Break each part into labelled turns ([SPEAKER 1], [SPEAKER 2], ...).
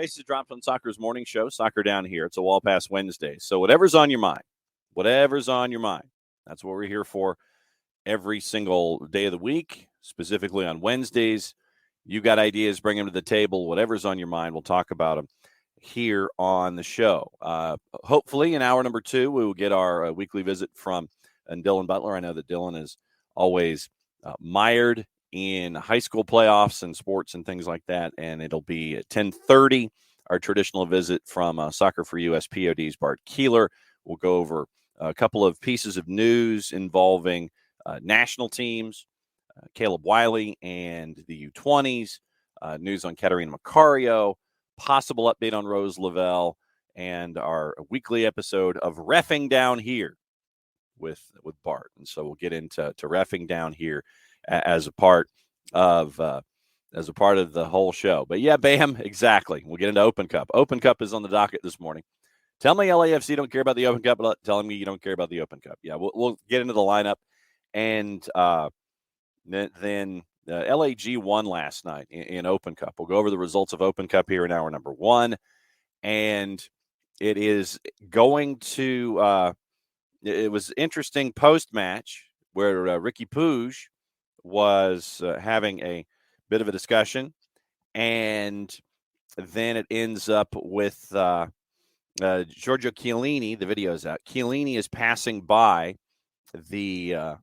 [SPEAKER 1] prices dropped on Soccer's morning show, Soccer Down Here. It's a Wall Pass Wednesday. So whatever's on your mind, that's what we're here for every single day of the week, specifically on Wednesdays. You got ideas, bring them to the table. Whatever's on your mind, we'll talk about them here on the show. Hopefully in hour number 2, we will get our weekly visit from Dylan Butler. I know that Dylan is always mired in high school playoffs and sports and things like that, and it'll be at 10:30, our traditional visit from SoccerforUS POD's Bart Keeler. We'll go over a couple of pieces of news involving national teams, Caleb Wiley and the U20s, news on Katarina Macario, possible update on Rose Lavelle, and our weekly episode of Reffing Down Here with Bart. And so we'll get into Reffing Down Here as a part of the whole show. But yeah, Bam, exactly. We'll get into Open Cup. Open Cup is on the docket this morning. Tell me LAFC don't care about the Open Cup, but telling me you don't care about the Open Cup. Yeah, we'll get into the lineup. And then LAG won last night in Open Cup. We'll go over the results of Open Cup here in hour number 1. And it is going to it was interesting post-match where Ricky Puig was having a bit of a discussion, and then it ends up with Giorgio Chiellini. The video's out. Chiellini is passing by the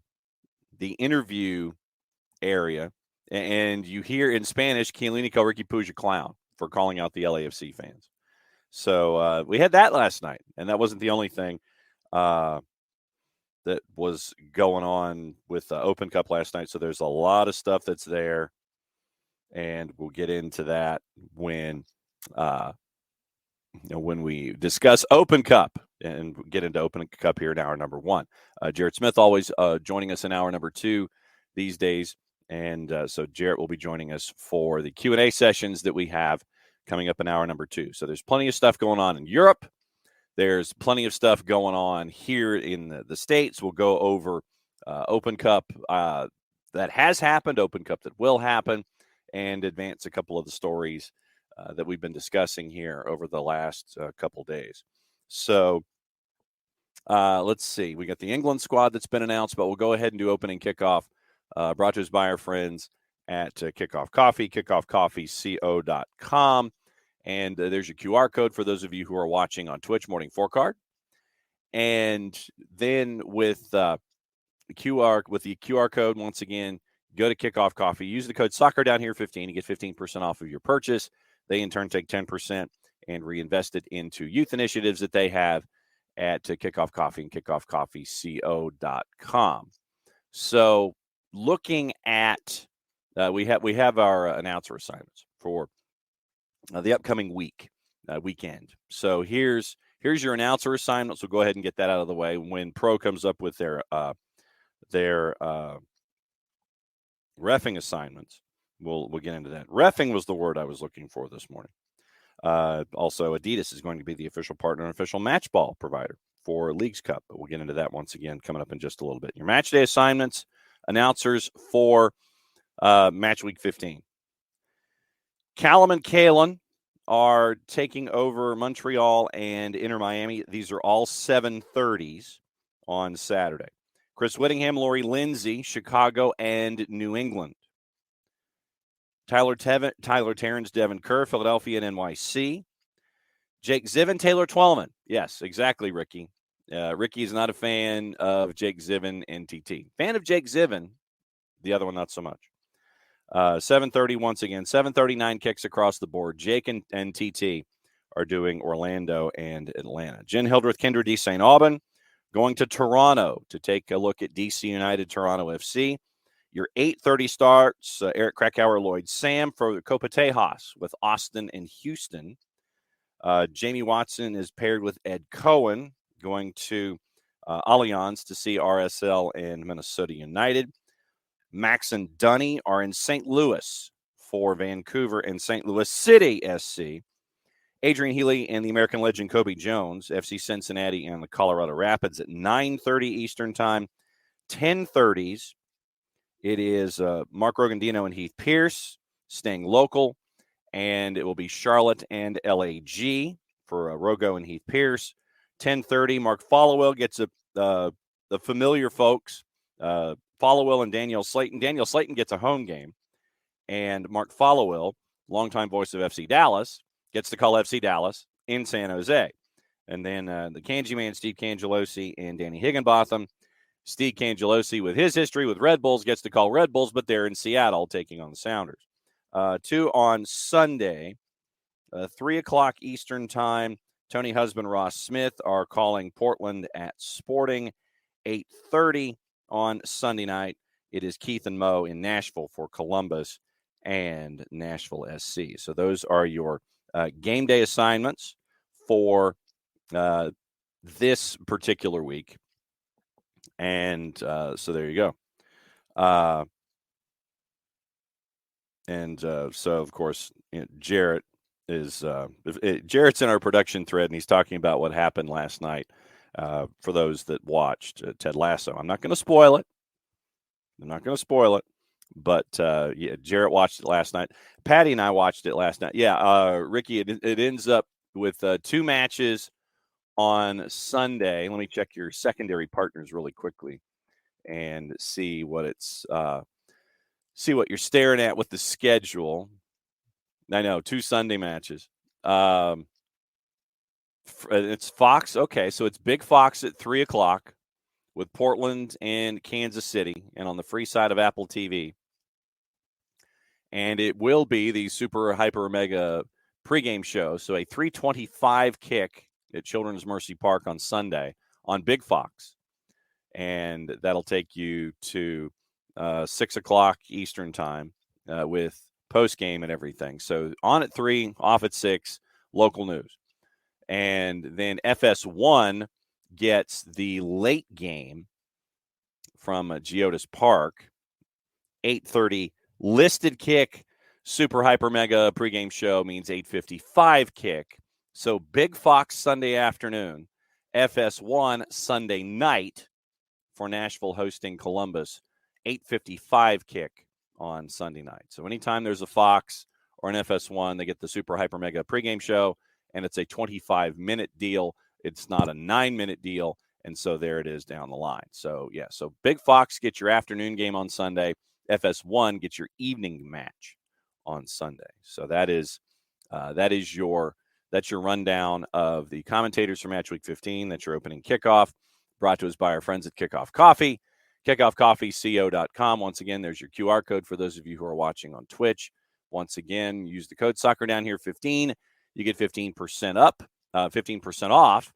[SPEAKER 1] interview area, and you hear in Spanish, Chiellini call Ricky Puig a clown for calling out the LAFC fans. So we had that last night, and that wasn't the only thing that was going on with Open Cup last night. So there's a lot of stuff that's there, and we'll get into that when we discuss Open Cup and get into Open Cup here in hour number 1. Jarrett Smith always joining us in hour number 2 these days, and so Jarrett will be joining us for the Q&A sessions that we have coming up in hour number 2. So there's plenty of stuff going on in Europe. There's plenty of stuff going on here in the States. We'll go over Open Cup that has happened, Open Cup that will happen, and advance a couple of the stories that we've been discussing here over the last couple days. So let's see. We got the England squad that's been announced, but we'll go ahead and do opening kickoff. Brought to us by our friends at Kickoff Coffee, kickoffcoffeeco.com. And there's your QR code for those of you who are watching on Twitch, Morning Forecard. And then with the QR code, once again, go to Kickoff Coffee. Use the code SoccerDownHere15 to get 15% off of your purchase. They, in turn, take 10% and reinvest it into youth initiatives that they have at Kickoff Coffee and kickoffcoffeeco.com. So looking at we have our announcer assignments for the upcoming weekend. So here's your announcer assignments. We'll go ahead and get that out of the way when Pro comes up with their reffing assignments. We'll get into that. Reffing was the word I was looking for this morning. Also, Adidas is going to be the official partner and official match ball provider for Leagues Cup, but we'll get into that once again coming up in just a little bit. Your match day assignments, announcers for match week 15. Callum and Kalen are taking over Montreal and Inter Miami. These are all 7:30s on Saturday. Chris Whittingham, Lori Lindsay, Chicago and New England. Tyler Terrence, Devin Kerr, Philadelphia and NYC. Jake Ziven, Taylor Twellman. Yes, exactly, Ricky. Ricky is not a fan of Jake Ziven and TT. Fan of Jake Ziven, the other one not so much. 7:30 once again. 7:39 kicks across the board. Jake and TT are doing Orlando and Atlanta. Jen Hildreth, Kendra D. St. Aubin going to Toronto to take a look at DC United, Toronto FC. Your 8:30 starts, Eric Krakauer, Lloyd Sam for Copa Tejas with Austin and Houston. Jamie Watson is paired with Ed Cohen going to Allianz to see RSL and Minnesota United. Max and Dunny are in St. Louis for Vancouver and St. Louis City SC. Adrian Healy and the American legend Kobe Jones, FC Cincinnati and the Colorado Rapids at 9:30 Eastern Time. 10:30s, it is Mark Rogandino and Heath Pierce staying local and it will be Charlotte and LAG for Rogo and Heath Pierce. 10:30, Mark Followell gets the familiar folks, Followell and Danielle Slayton. Danielle Slayton gets a home game, and Mark Followell, longtime voice of FC Dallas, gets to call FC Dallas in San Jose. And then the Kanji man, Steve Cangelosi, and Danny Higginbotham. Steve Cangelosi, with his history with Red Bulls, gets to call Red Bulls, but they're in Seattle taking on the Sounders. 2 on Sunday, 3 o'clock Eastern time. Tony Husband, Ross Smith are calling Portland at Sporting. 8:30 on Sunday night. It is Keith and Mo in Nashville for Columbus and Nashville SC. So those are your game day assignments for this particular week. And so there you go. So, of course, Jarrett is Jarrett's in our production thread, and he's talking about what happened last night for those that watched Ted Lasso. I'm not going to spoil it. But, yeah, Jarrett watched it last night. Patty and I watched it last night. Yeah, Ricky, it ends up with 2 matches on Sunday. Let me check your secondary partners really quickly and see what you're staring at with the schedule. I know, 2 Sunday matches. It's Fox. Okay, so it's Big Fox at 3 o'clock with Portland and Kansas City, and on the free side of Apple TV. And it will be the Super Hyper Mega pregame show. So a 3:25 kick at Children's Mercy Park on Sunday on Big Fox. And that'll take you to 6 o'clock Eastern time with postgame and everything. So on at 3, off at 6, local news. And then FS1 gets the late game from Geodis Park, 8:30 listed kick. Super Hyper Mega pregame show means 8:55 kick. So Big Fox Sunday afternoon, FS1 Sunday night for Nashville hosting Columbus, 8:55 kick on Sunday night. So anytime there's a Fox or an FS1, they get the Super Hyper Mega pregame show, and it's a 25-minute deal. It's not a 9-minute deal, and so there it is down the line. So, yeah, so Big Fox gets your afternoon game on Sunday. FS1 gets your evening match on Sunday. So that's your rundown of the commentators for Match Week 15. That's your opening kickoff, brought to us by our friends at Kickoff Coffee, kickoffcoffeeco.com. Once again, there's your QR code for those of you who are watching on Twitch. Once again, use the code SoccerDownHere15. You get 15% off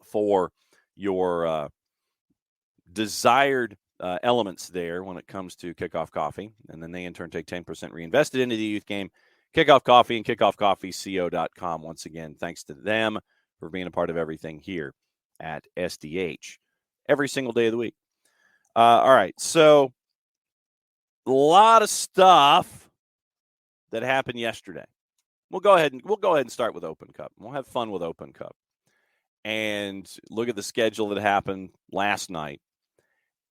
[SPEAKER 1] for your desired elements there when it comes to Kickoff Coffee. And then they, in turn, take 10% reinvested into the youth game. Kickoff Coffee and kickoffcoffeeco.com. Once again, thanks to them for being a part of everything here at SDH every single day of the week. All right, so a lot of stuff that happened yesterday. We'll go ahead and start with Open Cup. We'll have fun with Open Cup and look at the schedule that happened last night.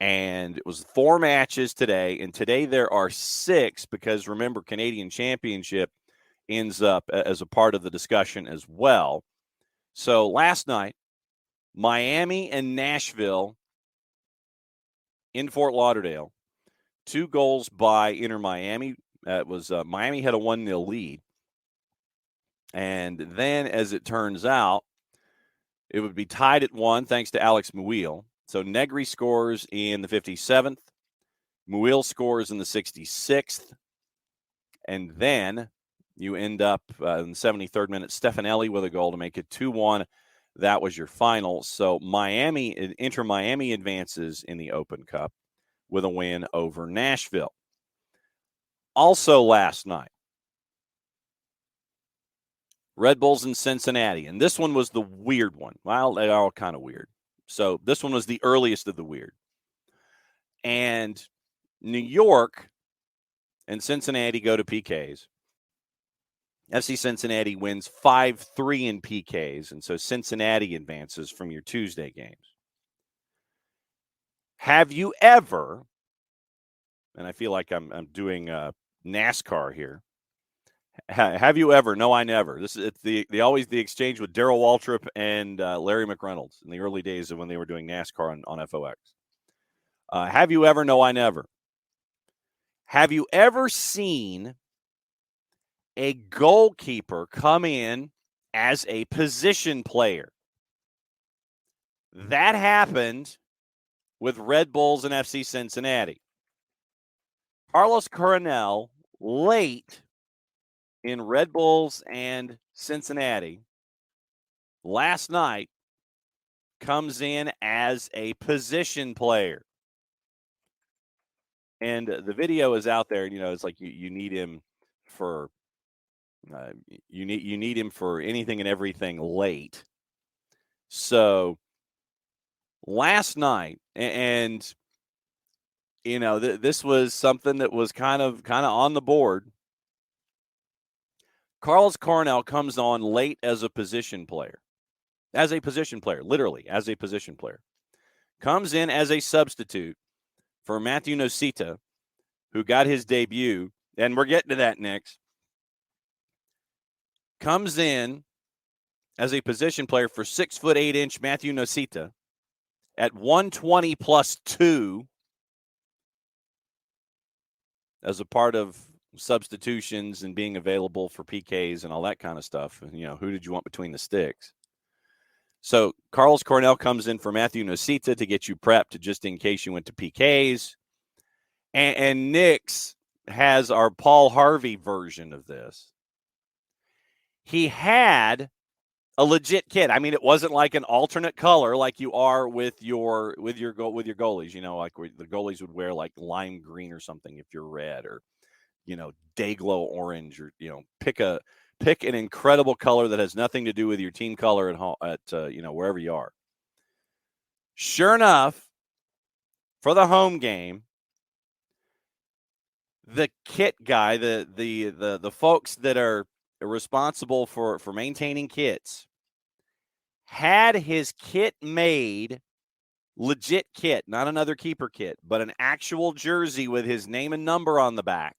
[SPEAKER 1] And it was 4 matches today, and today there are 6 because, remember, Canadian Championship ends up as a part of the discussion as well. So last night, Miami and Nashville in Fort Lauderdale, 2 goals by Inter Miami. It was Miami had a 1-0 lead. And then, as it turns out, it would be tied at 1 thanks to Alex Muil. So Negri scores in the 57th. Muil scores in the 66th. And then you end up in the 73rd minute, Stefanelli with a goal to make it 2-1. That was your final. So Inter Miami advances in the Open Cup with a win over Nashville. Also last night, Red Bulls in Cincinnati. And this one was the weird one. Well, they are all kind of weird. So this one was the earliest of the weird. And New York and Cincinnati go to PKs. FC Cincinnati wins 5-3 in PKs. And so Cincinnati advances from your Tuesday games. Have you ever, and I feel like I'm doing NASCAR here, Have you ever? No, I never. It's the always the exchange with Darrell Waltrip and Larry McReynolds in the early days of when they were doing NASCAR on FOX. Have you ever? No, I never. Have you ever seen a goalkeeper come in as a position player? That happened with Red Bulls and FC Cincinnati. Carlos Coronel, late in Red Bulls and Cincinnati, last night comes in as a position player. And the video is out there. It's like you need him for you need him for anything and everything late. So last night, and this was something that was kind of on the board. Carlos Coronel comes on late as a position player. Literally as a position player. Comes in as a substitute for Matthew Nosita, who got his debut, and we're getting to that next. Comes in as a position player for 6'8" Matthew Nosita at 120 plus 2 as a part of substitutions and being available for PKs and all that kind of stuff. And, who did you want between the sticks? So Carlos Coronel comes in for Matthew Nosita to get you prepped just in case you went to PKs. And Nix has our Paul Harvey version of this. He had a legit kit. I mean, it wasn't like an alternate color like you are with your goalies. Like the goalies would wear like lime green or something if you're red, or Dayglow orange, or pick an incredible color that has nothing to do with your team color at home, at wherever you are. Sure enough, for the home game, the kit guy, the folks that are responsible for maintaining kits, had his kit made, legit kit, not another keeper kit, but an actual jersey with his name and number on the back,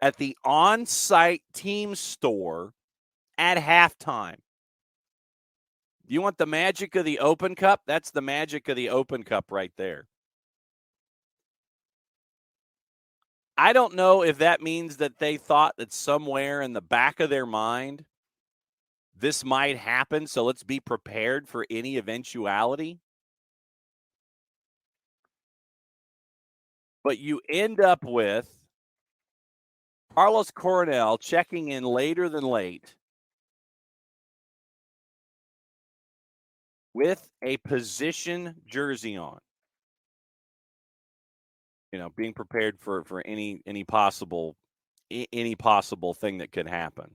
[SPEAKER 1] at the on-site team store at halftime. You want the magic of the Open Cup? That's the magic of the Open Cup right there. I don't know if that means that they thought that somewhere in the back of their mind this might happen, so let's be prepared for any eventuality. But you end up with Carlos Coronel checking in later than late with a position jersey on. Being prepared for any possible thing that could happen.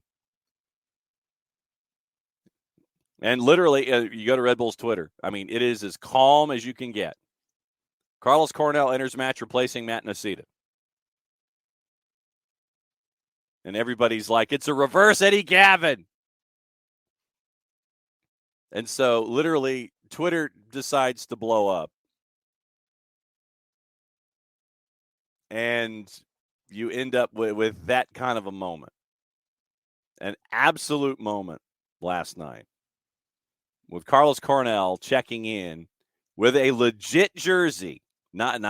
[SPEAKER 1] And literally, you go to Red Bull's Twitter. I mean, it is as calm as you can get. Carlos Coronel enters match replacing Matt Nosita. And everybody's like, it's a reverse Eddie Gavin. And so literally Twitter decides to blow up. And you end up with that kind of a moment. An absolute moment last night with Carlos Coronel checking in with a legit jersey, not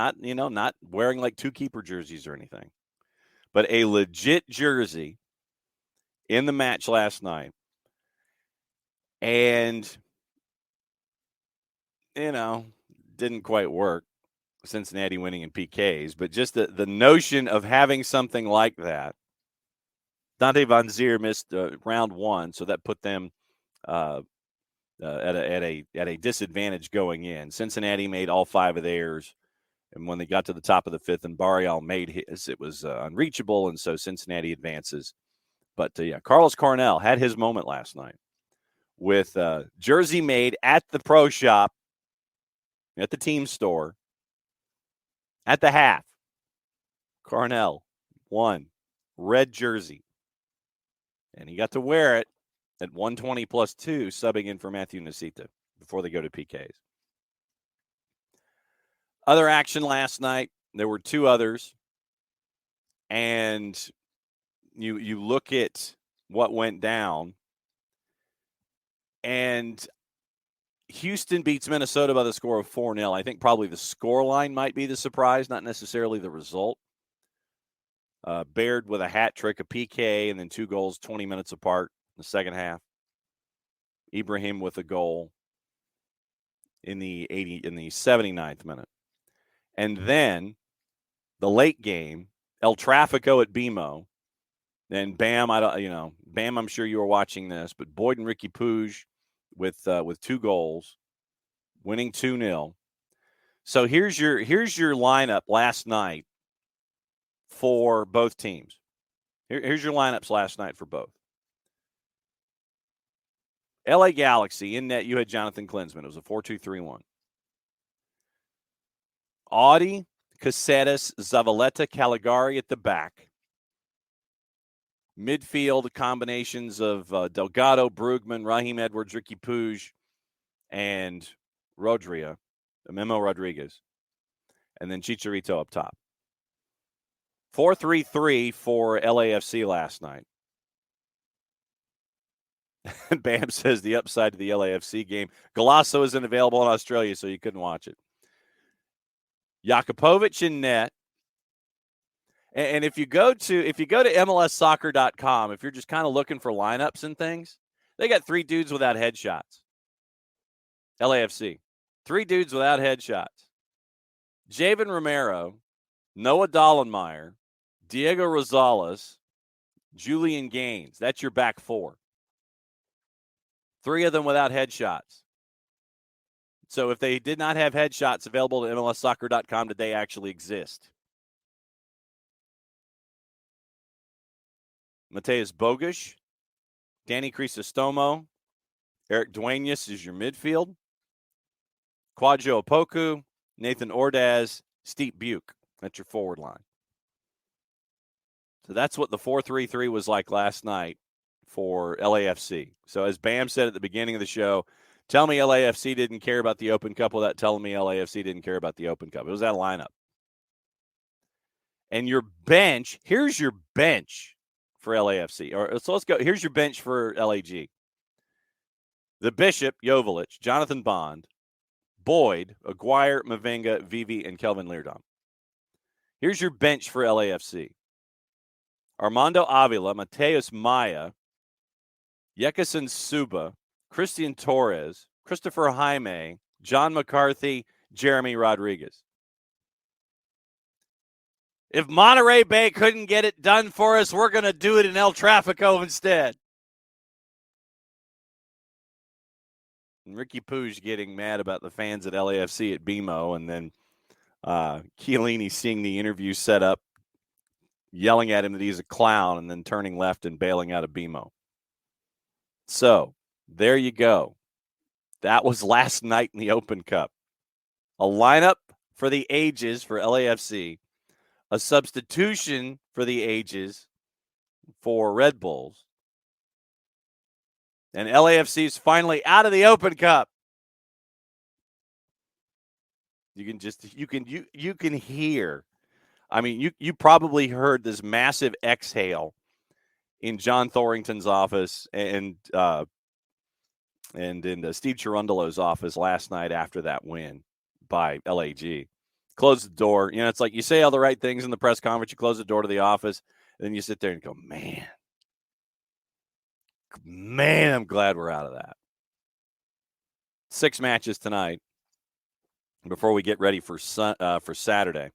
[SPEAKER 1] wearing like two keeper jerseys or anything, but a legit jersey in the match last night. And, didn't quite work. Cincinnati winning in PKs, but just the notion of having something like that. Dante Van Zier missed round one, so that put them at a disadvantage going in. Cincinnati made all five of theirs, and when they got to the top of the fifth and Barrial made his, it was unreachable, and so Cincinnati advances. But Carlos Coronel had his moment last night with jersey made at the pro shop, at the team store, at the half. Coronel won, red jersey, and he got to wear it at 120 plus 2, subbing in for Matthew Nosita before they go to PKs. Other action last night, there were two others, and you look at what went down, and Houston beats Minnesota by the score of 4-0. I think probably the score line might be the surprise, not necessarily the result. Baird with a hat trick, a PK, and then 2 goals 20 minutes apart in the second half. Ibrahim with a goal in the 79th minute. And then the late game, El Trafico at BMO. And Bam, Bam, I'm sure you were watching this, but Boyd and Ricky Puig with 2 goals, winning 2-0. So here's your lineup last night for both teams. Here's your lineups last night for both. LA Galaxy, in net, you had Jonathan Klinsmann. It was a 4-2-3-1. Audi, Caceres, Zavaleta, Caligari at the back. Midfield combinations of Delgado, Brugman, Raheem Edwards, Ricky Puig, and Memo Rodriguez. And then Chicharito up top. 4-3-3 for LAFC last night. Bam says the upside to the LAFC game. Golasso isn't available in Australia, so you couldn't watch it. Jakupovic in net. And if you go to MLSsoccer.com, if you're just kind of looking for lineups and things, they got 3 dudes without headshots. LAFC. 3 dudes without headshots. Javen Romero, Noah Dollenmeyer, Diego Rosales, Julian Gaines. That's your back 4. 3 of them without headshots. So if they did not have headshots available to MLSsoccer.com, did they actually exist? Mateus Bogusz, Danny Crisostomo, Eric Duenas is your midfield. Kwadwo Opoku, Nathan Ordaz, Steve Buke. That's your forward line. So that's what the 4-3-3 was like last night for LAFC. So as Bam said at the beginning of the show, tell me LAFC didn't care about the Open Cup without telling me LAFC didn't care about the Open Cup. It was that lineup. And your bench, here's your bench for LAFC. So let's go. Here's your bench for LAG. The Bishop, Joveljic, Jonathan Bond, Boyd, Aguirre, Mavinga, Vivi, and Kelvin Leerdam. Here's your bench for LAFC. Armando Avila, Mateus Maya, Yekison Suba, Christian Torres, Christopher Jaime, John McCarthy, Jeremy Rodriguez. If Monterey Bay couldn't get it done for us, we're going to do it in El Trafico instead. And Ricky Puig getting mad about the fans at LAFC at BMO, and then Chiellini seeing the interview set up, yelling at him that he's a clown, and then turning left and bailing out of BMO. So, there you go. That was last night in the Open Cup. A lineup for the ages for LAFC, a substitution for the ages for Red Bulls, and LAFC is finally out of the Open Cup. You can hear. I mean, you probably heard this massive exhale in John Thorrington's office and in Steve Cherundolo's office last night after that win by LAG. Close the door. You know, it's like you say all the right things in the press conference. You close the door to the office, and then you sit there and go, man, I'm glad we're out of that. 6 matches tonight before we get ready for Saturday.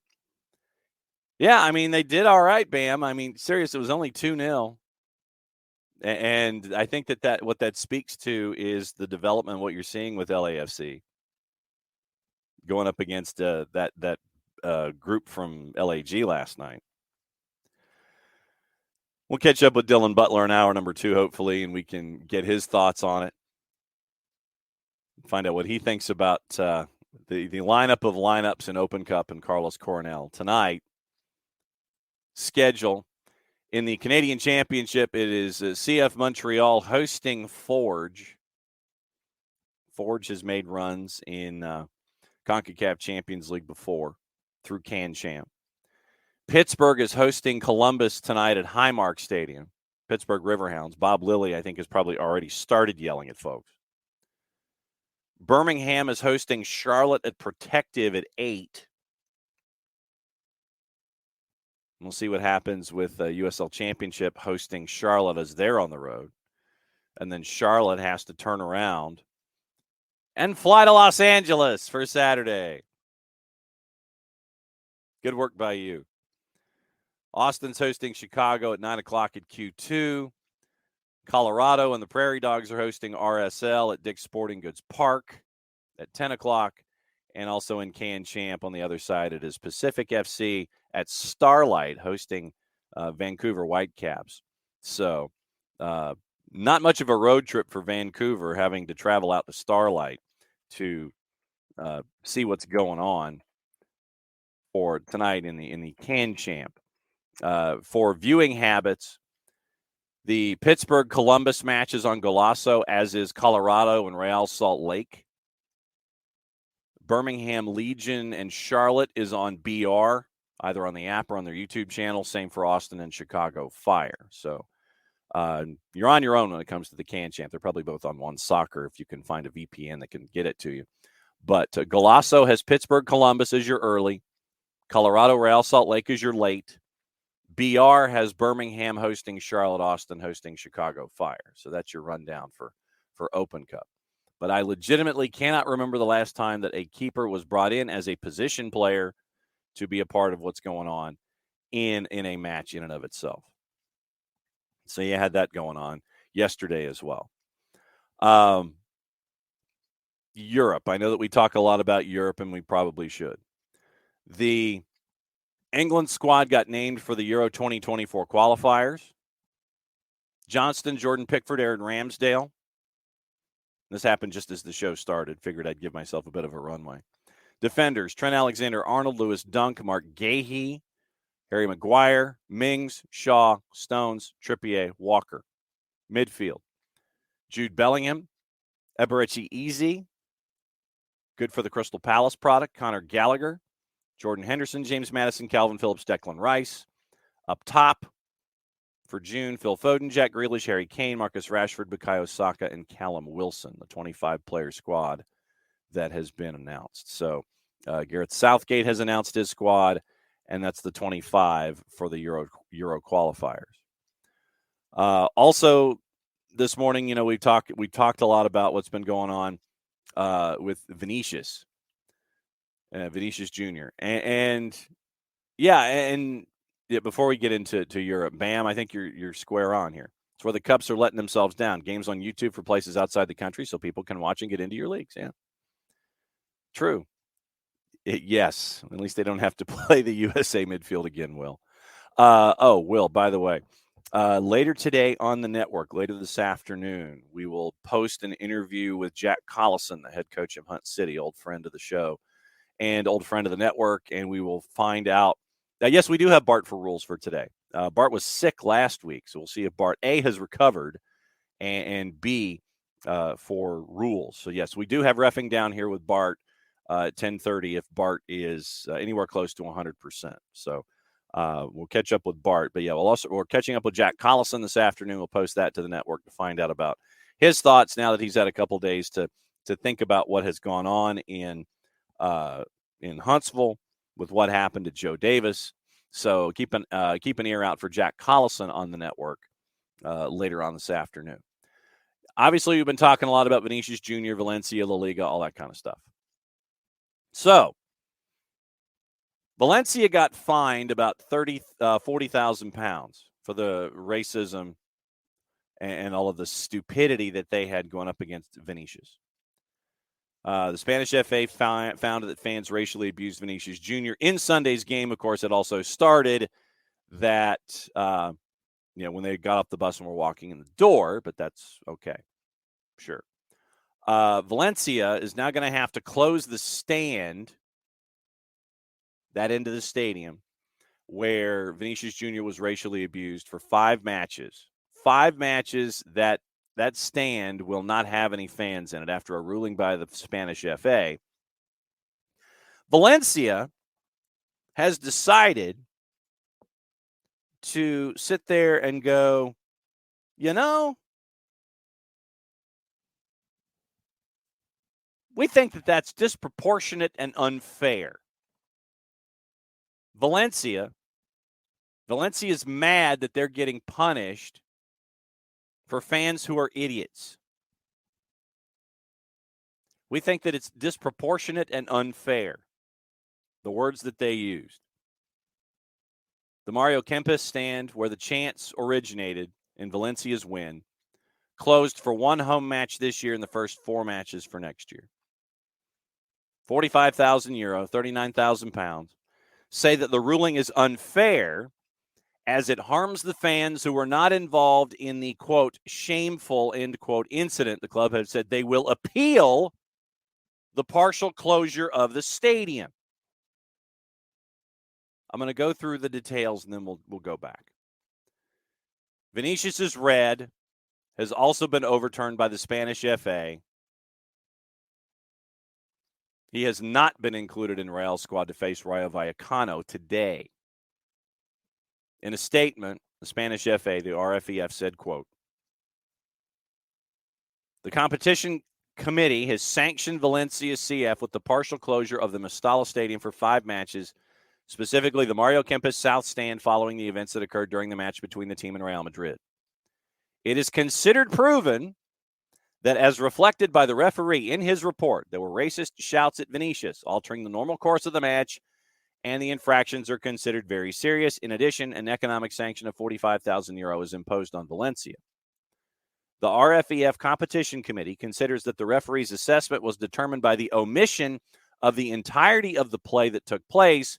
[SPEAKER 1] Yeah, I mean, they did all right, Bam. I mean, serious, it was only 2-0. And I think that what that speaks to is the development of what you're seeing with LAFC going up against that group from LAG last night. We'll catch up with Dylan Butler in hour number 2, hopefully, and we can get his thoughts on it. Find out what he thinks about the lineup of lineups in Open Cup and Carlos Coronel. Tonight, schedule. In the Canadian Championship, it is CF Montreal hosting Forge. Forge has made runs in CONCACAF Champions League before through CanChamp. Pittsburgh is hosting Columbus tonight at Highmark Stadium. Pittsburgh Riverhounds. Bob Lilly, I think, has probably already started yelling at folks. Birmingham is hosting Charlotte at Protective at 8. We'll see what happens with USL Championship hosting Charlotte as they're on the road. And then Charlotte has to turn around and fly to Los Angeles for Saturday. Good work by you. Austin's hosting Chicago at 9 o'clock at Q2. Colorado and the Prairie Dogs are hosting RSL at Dick's Sporting Goods Park at 10 o'clock. And also in Can Champ on the other side, it is Pacific FC at Starlight hosting Vancouver Whitecaps. So not much of a road trip for Vancouver, having to travel out to Starlight to see what's going on for tonight in the Can Champ. For viewing habits, the Pittsburgh-Columbus match is on Golasso, as is Colorado and Real Salt Lake. Birmingham Legion and Charlotte is on BR, either on the app or on their YouTube channel. Same for Austin and Chicago Fire. So you're on your own when it comes to the Can Champ. They're probably both on One Soccer if you can find a VPN that can get it to you. But Golasso has Pittsburgh-Columbus as your early. Colorado Real Salt Lake is your late. BR has Birmingham hosting Charlotte, Austin hosting Chicago Fire. So that's your rundown for Open Cup. But I legitimately cannot remember the last time that a keeper was brought in as a position player to be a part of what's going on in a match in and of itself. So you had that going on yesterday as well. Europe. I know that we talk a lot about Europe, and we probably should. The England squad got named for the Euro 2024 qualifiers. Johnston, Jordan Pickford, Aaron Ramsdale. This happened just as the show started. Figured I'd give myself a bit of a runway. Defenders, Trent Alexander-Arnold, Lewis Dunk, Mark Gahey, Harry Maguire, Mings, Shaw, Stones, Trippier, Walker. Midfield, Jude Bellingham, Eberechi Eze, good for the Crystal Palace product, Conor Gallagher, Jordan Henderson, James Madison, Calvin Phillips, Declan Rice. Up top for June, Phil Foden, Jack Grealish, Harry Kane, Marcus Rashford, Bukayo Saka, and Callum Wilson, the 25-player squad that has been announced. So Gareth Southgate has announced his squad, and that's the 25 for the Euro qualifiers. Also, this morning, we talked a lot about what's been going on with Vinicius Jr. And before we get into Europe, Bam, I think you're square on here. It's where the Cups are letting themselves down. Games on YouTube for places outside the country so people can watch and get into your leagues. Yeah, true. Yes, at least they don't have to play the USA midfield again, Will. Will, by the way, later today on the network, later this afternoon, we will post an interview with Jack Collison, the head coach of Hunt City, old friend of the show and old friend of the network, and we will find out. Yes, we do have Bart for rules for today. Bart was sick last week, so we'll see if Bart, A, has recovered, and B, for rules. So, yes, we do have reffing down here with Bart at 10:30 if Bart is anywhere close to 100%. So we'll catch up with Bart. But, yeah, we're catching up with Jack Collison this afternoon. We'll post that to the network to find out about his thoughts now that he's had a couple days to think about what has gone on in Huntsville with what happened to Joe Davis. So keep an ear out for Jack Collison on the network later on this afternoon. Obviously, we've been talking a lot about Vinicius Jr., Valencia, La Liga, all that kind of stuff. So Valencia got fined about 40,000 pounds for the racism and all of the stupidity that they had going up against Vinicius. The Spanish FA found that fans racially abused Vinicius Jr. in Sunday's game. Of course, it also started that, when they got off the bus and were walking in the door, but that's okay. Sure. Valencia is now going to have to close the stand, that end of the stadium, where Vinicius Jr. was racially abused for 5 matches. 5 matches that stand will not have any fans in it after a ruling by the Spanish FA. Valencia has decided to sit there and go, you know, we think that that's disproportionate and unfair. Valencia's mad that they're getting punished for fans who are idiots. We think that it's disproportionate and unfair. The words that they used. The Mario Kempes stand, where the chants originated in Valencia's win, closed for one home match this year and the first 4 matches for next year. 45,000 euro, 39,000 pounds. Say that the ruling is unfair as it harms the fans who were not involved in the, quote, shameful, end quote, incident. The club has said they will appeal the partial closure of the stadium. I'm going to go through the details and then we'll go back. Vinicius's red has also been overturned by the Spanish FA. He has not been included in Real's squad to face Rayo Vallecano today. In a statement, the Spanish FA, the RFEF, said, quote, the competition committee has sanctioned Valencia CF with the partial closure of the Mestalla Stadium for 5 matches, specifically the Mario Kempes South Stand, following the events that occurred during the match between the team and Real Madrid. It is considered proven that, as reflected by the referee in his report, there were racist shouts at Vinicius, altering the normal course of the match, and the infractions are considered very serious. In addition, an economic sanction of 45,000 euro is imposed on Valencia. The RFEF competition committee considers that the referee's assessment was determined by the omission of the entirety of the play that took place,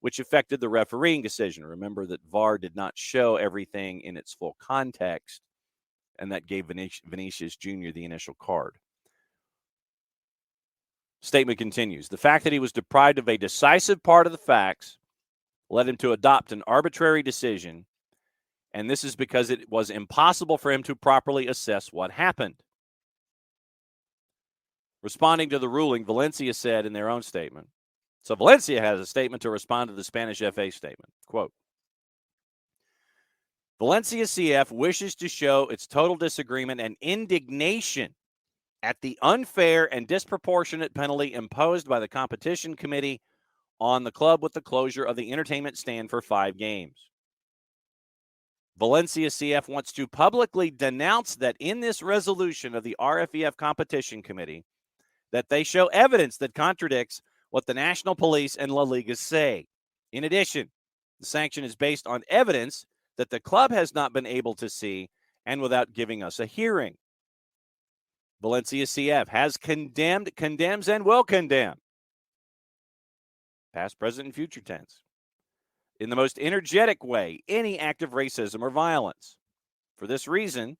[SPEAKER 1] which affected the refereeing decision. Remember that VAR did not show everything in its full context, and that gave Vinicius Jr. the initial card. Statement continues. The fact that he was deprived of a decisive part of the facts led him to adopt an arbitrary decision, and this is because it was impossible for him to properly assess what happened. Responding to the ruling, Valencia said in their own statement. So Valencia has a statement to respond to the Spanish FA statement. Quote, Valencia CF wishes to show its total disagreement and indignation at the unfair and disproportionate penalty imposed by the competition committee on the club with the closure of the entertainment stand for 5 games. Valencia CF wants to publicly denounce that in this resolution of the RFEF competition committee, that they show evidence that contradicts what the national police and La Liga say. In addition, the sanction is based on evidence that the club has not been able to see and without giving us a hearing. Valencia CF has condemned, condemns, and will condemn, past, present, and future tense, in the most energetic way, any act of racism or violence. For this reason,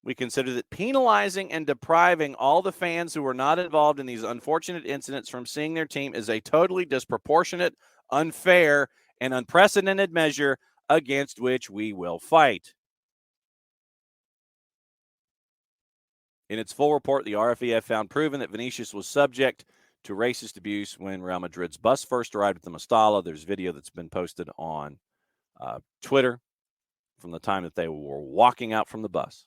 [SPEAKER 1] we consider that penalizing and depriving all the fans who were not involved in these unfortunate incidents from seeing their team is a totally disproportionate, unfair, and unprecedented measure against which we will fight. In its full report, the RFEF found proven that Vinicius was subject to racist abuse when Real Madrid's bus first arrived at the Mestalla. There's video that's been posted on Twitter from the time that they were walking out from the bus.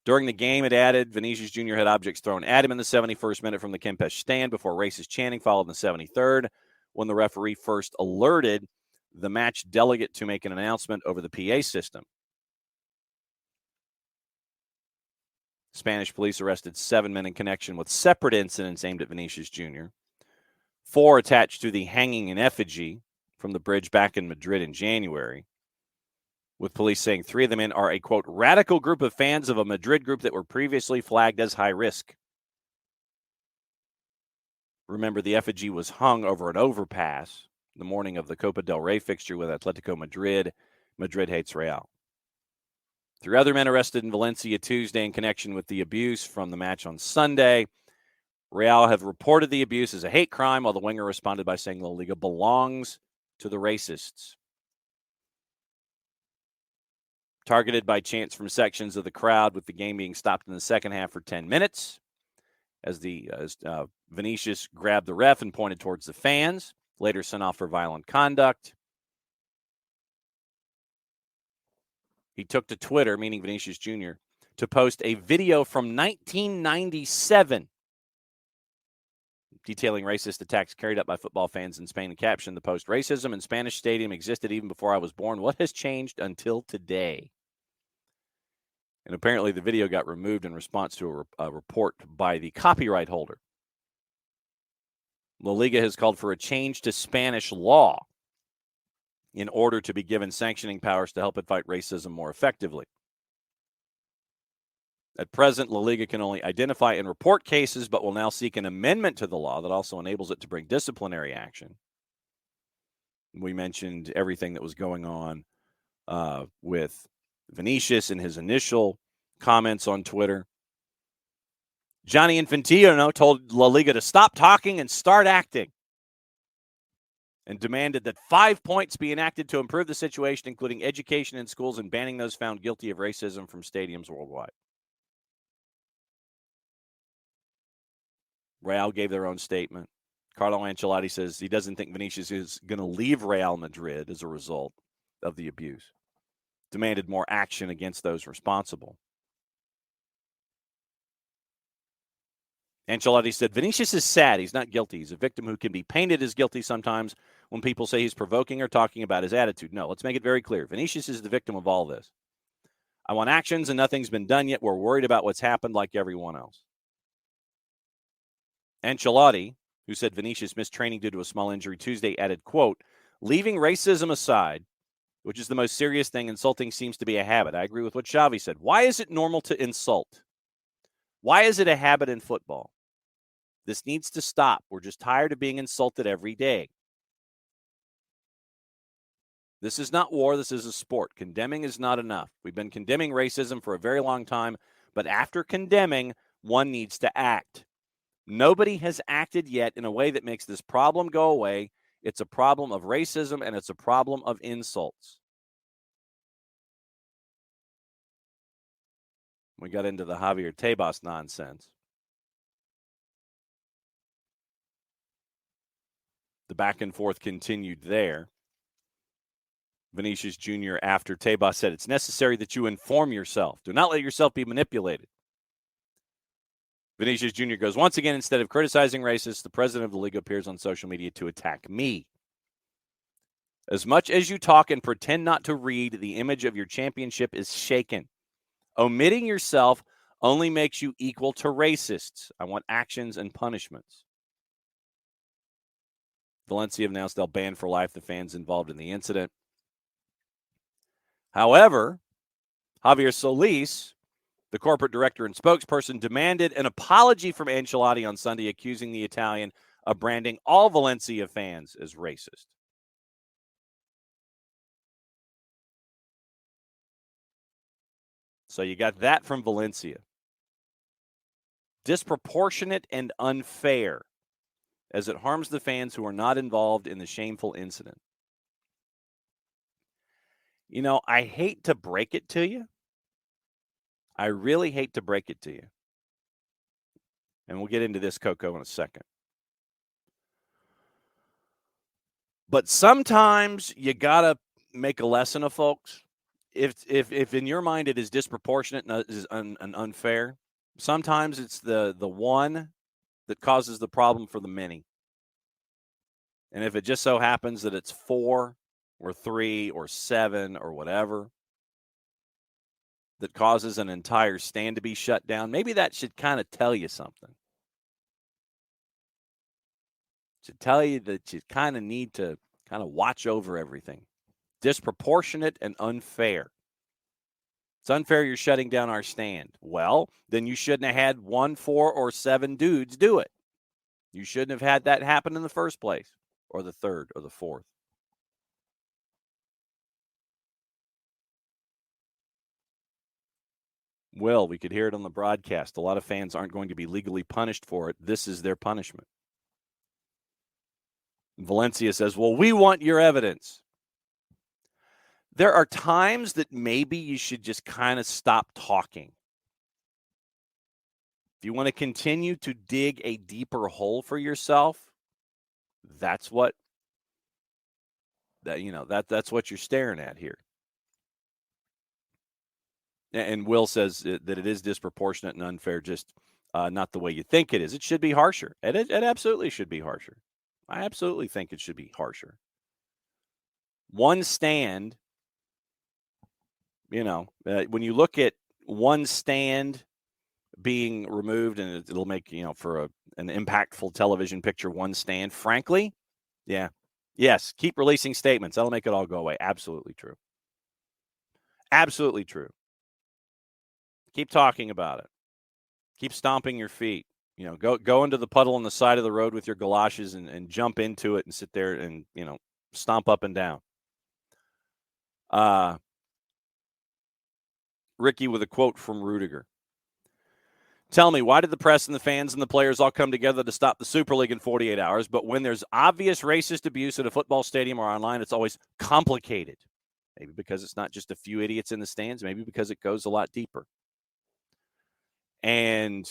[SPEAKER 1] During the game, it added, Vinicius Jr. had objects thrown at him in the 71st minute from the Kempes stand before racist chanting followed in the 73rd, when the referee first alerted the match delegate to make an announcement over the PA system. Spanish police arrested 7 men in connection with separate incidents aimed at Vinicius Jr., 4 attached to the hanging in effigy from the bridge back in Madrid in January, with police saying 3 of the men are a, quote, radical group of fans of a Madrid group that were previously flagged as high risk. Remember, the effigy was hung over an overpass the morning of the Copa del Rey fixture with Atletico Madrid. Madrid hates Real. 3 other men arrested in Valencia Tuesday in connection with the abuse from the match on Sunday. Real have reported the abuse as a hate crime, while the winger responded by saying La Liga belongs to the racists. Targeted by chants from sections of the crowd, with the game being stopped in the second half for 10 minutes as Vinicius grabbed the ref and pointed towards the fans, later sent off for violent conduct. He took to Twitter, meaning Vinicius Jr., to post a video from 1997 detailing racist attacks carried out by football fans in Spain and captioned the post, "Racism in Spanish Stadium existed even before I was born. What has changed until today?" And apparently the video got removed in response to a report by the copyright holder. La Liga has called for a change to Spanish law in order to be given sanctioning powers to help it fight racism more effectively. At present, La Liga can only identify and report cases, but will now seek an amendment to the law that also enables it to bring disciplinary action. We mentioned everything that was going on with Vinicius and his initial comments on Twitter. Gianni Infantino told La Liga to stop talking and start acting, and demanded that 5 points be enacted to improve the situation, including education in schools and banning those found guilty of racism from stadiums worldwide. Real gave their own statement. Carlo Ancelotti says he doesn't think Vinicius is going to leave Real Madrid as a result of the abuse. Demanded more action against those responsible. Ancelotti said, "Vinicius is sad. He's not guilty. He's a victim who can be painted as guilty sometimes when people say he's provoking or talking about his attitude. No, let's make it very clear. Vinicius is the victim of all this. I want actions and nothing's been done yet. We're worried about what's happened like everyone else." Ancelotti, who said Vinicius missed training due to a small injury Tuesday, added, quote, "Leaving racism aside, which is the most serious thing, insulting seems to be a habit. I agree with what Xavi said. Why is it normal to insult? Why is it a habit in football? This needs to stop. We're just tired of being insulted every day. This is not war. This is a sport. Condemning is not enough. We've been condemning racism for a very long time, but after condemning, one needs to act. Nobody has acted yet in a way that makes this problem go away. It's a problem of racism, and it's a problem of insults." We got into the Javier Tebas nonsense. The back and forth continued there. Vinicius Jr., after Tebas said, "It's necessary that you inform yourself. Do not let yourself be manipulated." Vinicius Jr. goes, "Once again, instead of criticizing racists, the president of the league appears on social media to attack me. As much as you talk and pretend not to read, the image of your championship is shaken. Omitting yourself only makes you equal to racists. I want actions and punishments." Valencia announced they'll ban for life the fans involved in the incident. However, Javier Solis, the corporate director and spokesperson, demanded an apology from Ancelotti on Sunday, accusing the Italian of branding all Valencia fans as racist. So you got that from Valencia. Disproportionate and unfair, as it harms the fans who are not involved in the shameful incident. You know, I hate to break it to you. I really hate to break it to you. And we'll get into this, Coco, in a second. But sometimes you got to make a lesson of folks. If in your mind it is disproportionate and is unfair, sometimes it's the one that causes the problem for the many. And if it just so happens that it's 4 or 3 or 7 or whatever that causes an entire stand to be shut down, maybe that should kind of tell you something. Should tell you that you kind of need to kind of watch over everything. Disproportionate and unfair. It's unfair you're shutting down our stand. Well, then you shouldn't have had 1, 4, or 7 dudes do it. You shouldn't have had that happen in the first place, or the third, or the fourth. Well, we could hear it on the broadcast. A lot of fans aren't going to be legally punished for it. This is their punishment. Valencia says, well, we want your evidence. There are times that maybe you should just kind of stop talking. If you want to continue to dig a deeper hole for yourself, that's what that's what you're staring at here. And Will says that it is disproportionate and unfair, just not the way you think it is. It should be harsher. It absolutely should be harsher. I absolutely think it should be harsher. One stand, when you look at one stand being removed, and it'll make, for an impactful television picture, one stand, frankly, yeah. Yes, keep releasing statements. That'll make it all go away. Absolutely true. Absolutely true. Keep talking about it. Keep stomping your feet. Go into the puddle on the side of the road with your galoshes and jump into it and sit there and, stomp up and down. Ricky with a quote from Rudiger. Tell me, why did the press and the fans and the players all come together to stop the Super League in 48 hours? But when there's obvious racist abuse at a football stadium or online, it's always complicated. Maybe because it's not just a few idiots in the stands. Maybe because it goes a lot deeper. And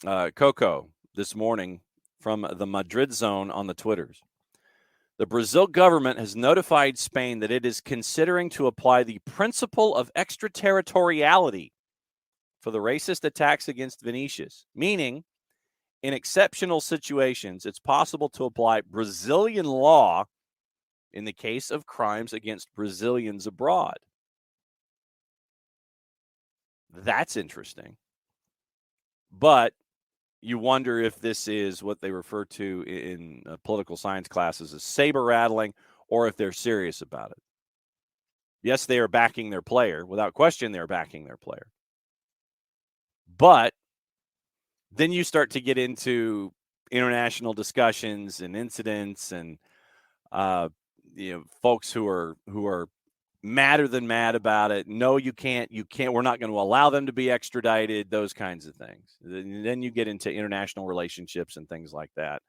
[SPEAKER 1] Coco this morning from the Madrid zone on the Twitters. The Brazil government has notified Spain that it is considering to apply the principle of extraterritoriality for the racist attacks against Vinicius, meaning in exceptional situations, it's possible to apply Brazilian law in the case of crimes against Brazilians abroad. That's interesting. But you wonder if this is what they refer to in political science classes as saber rattling, or if they're serious about it. Yes, they are backing their player. Without question, they're backing their player. But then you start to get into international discussions and incidents and folks who are madder than mad about it. No, you can't. We're not going to allow them to be extradited. Those kinds of things. Then you get into international relationships and things like that.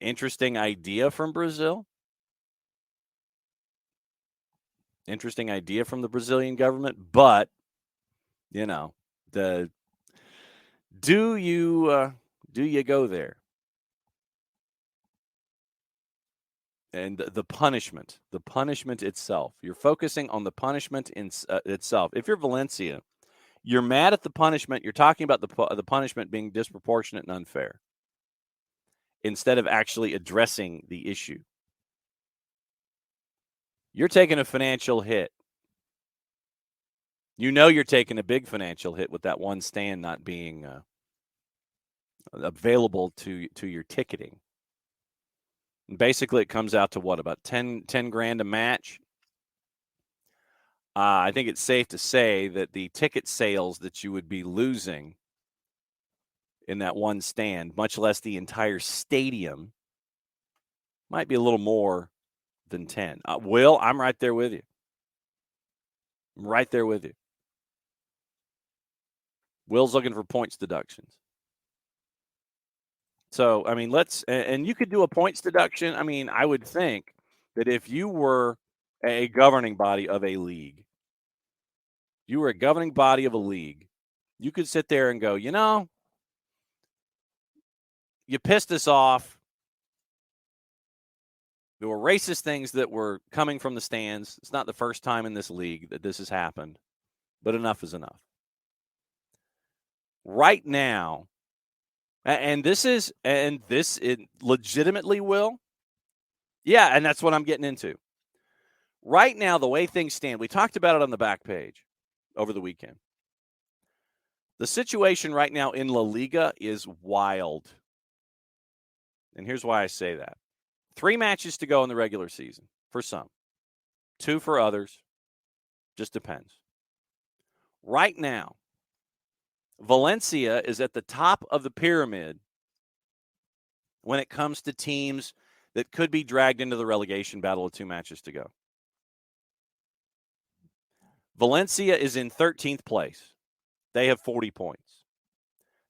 [SPEAKER 1] Interesting idea from Brazil. Interesting idea from the Brazilian government, but do you go there? And the punishment itself. You're focusing on the punishment itself. If you're Valencia, you're mad at the punishment. You're talking about the punishment being disproportionate and unfair, instead of actually addressing the issue. You're taking a financial hit. You're taking a big financial hit with that one stand not being available to your ticketing. And basically, it comes out to what, about 10 grand a match? I think it's safe to say that the ticket sales that you would be losing in that one stand, much less the entire stadium, might be a little more than 10. Will, I'm right there with you. I'm right there with you. Will's looking for points deductions. So, I mean, and you could do a points deduction. I mean, I would think that if you were a governing body of a league, you could sit there and go, you pissed us off. There were racist things that were coming from the stands. It's not the first time in this league that this has happened, but enough is enough. Right now, it legitimately will. Yeah, and that's what I'm getting into. Right now, the way things stand, we talked about it on the back page over the weekend. The situation right now in La Liga is wild. And here's why I say that. 3 matches to go in the regular season for some. 2 for others. Just depends. Right now, Valencia is at the top of the pyramid when it comes to teams that could be dragged into the relegation battle with 2 matches to go. Valencia is in 13th place. They have 40 points.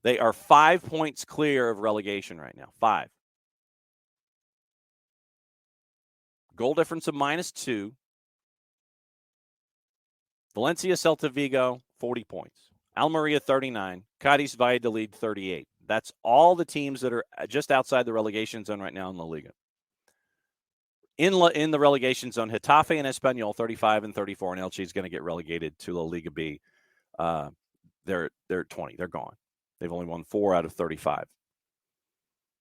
[SPEAKER 1] They are 5 points clear of relegation right now. 5. Goal difference of -2. Valencia, Celta Vigo, 40 points. Almeria, 39. Cadiz, Valladolid, 38. That's all the teams that are just outside the relegation zone right now in La Liga. In the relegation zone, Getafe and Espanyol 35 and 34, and Elche is going to get relegated to La Liga B. They're 20. They're gone. They've only won 4 out of 35.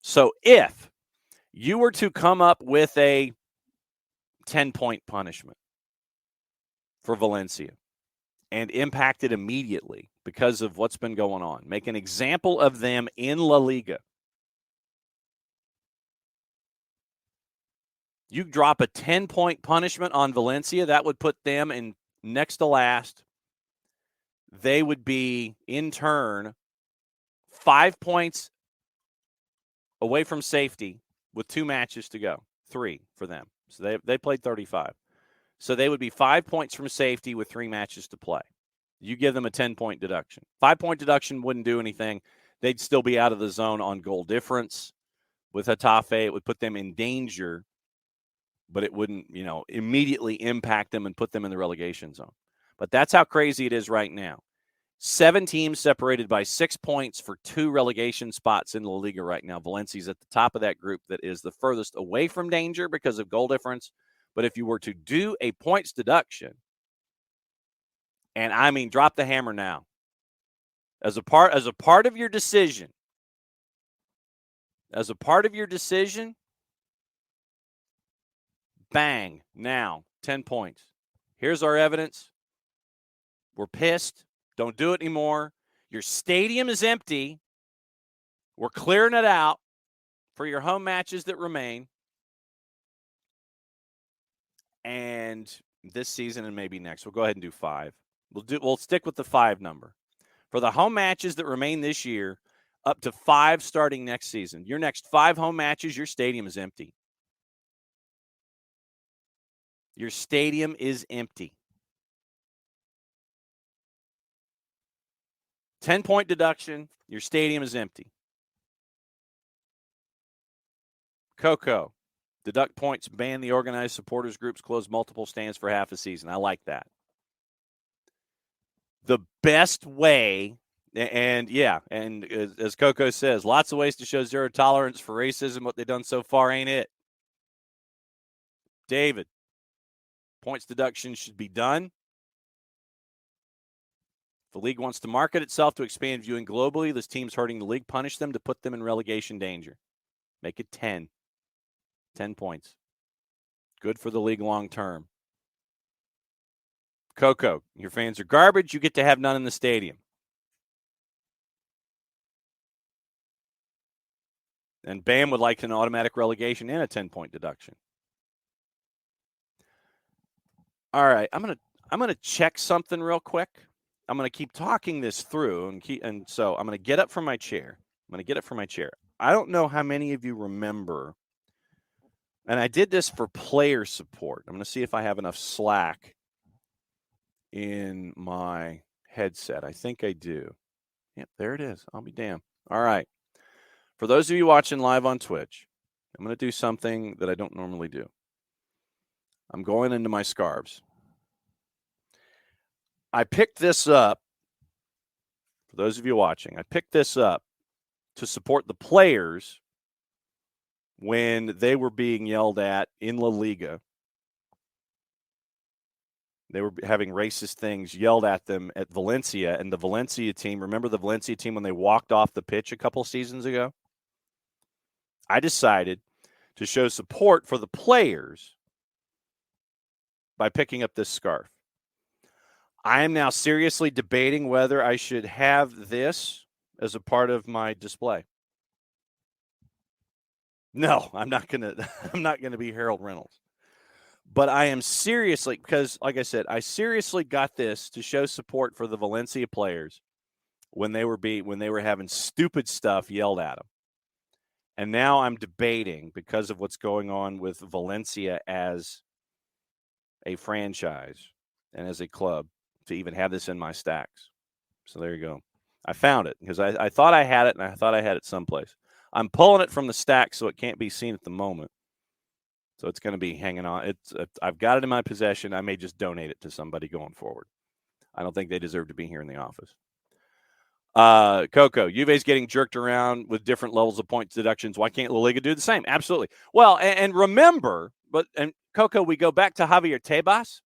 [SPEAKER 1] So if you were to come up with a 10-point punishment for Valencia and impact it immediately because of what's been going on, make an example of them in La Liga, you drop a 10-point punishment on Valencia, that would put them in next to last. They would be, in turn, 5 points away from safety with 2 matches to go. 3 for them. So they played 35. So they would be 5 points from safety with 3 matches to play. You give them a 10-point deduction. 5-point deduction wouldn't do anything. They'd still be out of the zone on goal difference. With Getafe, it would put them in danger, but it wouldn't, immediately impact them and put them in the relegation zone. But that's how crazy it is right now. 7 teams separated by 6 points for 2 relegation spots in La Liga right now. Valencia's at the top of that group that is the furthest away from danger because of goal difference. But if you were to do a points deduction, and I mean drop the hammer now, as a part of your decision, bang, now 10 points. Here's our evidence. We're pissed. Don't do it anymore. Your stadium is empty. We're clearing it out for your home matches that remain. And this season and maybe next, we'll go ahead and do 5. We'll stick with the 5 number. For the home matches that remain this year, up to 5 starting next season. Your next 5 home matches, your stadium is empty. Your stadium is empty. 10-point deduction, your stadium is empty. Coco, deduct points, ban the organized supporters groups, close multiple stands for half a season. I like that. The best way, and as Coco says, lots of ways to show zero tolerance for racism. What they've done so far ain't it. David, points deduction should be done. If the league wants to market itself to expand viewing globally, this team's hurting the league. Punish them to put them in relegation danger. Make it 10. 10 points. Good for the league long term. Coco, your fans are garbage. You get to have none in the stadium. And Bam would like an automatic relegation and a 10-point deduction. All right, I'm gonna check something real quick. I'm going to keep talking this through, and so I'm going to get up from my chair. I don't know how many of you remember, and I did this for player support. I'm going to see if I have enough slack in my headset. I think I do. Yep, there it is. I'll be damned. All right. For those of you watching live on Twitch, I'm going to do something that I don't normally do. I'm going into my scarves. I picked this up, for those of you watching, I picked this up to support the players when they were being yelled at in La Liga. They were having racist things yelled at them at Valencia, and the Valencia team, remember the Valencia team when they walked off the pitch a couple seasons ago? I decided to show support for the players by picking up this scarf. I am now seriously debating whether I should have this as a part of my display. No, I'm not gonna be Harold Reynolds. But I am seriously, because like I said, I seriously got this to show support for the Valencia players when they were having stupid stuff yelled at them. And now I'm debating, because of what's going on with Valencia as a franchise and as a club, to even have this in my stacks. So there you go. I found it because I thought I had it, and I thought I had it someplace. I'm pulling it from the stack so it can't be seen at the moment. So it's going to be hanging on. I've got it in my possession. I may just donate it to somebody going forward. I don't think they deserve to be here in the office. Coco, Juve's getting jerked around with different levels of points deductions. Why can't La Liga do the same? Absolutely. Well, and remember, and Coco, we go back to Javier Tebas.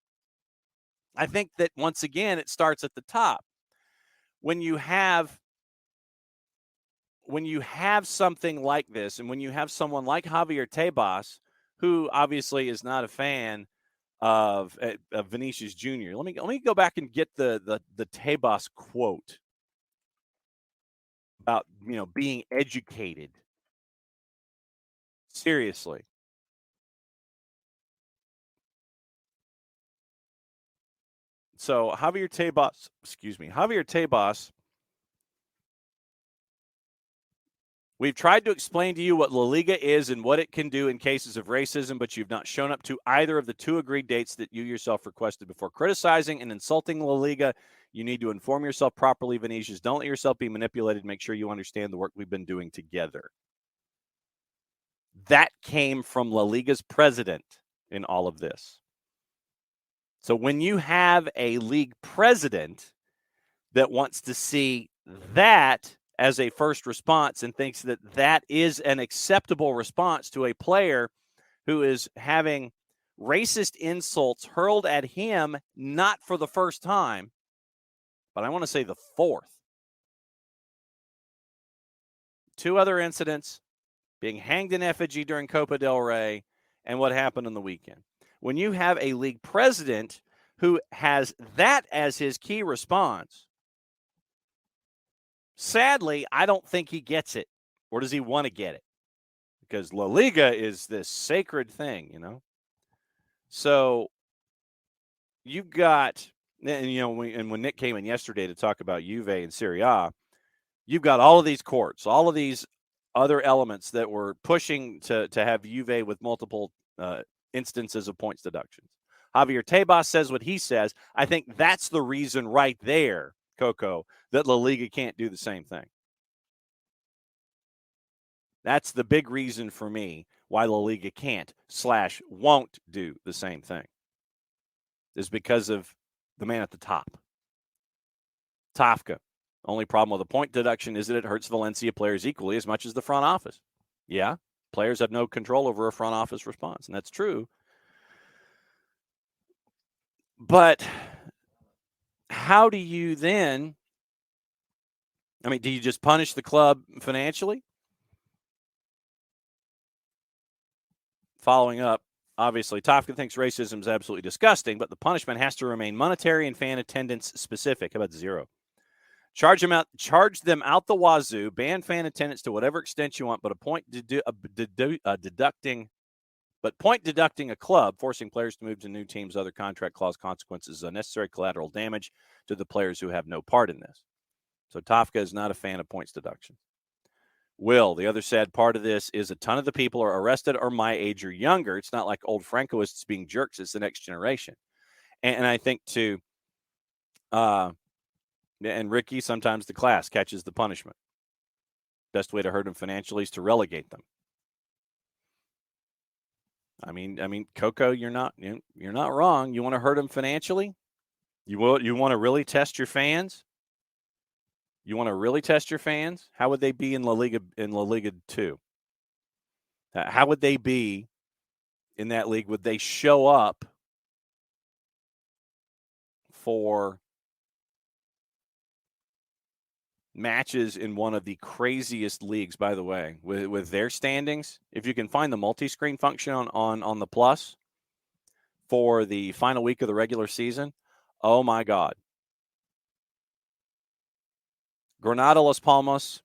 [SPEAKER 1] I think that once again, it starts at the top. When you have something like this, and when you have someone like Javier Tebas, who obviously is not a fan of Vinicius Jr. Let me go back and get the Tebas quote about being educated. Seriously. So Javier Tebas, we've tried to explain to you what La Liga is and what it can do in cases of racism, but you've not shown up to either of the two agreed dates that you yourself requested. Before criticizing and insulting La Liga, you need to inform yourself properly, Vinicius. Don't let yourself be manipulated. Make sure you understand the work we've been doing together. That came from La Liga's president in all of this. So when you have a league president that wants to see that as a first response and thinks that that is an acceptable response to a player who is having racist insults hurled at him, not for the first time, but I want to say the fourth. 2 other incidents, being hanged in effigy during Copa del Rey, and what happened on the weekend. When you have a league president who has that as his key response, sadly, I don't think he gets it. Or does he want to get it? Because La Liga is this sacred thing, So you've got, and when Nick came in yesterday to talk about Juve and Serie A, you've got all of these courts, all of these other elements that were pushing to have Juve with multiple instances of points deductions. Javier Tebas says what he says. I think that's the reason right there, Coco, that La Liga can't do the same thing. That's the big reason for me why La Liga can't/won't do the same thing, is because of the man at the top. Tafka. Only problem with a point deduction is that it hurts Valencia players equally as much as the front office. Yeah, players have no control over a front office response, and that's true. But how do you then, do you just punish the club financially? Following up, obviously, Tafka thinks racism is absolutely disgusting, but the punishment has to remain monetary and fan attendance specific. How about 0? Charge them out the wazoo, ban fan attendance to whatever extent you want, but point deducting a club, forcing players to move to new teams, other contract clause consequences, unnecessary collateral damage to the players who have no part in this. So Tafka is not a fan of points deduction. Will, the other sad part of this is a ton of the people are arrested are my age or younger. It's not like old Francoists being jerks. It's the next generation. And I think and Ricky, sometimes the class catches the punishment. Best way to hurt them financially is to relegate them. I mean, Coco, you're not wrong. You want to hurt them financially? You want to really test your fans? You want to really test your fans? How would they be in La Liga 2? How would they be in that league? Would they show up for matches in one of the craziest leagues, by the way, with their standings? If you can find the multi-screen function on the Plus for the final week of the regular season, oh my God. Granada, Las Palmas,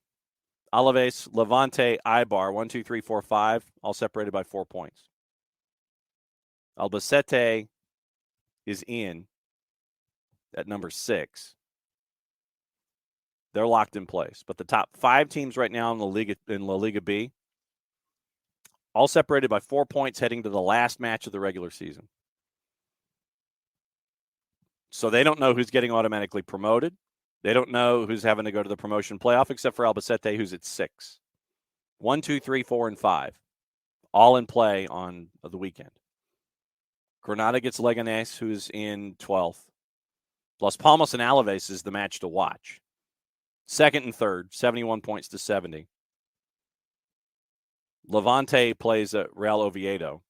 [SPEAKER 1] Alaves, Levante, Eibar, 1, 2, 3, 4, 5, all separated by 4 points. Albacete is in at number 6. They're locked in place. But the top 5 teams right now in La Liga B, all separated by 4 points heading to the last match of the regular season. So they don't know who's getting automatically promoted. They don't know who's having to go to the promotion playoff, except for Albacete, who's at 6. 1, 2, 3, 4, and 5, all in play on the weekend. Granada gets Leganés, who's in 12th. Las Palmas and Alaves is the match to watch. Second and third, 71 points to 70. Levante plays at Real Oviedo.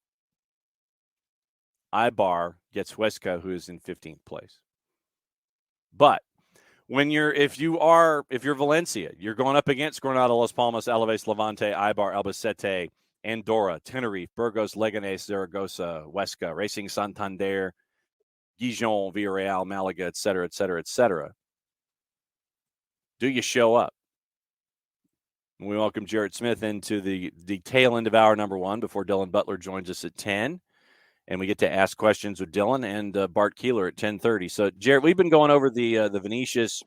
[SPEAKER 1] Eibar gets Huesca, who is in 15th place. But if you're Valencia, you're going up against Granada, Las Palmas, Alaves, Levante, Eibar, Albacete, Andorra, Tenerife, Burgos, Leganés, Zaragoza, Huesca, Racing Santander, Gijon, Villarreal, Malaga, et cetera, et cetera, et cetera. Do you show up? We welcome Jared Smith into the tail end of hour number 1 before Dylan Butler joins us at 10. And we get to ask questions with Dylan and Bart Keeler at 10:30. So, Jared, we've been going over the Vinicius,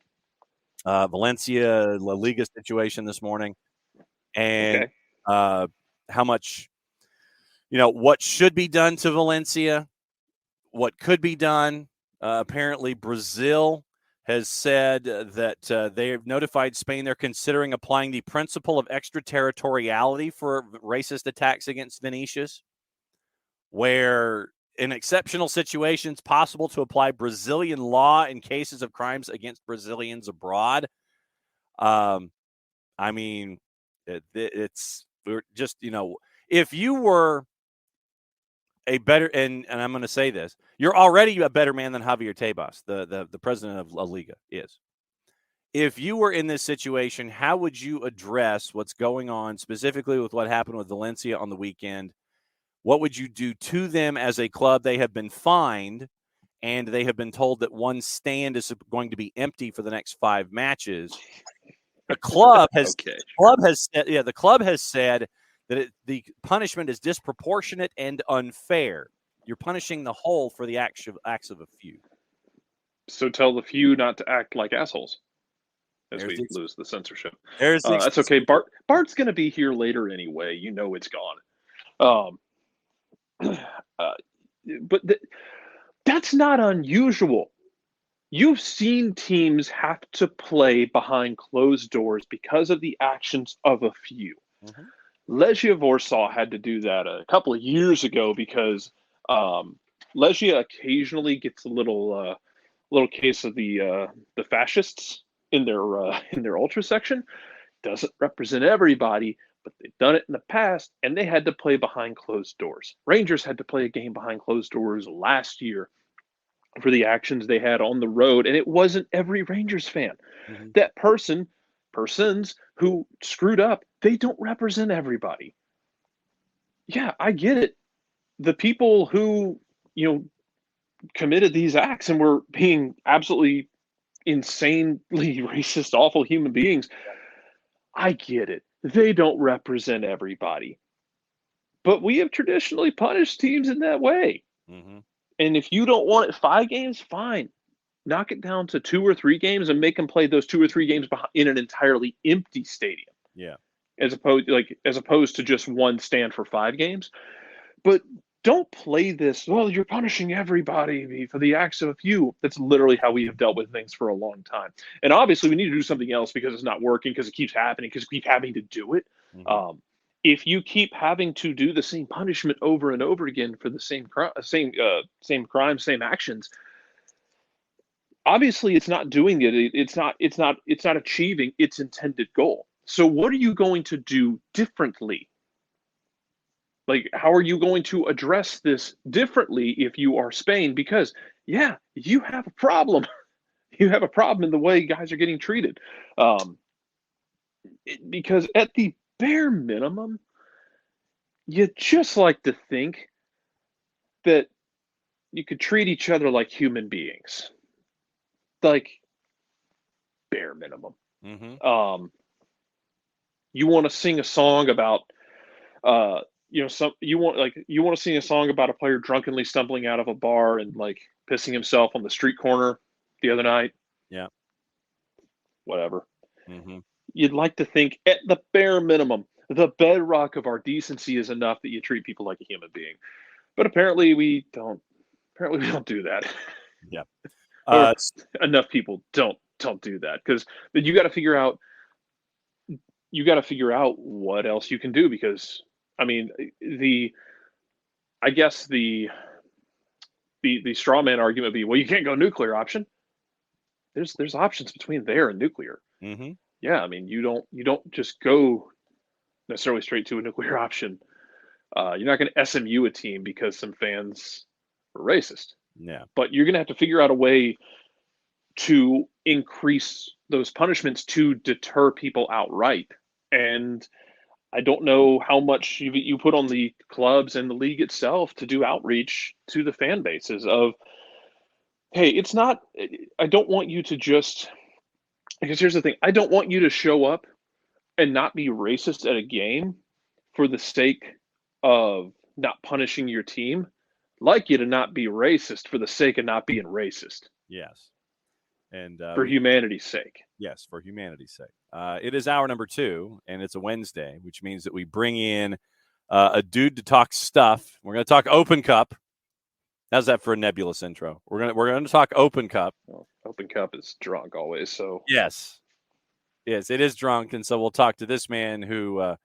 [SPEAKER 1] Valencia, La Liga situation this morning, and how much, what should be done to Valencia, what could be done. Apparently, Brazil has said that they have notified Spain they're considering applying the principle of extraterritoriality for racist attacks against Vinicius, where in exceptional situations possible to apply Brazilian law in cases of crimes against Brazilians abroad. I mean, it's just, if you were a better, and I'm going to say this, you're already a better man than Javier Tebas, the president of La Liga is. If you were in this situation, how would you address what's going on specifically with what happened with Valencia on the weekend? What would you do to them as a club? They have been fined, and they have been told that one stand is going to be empty for the next 5 matches. The club has the club has said that the punishment is disproportionate and unfair. You're punishing the whole for the acts of a few.
[SPEAKER 2] So tell the few not to act like assholes as we lose the censorship. That's okay. Bart's going to be here later anyway. It's gone. But that's not unusual. You've seen teams have to play behind closed doors because of the actions of a few. Mm-hmm. Legia Warsaw had to do that a couple of years ago because Legia occasionally gets a little case of the fascists in their ultra section. Doesn't represent everybody, but they've done it in the past, and they had to play behind closed doors. Rangers had to play a game behind closed doors last year for the actions they had on the road, and it wasn't every Rangers fan. Mm-hmm. That persons who screwed up, they don't represent everybody. Yeah, I get it. The people who, committed these acts and were being absolutely insanely racist, awful human beings, I get it. They don't represent everybody. But we have traditionally punished teams in that way. Mm-hmm. And if you don't want it 5 games, fine. Knock it down to 2 or 3 games and make them play those 2 or 3 games in an entirely empty stadium.
[SPEAKER 1] Yeah.
[SPEAKER 2] As opposed to just one stand for 5 games. But don't play this, well, you're punishing everybody for the acts of a few. That's literally how we have dealt with things for a long time. And obviously we need to do something else because it's not working, because it keeps happening, because we keep having to do it. Mm-hmm. If you keep having to do the same punishment over and over again for the same crime, same actions, obviously it's not doing it. It's not achieving its intended goal. So what are you going to do differently? Like, how are you going to address this differently if you are Spain? Because, yeah, you have a problem. You have a problem in the way guys are getting treated. Because at the bare minimum, you just like to think that you could treat each other like human beings. Like, bare minimum. Mm-hmm. You want to sing a song about you want to sing a song about a player drunkenly stumbling out of a bar and pissing himself on the street corner the other night.
[SPEAKER 1] Yeah.
[SPEAKER 2] Whatever. Mm-hmm. You'd like to think at the bare minimum, the bedrock of our decency is enough that you treat people like a human being. But apparently we don't do that.
[SPEAKER 1] Yeah.
[SPEAKER 2] Enough people don't do that, because then you got to figure out what else you can do, because I mean, the straw man argument would be, well, you can't go nuclear option. There's options between there and nuclear. Mm-hmm. Yeah, I mean, you don't just go necessarily straight to a nuclear option. You're not going to SMU a team because some fans racist.
[SPEAKER 1] Yeah.
[SPEAKER 2] But you're going to have to figure out a way to increase those punishments to deter people outright. And I don't know how much you put on the clubs and the league itself to do outreach to the fan bases of, hey, it's not, I don't want you to just, because here's the thing, I don't want you to show up and not be racist at a game for the sake of not punishing your team. I'd like you to not be racist for the sake of not being racist.
[SPEAKER 1] Yes. And
[SPEAKER 2] for humanity's sake.
[SPEAKER 1] Yes, for humanity's sake. It is hour number 2, and it's a Wednesday, which means that we bring in a dude to talk stuff. We're going to talk Open Cup. How's that for a nebulous intro? We're going to talk Open Cup.
[SPEAKER 2] Well, Open Cup is drunk always, so
[SPEAKER 1] yes, it is drunk, and so we'll talk to this man who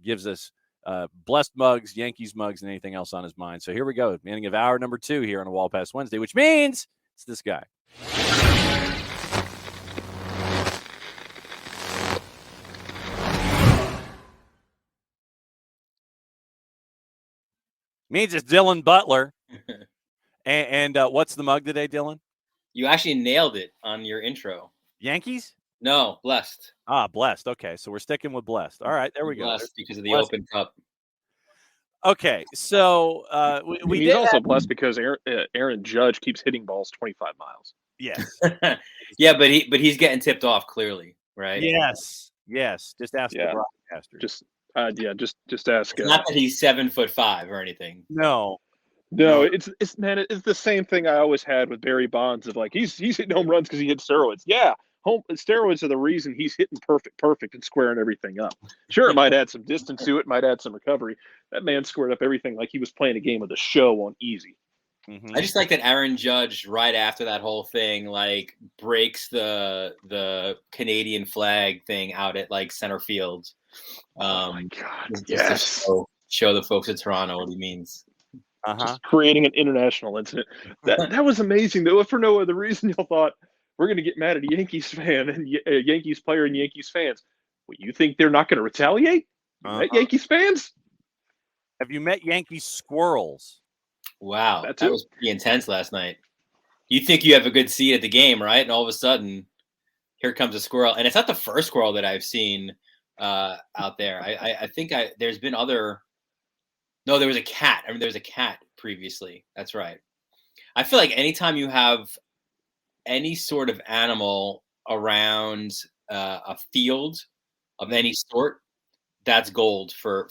[SPEAKER 1] gives us blessed mugs, Yankees mugs, and anything else on his mind. So here we go, beginning of hour number 2 here on a Wall Pass Wednesday, which means it's this guy. Means it's Dylan Butler. and what's the mug today, Dylan?
[SPEAKER 3] You actually nailed it on your intro.
[SPEAKER 1] Yankees?
[SPEAKER 3] No, blessed.
[SPEAKER 1] Blessed. Okay, so we're sticking with blessed. All right, there we go.
[SPEAKER 3] Blessed because of the Open Cup.
[SPEAKER 1] Okay, so
[SPEAKER 2] he's also blessed because Aaron Judge keeps hitting balls 25 miles.
[SPEAKER 1] Yes.
[SPEAKER 3] Yeah, but he's getting tipped off clearly, right?
[SPEAKER 1] Yes. Just ask the broadcaster.
[SPEAKER 2] Just ask.
[SPEAKER 3] It's not that he's 7'5" or anything.
[SPEAKER 2] No. It's the same thing I always had with Barry Bonds of like he's hitting home runs because he hit steroids. Yeah, steroids are the reason he's hitting perfect and squaring everything up. Sure, it might add some distance to it, might add some recovery. That man squared up everything like he was playing a game of the show on easy.
[SPEAKER 3] Mm-hmm. I just like that Aaron Judge right after that whole thing like breaks the Canadian flag thing out at like center field.
[SPEAKER 2] Oh my God! Yes.
[SPEAKER 3] Show the folks at Toronto what he means.
[SPEAKER 2] Just creating an international incident. That was amazing though. If for no other reason, y'all thought we're going to get mad at a Yankees fan and a Yankees player and Yankees fans. Well, you think they're not going to retaliate? Yankees fans?
[SPEAKER 1] Have you met Yankees squirrels?
[SPEAKER 3] Wow, that was pretty intense last night. You think you have a good seat at the game, right? And all of a sudden, here comes a squirrel. And it's not the first squirrel that I've seen out there. I think there's been other. No, there was a cat. I mean, there was a cat previously. That's right. I feel like anytime you have any sort of animal around a field of any sort, that's gold for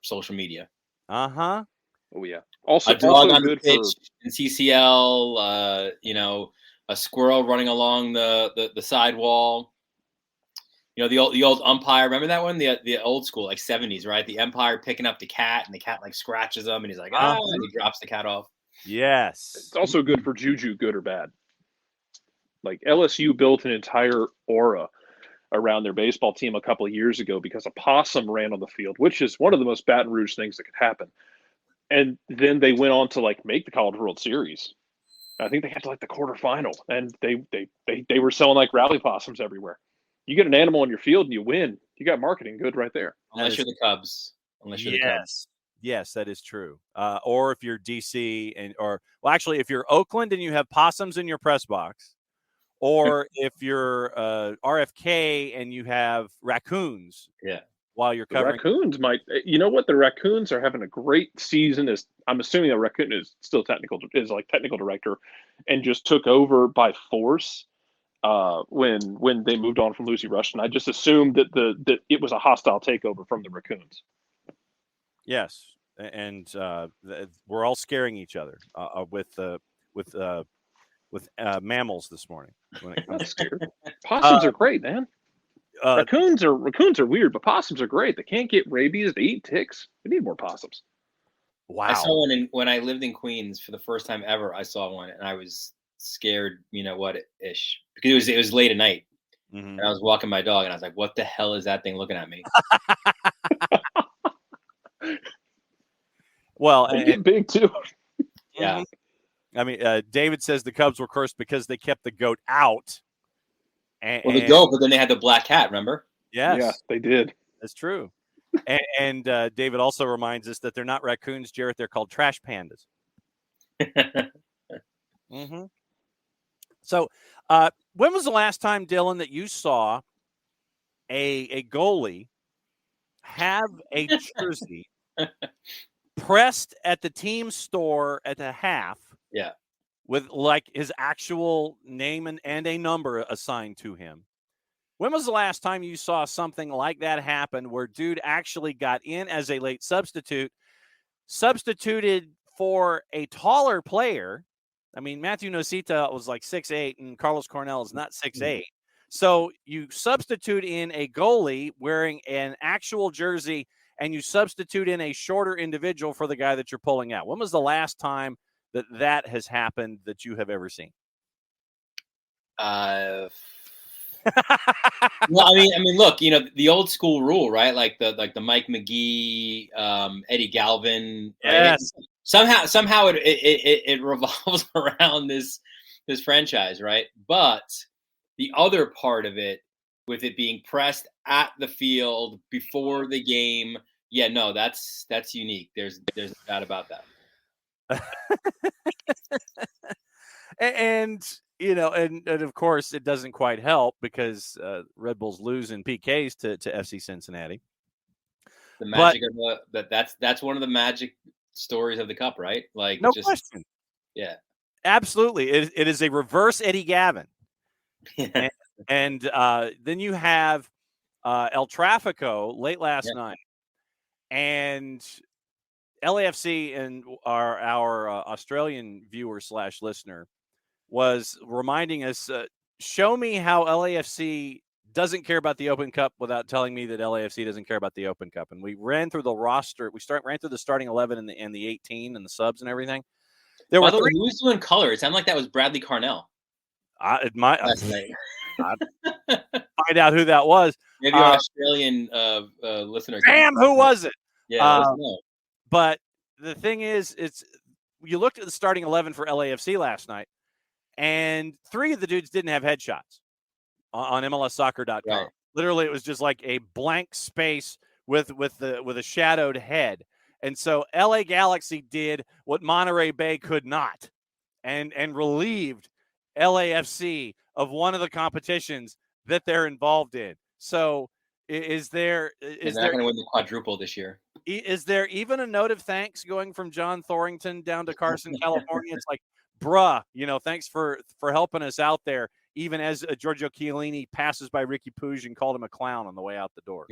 [SPEAKER 3] social media.
[SPEAKER 2] Oh yeah. Also,
[SPEAKER 3] a dog on the pitch in CCL. A squirrel running along the sidewall. The old umpire. Remember that one? The old school, like 70s, right? The umpire picking up the cat, and the cat like scratches him, and he's like, and he drops the cat off.
[SPEAKER 1] Yes.
[SPEAKER 2] It's also good for juju, good or bad. Like LSU built an entire aura around their baseball team a couple of years ago because a possum ran on the field, which is one of the most Baton Rouge things that could happen. And then they went on to like make the College World Series. I think they had to like the quarterfinal, and they were selling like rally possums everywhere. You get an animal on your field and you win. You got marketing good right there.
[SPEAKER 3] Unless you're the Cubs.
[SPEAKER 1] Yes, that is true. Or if you're DC if you're Oakland and you have possums in your press box, or if you're RFK and you have raccoons.
[SPEAKER 3] Yeah.
[SPEAKER 1] While you're covering
[SPEAKER 2] the Raccoons the Raccoons are having a great season. As I'm assuming the Raccoon is still technical director, and just took over by force when they moved on from Lucy Rushton. I just assumed that it was a hostile takeover from the Raccoons.
[SPEAKER 1] Yes, and we're all scaring each other with mammals this morning. When it comes
[SPEAKER 2] scared. Possums are great, man. Raccoons are weird, but possums are great. They can't get rabies. They eat ticks. We need more possums.
[SPEAKER 1] Wow!
[SPEAKER 3] I saw one when I lived in Queens for the first time ever. I saw one, and I was scared. Ish, because it was late at night, and I was walking my dog, and I was like, "What the hell is that thing looking at me?"
[SPEAKER 2] Well, they get big too.
[SPEAKER 3] Yeah.
[SPEAKER 1] I mean, David says the Cubs were cursed because they kept the goat out.
[SPEAKER 3] The goat, but then they had the black cat, remember?
[SPEAKER 1] Yes.
[SPEAKER 2] Yeah, they did.
[SPEAKER 1] That's true. and David also reminds us that they're not raccoons, Jarrett. They're called trash pandas. Mm-hmm. So, when was the last time, Dylan, that you saw a goalie have a jersey pressed at the team store at the half?
[SPEAKER 3] Yeah.
[SPEAKER 1] With like his actual name and a number assigned to him. When was the last time you saw something like that happen where dude actually got in as a late substitute, substituted for a taller player? I mean, Matthew Nosita was like 6'8", and Carlos Cornell is not 6'8". So you substitute in a goalie wearing an actual jersey, and you substitute in a shorter individual for the guy that you're pulling out. When was the last time that has happened that you have ever seen?
[SPEAKER 3] Well, I mean, look, the old school rule, right? Like the Mike McGee, Eddie Galvin. Right?
[SPEAKER 1] Yes.
[SPEAKER 3] Somehow it revolves around this franchise, right? But the other part of it, with it being pressed at the field before the game, yeah, no, that's unique. There's no doubt about that.
[SPEAKER 1] And and of course it doesn't quite help because Red Bulls lose in PKs to FC Cincinnati.
[SPEAKER 3] The magic of that's one of the magic stories of the cup, right? Like,
[SPEAKER 1] no question.
[SPEAKER 3] Yeah,
[SPEAKER 1] absolutely. It is a reverse Eddie Gavin. and then you have El Trafico late last night, and LAFC and our Australian viewer / listener was reminding us, show me how LAFC doesn't care about the Open Cup without telling me that LAFC doesn't care about the Open Cup. And we ran through the roster. Ran through the starting 11 and the 18 and the subs and everything.
[SPEAKER 3] There were three. Who was doing color? It sounded like that was Bradley Carnell.
[SPEAKER 1] It might. Find out who that was.
[SPEAKER 3] Maybe our Australian listeners.
[SPEAKER 1] Damn, who was it?
[SPEAKER 3] Yeah.
[SPEAKER 1] But the thing is, you looked at the starting 11 for LAFC last night, and 3 of the dudes didn't have headshots on MLSsoccer.com. Right. Literally, it was just like a blank space with a shadowed head. And so LA Galaxy did what Monterey Bay could not, and relieved LAFC of one of the competitions that they're involved in. So is there
[SPEAKER 3] they're not going to win the quadruple this year?
[SPEAKER 1] Is there even a note of thanks going from John Thorrington down to Carson, California? It's like, bruh, thanks for helping us out there, even as Giorgio Chiellini passes by Ricky Puig and called him a clown on the way out the door.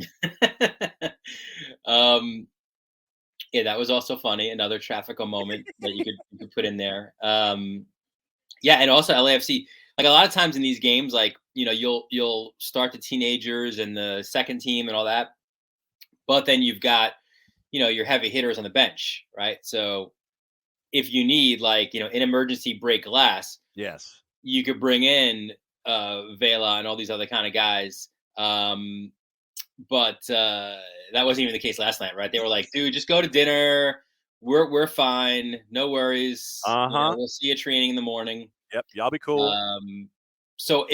[SPEAKER 3] Yeah, that was also funny. Another Trafico moment that you could put in there. Yeah, and also LAFC. Like a lot of times in these games, like you'll start the teenagers and the second team and all that, but then you've got your heavy hitters on the bench, right? So if you need like an emergency break glass,
[SPEAKER 1] yes,
[SPEAKER 3] you could bring in Vela and all these other kind of guys. But that wasn't even the case last night, right? They were like, dude, just go to dinner. We're fine. No worries. We'll see you training in the morning.
[SPEAKER 1] Yep, y'all be cool.
[SPEAKER 3] So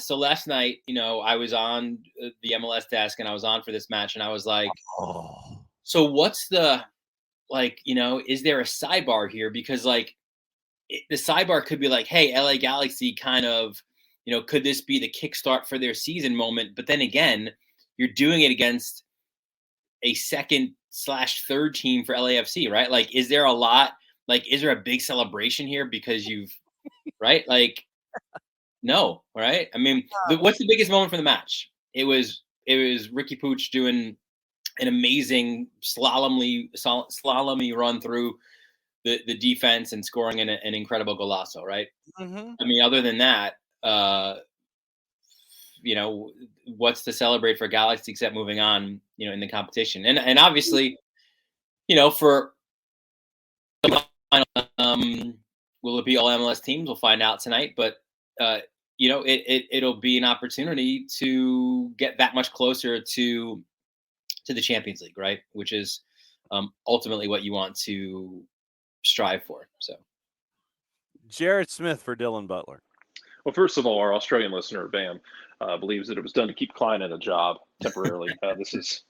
[SPEAKER 3] last night, I was on the MLS desk and I was on for this match, and I was like, so what's the is there a sidebar here? Because the sidebar could be like, hey, LA Galaxy kind of, could this be the kickstart for their season moment? But then again, you're doing it against a second/third team for LAFC, right? Like, is there a big celebration here because you've, right? Like, no, right? I mean, what's the biggest moment for the match? It was Ricky Puig doing an amazing slalom run through the defense and scoring an incredible golazo, right?
[SPEAKER 1] Mm-hmm.
[SPEAKER 3] I mean, other than that, what's to celebrate for Galaxy except moving on, in the competition, and obviously, for will it be all MLS teams? We'll find out tonight, but it'll be an opportunity to get that much closer to the Champions League, right? Which is ultimately what you want to strive for. So,
[SPEAKER 1] Jared Smith for Dylan Butler.
[SPEAKER 2] Well, first of all, our Australian listener, Bam, believes that it was done to keep Klein in a job temporarily. This is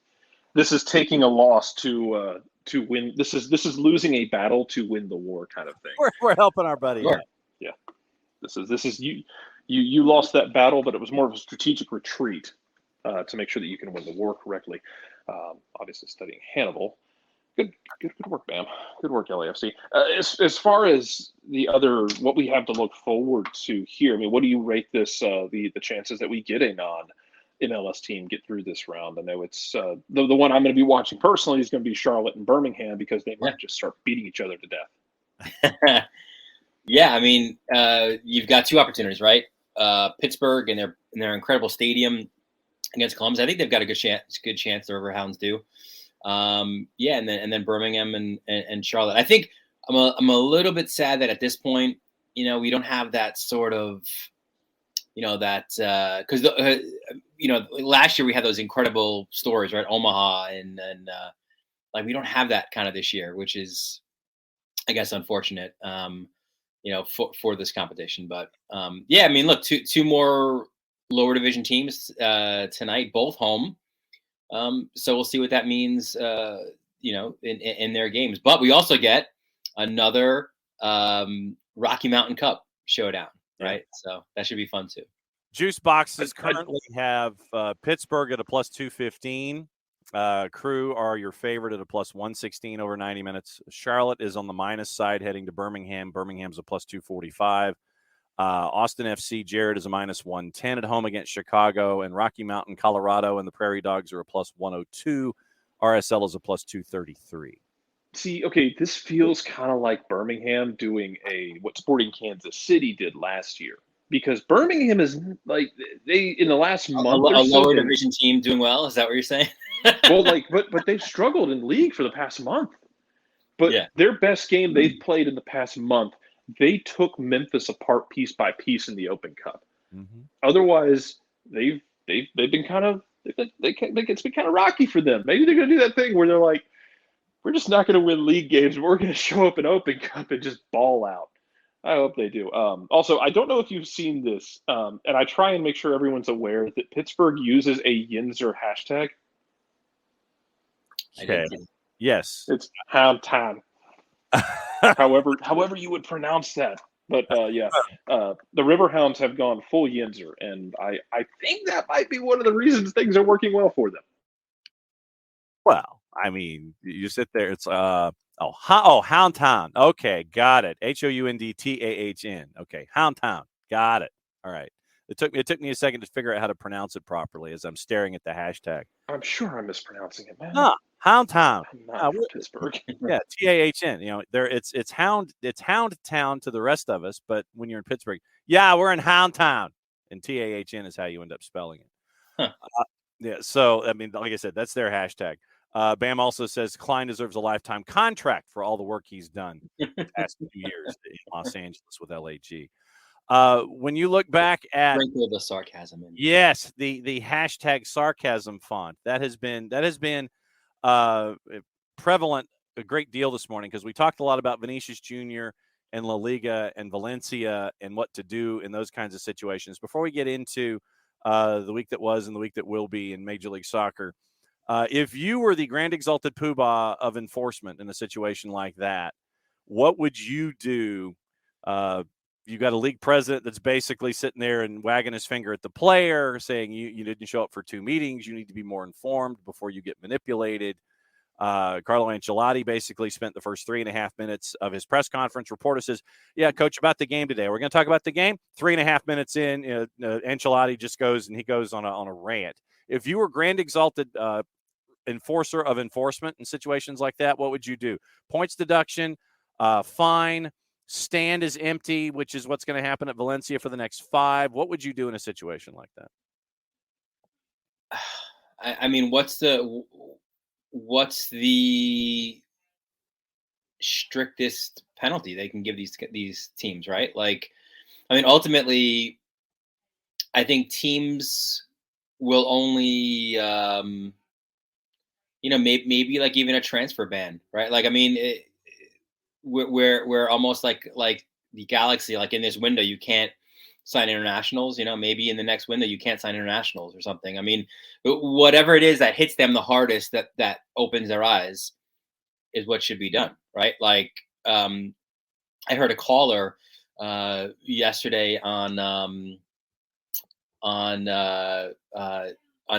[SPEAKER 2] This is taking a loss to win. This is losing a battle to win the war kind of thing.
[SPEAKER 1] We're helping our buddy.
[SPEAKER 3] Sure.
[SPEAKER 2] Yeah. This is you lost that battle, but it was more of a strategic retreat to make sure that you can win the war correctly. Obviously, studying Hannibal. Good work, Bam. Good work, LAFC. As far as the other, what we have to look forward to here, I mean, what do you rate this? The chances that we get a non-MLS team get through this round? I know it's the one I'm going to be watching personally is going to be Charlotte and Birmingham because they might just start beating each other to death.
[SPEAKER 3] Yeah, I mean, you've got two opportunities, right? Pittsburgh and their incredible stadium against Columbus. I think they've got a good chance. The Riverhounds do. Yeah, and then Birmingham and Charlotte. I think I'm a little bit sad that at this point, we don't have that sort of, that because last year we had those incredible stories, right? Omaha and like we don't have that kind of this year, which is, I guess, unfortunate. For this competition, but yeah, I mean, look, two more lower division teams tonight, both home. So we'll see what that means, in their games. But we also get another Rocky Mountain Cup showdown, right? So that should be fun too.
[SPEAKER 1] Juice boxes currently have Pittsburgh at a plus 215. Crew are your favorite at a plus 116 over 90 minutes. Charlotte is on the minus side heading to Birmingham. Birmingham's a plus 245. Austin FC, Jared is a minus 110 at home against Chicago, and Rocky Mountain, Colorado, and the Prairie Dogs are a plus 102. RSL is a plus 233.
[SPEAKER 2] See, okay, this feels kind of like Birmingham doing what Sporting Kansas City did last year, because Birmingham is like they in the last month
[SPEAKER 3] a lower division team doing well. Is that what you're saying?
[SPEAKER 2] Well, but they've struggled in league for the past month. But their best game they've played in the past month, they took Memphis apart piece by piece in the Open Cup. Mm-hmm. Otherwise, they've been kind of it's been kind of rocky for them. Maybe they're going to do that thing where they're like, we're just not going to win league games. We're going to show up in Open Cup and just ball out. I hope they do. Also, I don't know if you've seen this, and I try and make sure everyone's aware that Pittsburgh uses a Yinzer hashtag.
[SPEAKER 1] Okay. Yes.
[SPEAKER 2] It's Hound Time. however you would pronounce that. But the Riverhounds have gone full Yinzer, and I think that might be one of the reasons things are working well for them.
[SPEAKER 1] Well, I mean, you sit there. It's Hound Town. Okay, got it. HOUNDTAHN. Okay, Hound Town. Got it. All right. It took me a second to figure out how to pronounce it properly as I'm staring at the hashtag.
[SPEAKER 2] I'm sure I'm mispronouncing it, man.
[SPEAKER 1] No, Hound Town.
[SPEAKER 2] I'm not from Pittsburgh.
[SPEAKER 1] Yeah, TAHN. It's Hound Town to the rest of us, but when you're in Pittsburgh, we're in Hound Town, and TAHN is how you end up spelling it. Huh. So I mean, like I said, that's their hashtag. Bam also says Klein deserves a lifetime contract for all the work he's done the past few years in Los Angeles with LAG. When you look back at
[SPEAKER 3] the sarcasm in.
[SPEAKER 1] Yes, the hashtag sarcasm font that has been prevalent a great deal this morning, because we talked a lot about Vinicius Jr. and La Liga and Valencia and what to do in those kinds of situations. Before we get into the week that was and the week that will be in Major League Soccer, if you were the grand exalted poobah of enforcement in a situation like that, what would you do? You got a league president that's basically sitting there and wagging his finger at the player, saying you didn't show up for 2 meetings. You need to be more informed before you get manipulated. Carlo Ancelotti basically spent the first 3.5 minutes of his press conference. Reporter says, "Yeah, coach, about the game today. We're going to talk about the game." 3.5 minutes in, Ancelotti just goes on a rant. If you were grand exalted enforcer of enforcement in situations like that, what would you do? Points deduction, fine. Stand is empty, which is what's going to happen at Valencia for the next 5. What would you do in a situation like that?
[SPEAKER 3] I mean, what's the strictest penalty they can give these teams, right? Like, I mean, ultimately, I think teams will only, maybe like even a transfer ban, right? Like, I mean, we're almost like the Galaxy, like in this window, you can't sign internationals. Maybe in the next window you can't sign internationals or something. I mean, whatever it is that hits them the hardest, that opens their eyes, is what should be done, right? Like, I heard a caller yesterday on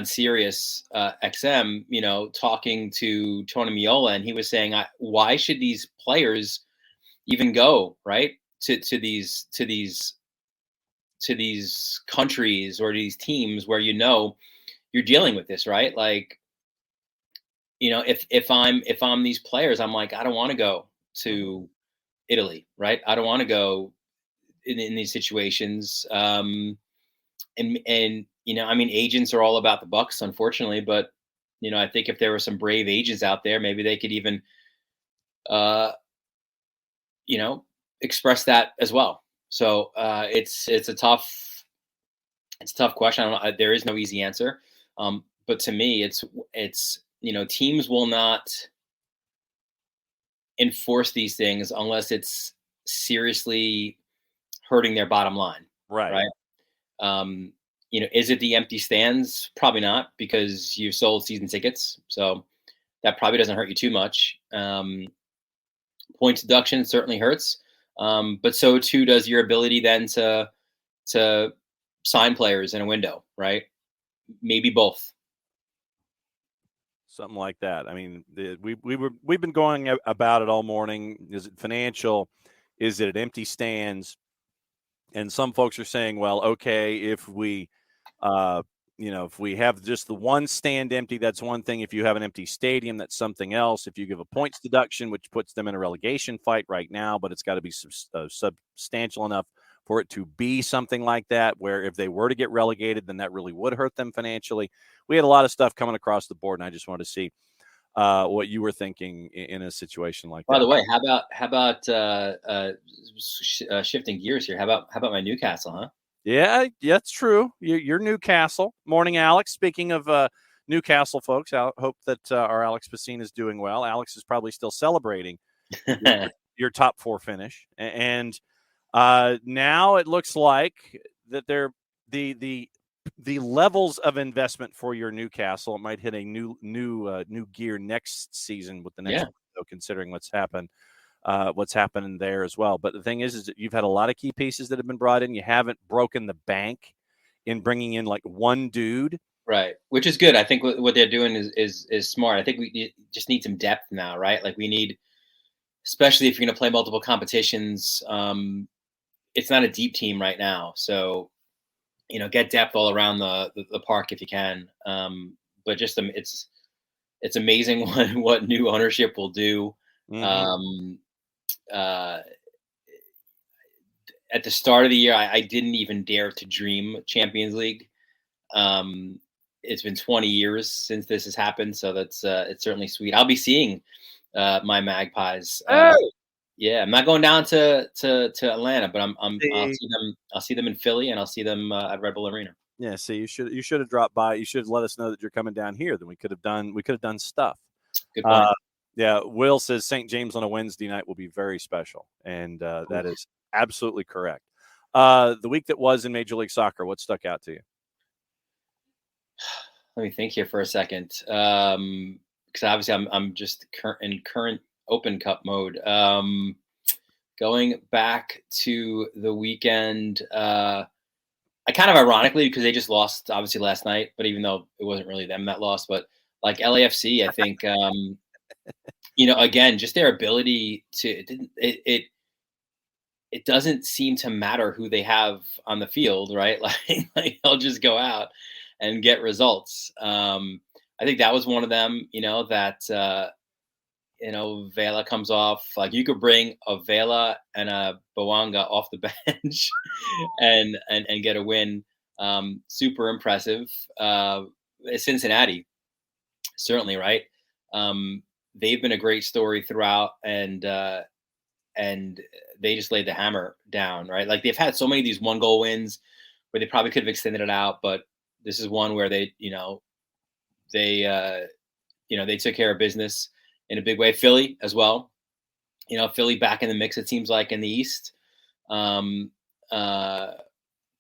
[SPEAKER 3] Sirius XM, talking to Tony Miola, and he was saying, why should these players even go, right, to these countries or these teams where you're dealing with this, right? Like, if I'm these players, I'm like, I don't want to go to Italy, right? I don't want to go in these situations. And I mean, agents are all about the bucks, unfortunately, but I think if there were some brave agents out there, maybe they could even express that as well. So it's a tough question. I don't know, there is no easy answer. But to me, it's teams will not enforce these things unless it's seriously hurting their bottom line.
[SPEAKER 1] Right.
[SPEAKER 3] Is it the empty stands? Probably not, because you sold season tickets. So that probably doesn't hurt you too much. Points deduction certainly hurts. But so too does your ability then to sign players in a window, right? Maybe both.
[SPEAKER 1] Something like that. I mean, we've been going about it all morning. Is it financial? Is it empty stands? And some folks are saying, well, okay, if we have just the one stand empty, that's one thing. If you have an empty stadium, that's something else. If you give a points deduction, which puts them in a relegation fight right now, but it's got to be substantial enough for it to be something like that, where if they were to get relegated, then that really would hurt them financially. We had a lot of stuff coming across the board, and I just wanted to see what you were thinking in a situation like that.
[SPEAKER 3] By the way, how about shifting gears here? How about my Newcastle, huh?
[SPEAKER 1] Yeah, that's true. You're Newcastle. Morning, Alex. Speaking of Newcastle folks, I hope that our Alex Pacine is doing well. Alex is probably still celebrating your top 4 finish, and now it looks like that the levels of investment for your Newcastle, it might hit a new gear next season with the next window, considering what's happening there as well. But the thing is that you've had a lot of key pieces that have been brought in. You haven't broken the bank in bringing in like one dude,
[SPEAKER 3] right? Which is good. I think what they're doing is smart. I think we just need some depth now, right? Like we need, especially if you're going to play multiple competitions. It's not a deep team right now, so get depth all around the park if you can. But just it's amazing what new ownership will do.
[SPEAKER 1] Mm-hmm.
[SPEAKER 3] At the start of the year, I didn't even dare to dream Champions League. It's been 20 years since this has happened, so that's it's certainly sweet. I'll be seeing my Magpies. Yeah, I'm not going down to Atlanta, but I'll see them in Philly, and I'll see them at Red Bull Arena.
[SPEAKER 1] Yeah, see, you should have dropped by. You should have let us know that you're coming down here. Then we could have done stuff.
[SPEAKER 3] Good point.
[SPEAKER 1] Yeah, Will says St. James on a Wednesday night will be very special, and that is absolutely correct. The week that was in Major League Soccer, what stuck out to you?
[SPEAKER 3] Let me think here for a second, because obviously I'm just in current Open Cup mode. Going back to the weekend, I kind of ironically, because they just lost obviously last night, but even though it wasn't really them that lost, but like LAFC, I think, again, just their ability to it doesn't seem to matter who they have on the field, right? Like they'll just go out and get results. I think that was one of them, that Vela comes off. Like you could bring a Vela and a Bawanga off the bench and get a win. Super impressive. Cincinnati, certainly, right? They've been a great story throughout, and they just laid the hammer down, right? Like they've had so many of these 1-goal wins where they probably could have extended it out, but this is one where they took care of business in a big way. Philly as well, Philly back in the mix, it seems like, in the East.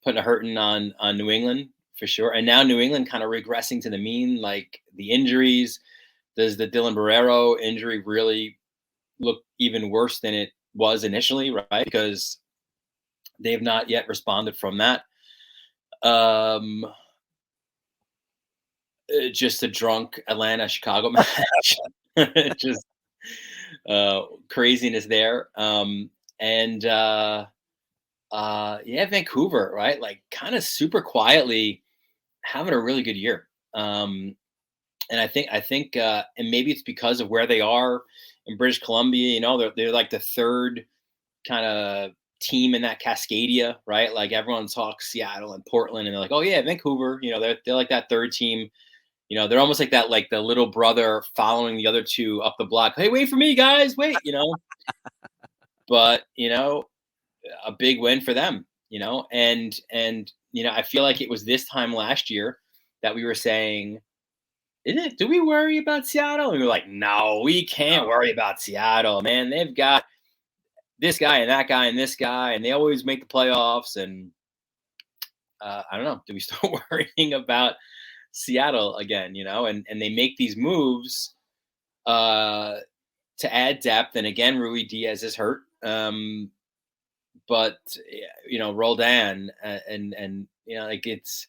[SPEAKER 3] putting a hurting on New England for sure. And now New England kind of regressing to the mean, like the injuries. Does the Dylan Barrero injury really look even worse than it was initially, right? Because they have not yet responded from that. Just a drunk Atlanta-Chicago match. Just craziness there. Vancouver, right? Like kind of super quietly having a really good year. And I think, and maybe it's because of where they are in British Columbia. They're like the third kind of team in that Cascadia, right? Like everyone talks Seattle and Portland, and they're like, oh yeah, Vancouver. They're like that third team. They're almost like that, like the little brother following the other two up the block. Hey, wait for me, guys! Wait, But a big win for them. And I feel like it was this time last year that we were saying, do we worry about Seattle? And we were like, no, we can't worry about Seattle, man. They've got this guy and that guy and this guy, and they always make the playoffs. And I don't know, do we start worrying about Seattle again? And they make these moves to add depth. And again, Rui Diaz is hurt. But Roldan and like it's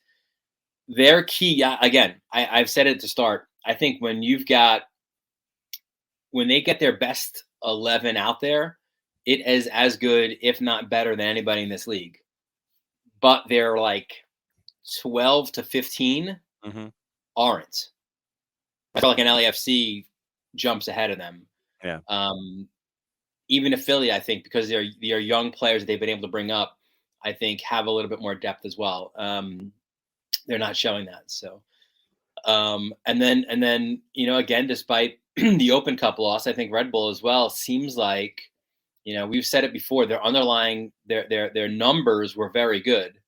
[SPEAKER 3] their key. Again, I've said it to start. I think when they get their best 11 out there, it is as good, if not better, than anybody in this league. But they're like 12 to 15 aren't. I feel like an LAFC jumps ahead of them.
[SPEAKER 1] Yeah.
[SPEAKER 3] Even a Philly, I think, because they're young players that they've been able to bring up, I think have a little bit more depth as well. They're not showing that. So, and then again, despite the Open Cup loss, I think Red Bull as well seems like, we've said it before, their underlying, their numbers were very good.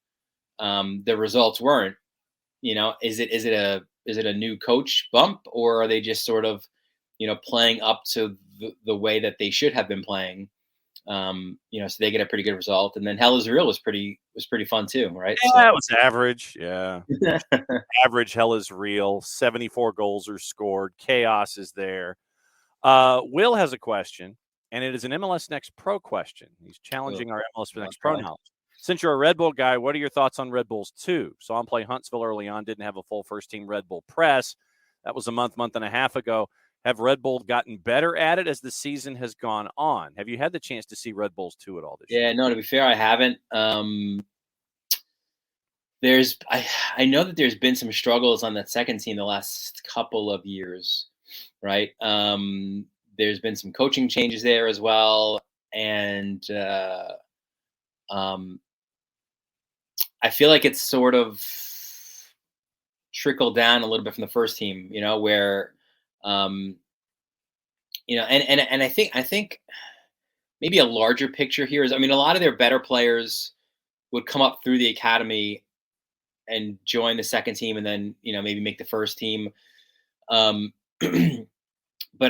[SPEAKER 3] The results weren't. Is it a new coach bump, or are they just sort of, playing up to the way that they should have been playing? So they get a pretty good result. And then Hell is Real was pretty fun too, right?
[SPEAKER 1] Yeah, it was average. Yeah. Average. Hell is Real. 74 goals are scored. Chaos is there. Will has a question, and it is an MLS Next Pro question. He's challenging our MLS Next Pro knowledge. Since you're a Red Bull guy, what are your thoughts on Red Bulls 2? Saw him play Huntsville early on, didn't have a full first-team Red Bull press. That was a month and a half ago. Have Red Bull gotten better at it as the season has gone on? Have you had the chance to see Red Bulls 2 at all this year?
[SPEAKER 3] Yeah, no, to be fair, I haven't. I know that there's been some struggles on that second team the last couple of years, right? There's been some coaching changes there as well. And I feel like it's sort of trickled down a little bit from the first team, where and I think maybe a larger picture here is, a lot of their better players would come up through the academy and join the second team, and then maybe make the first team. But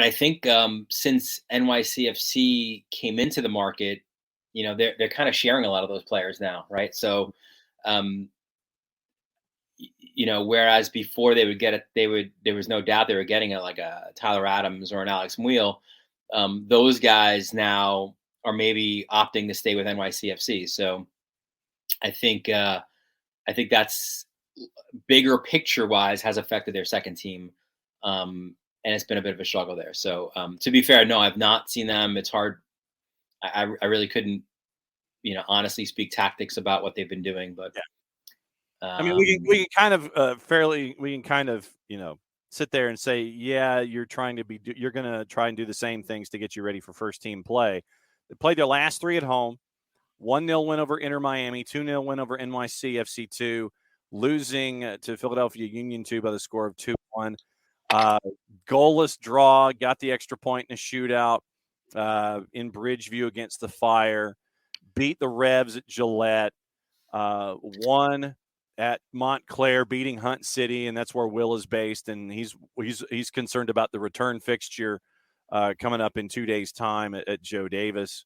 [SPEAKER 3] I think since NYCFC came into the market, they're kind of sharing a lot of those players now, right? So whereas before they would get it, there was no doubt they were getting it, like a Tyler Adams or an Alex Muil. Those guys now are maybe opting to stay with NYCFC. So I think that's, bigger picture wise, has affected their second team. And it's been a bit of a struggle there. So to be fair, no, I've not seen them. It's hard. I really couldn't, honestly speak tactics about what they've been doing, but yeah.
[SPEAKER 1] We can kind of sit there and say, yeah, you're going to try and do the same things to get you ready for first team play. They played their last 3 at home. 1-0 win over Inter Miami, 2-0 win over NYCFC 2, losing to Philadelphia Union 2 by the score of 2-1. Goalless draw, got the extra point in a shootout in Bridgeview against the Fire, beat the Revs at Gillette, won at Montclair, beating Hunt City, and that's where Will is based, and he's concerned about the return fixture coming up in 2 days' time at Joe Davis.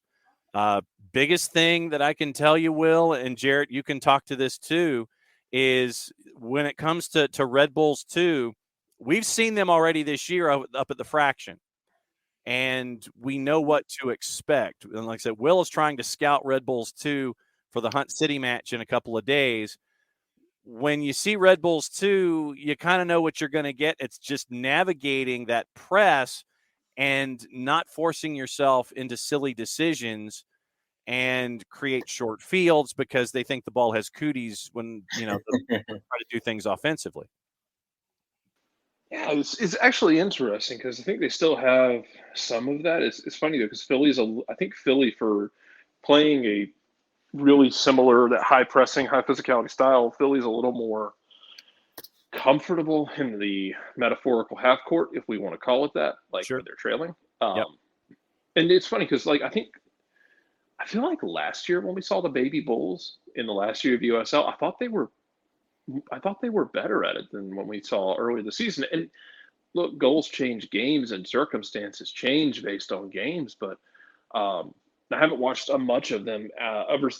[SPEAKER 1] Biggest thing that I can tell you, Will, and Jarrett, you can talk to this too, is when it comes to Red Bulls too, we've seen them already this year up at the Fraction, and we know what to expect. And like I said, Will is trying to scout Red Bulls too for the Hunt City match in a couple of days. When you see Red Bulls 2, you kind of know what you're going to get. It's just navigating that press and not forcing yourself into silly decisions and create short fields because they think the ball has cooties when, they try to do things offensively.
[SPEAKER 2] Yeah, it's actually interesting because I think they still have some of that. It's funny though because I think Philly for playing a really similar, that high pressing, high physicality style, Philly's a little more comfortable in the metaphorical half court, if we want to call it that, like
[SPEAKER 1] Sure.
[SPEAKER 2] where they're trailing.
[SPEAKER 1] Yep.
[SPEAKER 2] And it's funny because I feel like last year when we saw the Baby Bulls in the last year of USL, I thought they were better at it than when we saw early the season. And look, goals change games and circumstances change based on games, but I haven't watched much of them other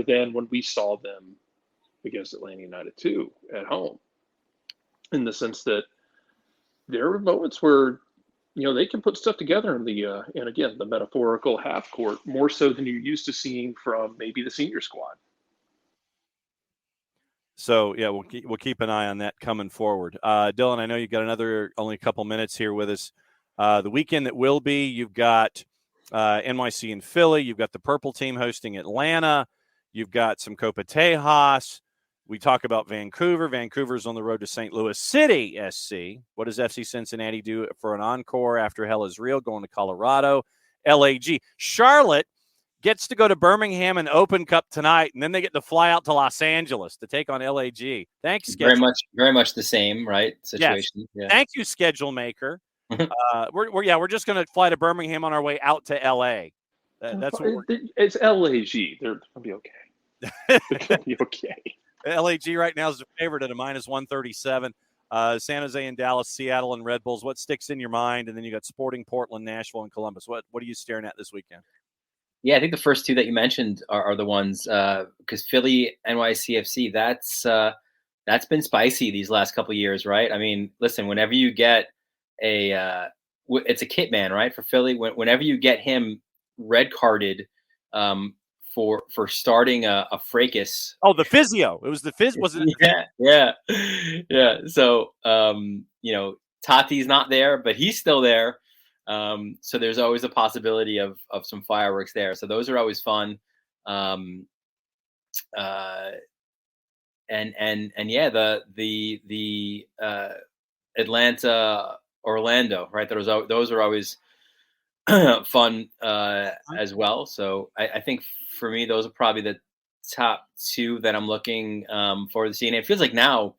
[SPEAKER 2] than when we saw them against Atlanta United 2 at home, in the sense that there were moments where they can put stuff together in the metaphorical half court more so than you're used to seeing from maybe the senior squad.
[SPEAKER 1] So yeah, we'll keep an eye on that coming forward. Dylan, I know you've got only a couple minutes here with us. The weekend that will be, you've got NYC in Philly. You've got the Purple team hosting Atlanta. You've got some Copa Tejas. We talk about Vancouver. Vancouver's on the road to St. Louis City SC. What does FC Cincinnati do for an encore after Hell is Real, going to Colorado? LAG. Charlotte gets to go to Birmingham and Open Cup tonight, and then they get to fly out to Los Angeles to take on LAG. Thanks, schedule.
[SPEAKER 3] Very much the same, right? Situation.
[SPEAKER 1] Yes.
[SPEAKER 3] Yeah.
[SPEAKER 1] Thank you, schedule maker. We're just going to fly to Birmingham on our way out to LA. That's what
[SPEAKER 2] it's LAG. They're going to be okay. They're going to be okay.
[SPEAKER 1] LAG right now is the favorite at a -137. San Jose and Dallas, Seattle and Red Bulls. What sticks in your mind? And then you got Sporting, Portland, Nashville, and Columbus. What are you staring at this weekend?
[SPEAKER 3] Yeah, I think the first two that you mentioned are the ones because Philly, NYCFC, that's been spicy these last couple of years, right? I mean, listen, whenever you get it's a kit man, right? For Philly, whenever you get him red carded for starting a fracas.
[SPEAKER 1] Oh, the physio. It was the phys. Wasn't it?
[SPEAKER 3] Yeah. So Tati's not there, but he's still there. So there's always a possibility of some fireworks there. So those are always fun. And yeah, the Atlanta, Orlando, right? Those are always fun as well. So I think for me, those are probably the top two that I'm looking forward to seeing. It feels like now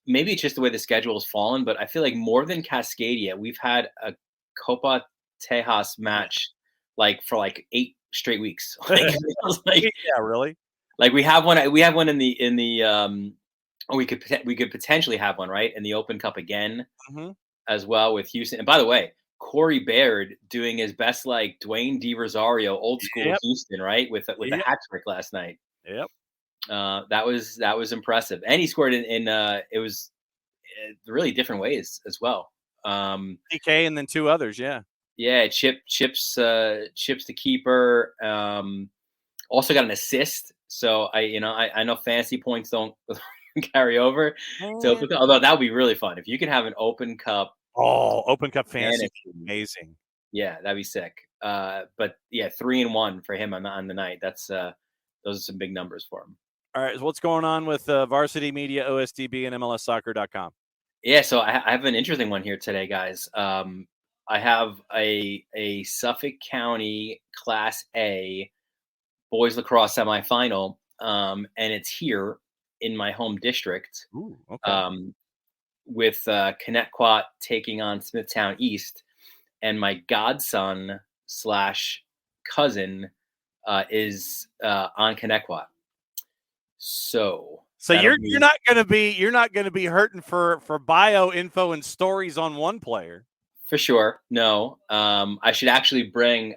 [SPEAKER 3] maybe it's just the way the schedule has fallen, but I feel like more than Cascadia, we've had a Copa Tejas match for 8 straight weeks.
[SPEAKER 1] Yeah, really.
[SPEAKER 3] Like we have one in the we could potentially have one, right, in the Open Cup again as well with Houston. And by the way, Corey Baird doing his best, like Dwayne Di Rosario, old school Houston, right, with a hat trick last night.
[SPEAKER 1] Yep.
[SPEAKER 3] That was impressive, and he scored in it was really different ways as well.
[SPEAKER 1] DK and then 2 others,
[SPEAKER 3] yeah. Chips the keeper. Also got an assist. So I know fantasy points don't carry over. So although that would be really fun if you could have an Open Cup.
[SPEAKER 1] Oh, Open Cup fantasy, amazing.
[SPEAKER 3] Yeah, that'd be sick. But yeah, 3-1 for him on the night. That's those are some big numbers for him.
[SPEAKER 1] All right, so what's going on with Varsity Media, OSDB, and MLSsoccer.com?
[SPEAKER 3] Yeah, so I have an interesting one here today, guys. I have a Suffolk County Class A boys lacrosse semifinal, and it's here in my home district.
[SPEAKER 1] Ooh, okay.
[SPEAKER 3] With Connecticut taking on Smithtown East, and my godson / cousin is on Connecticut. So
[SPEAKER 1] you're not going to be hurting for bio info and stories on one player.
[SPEAKER 3] For sure. No. I should actually bring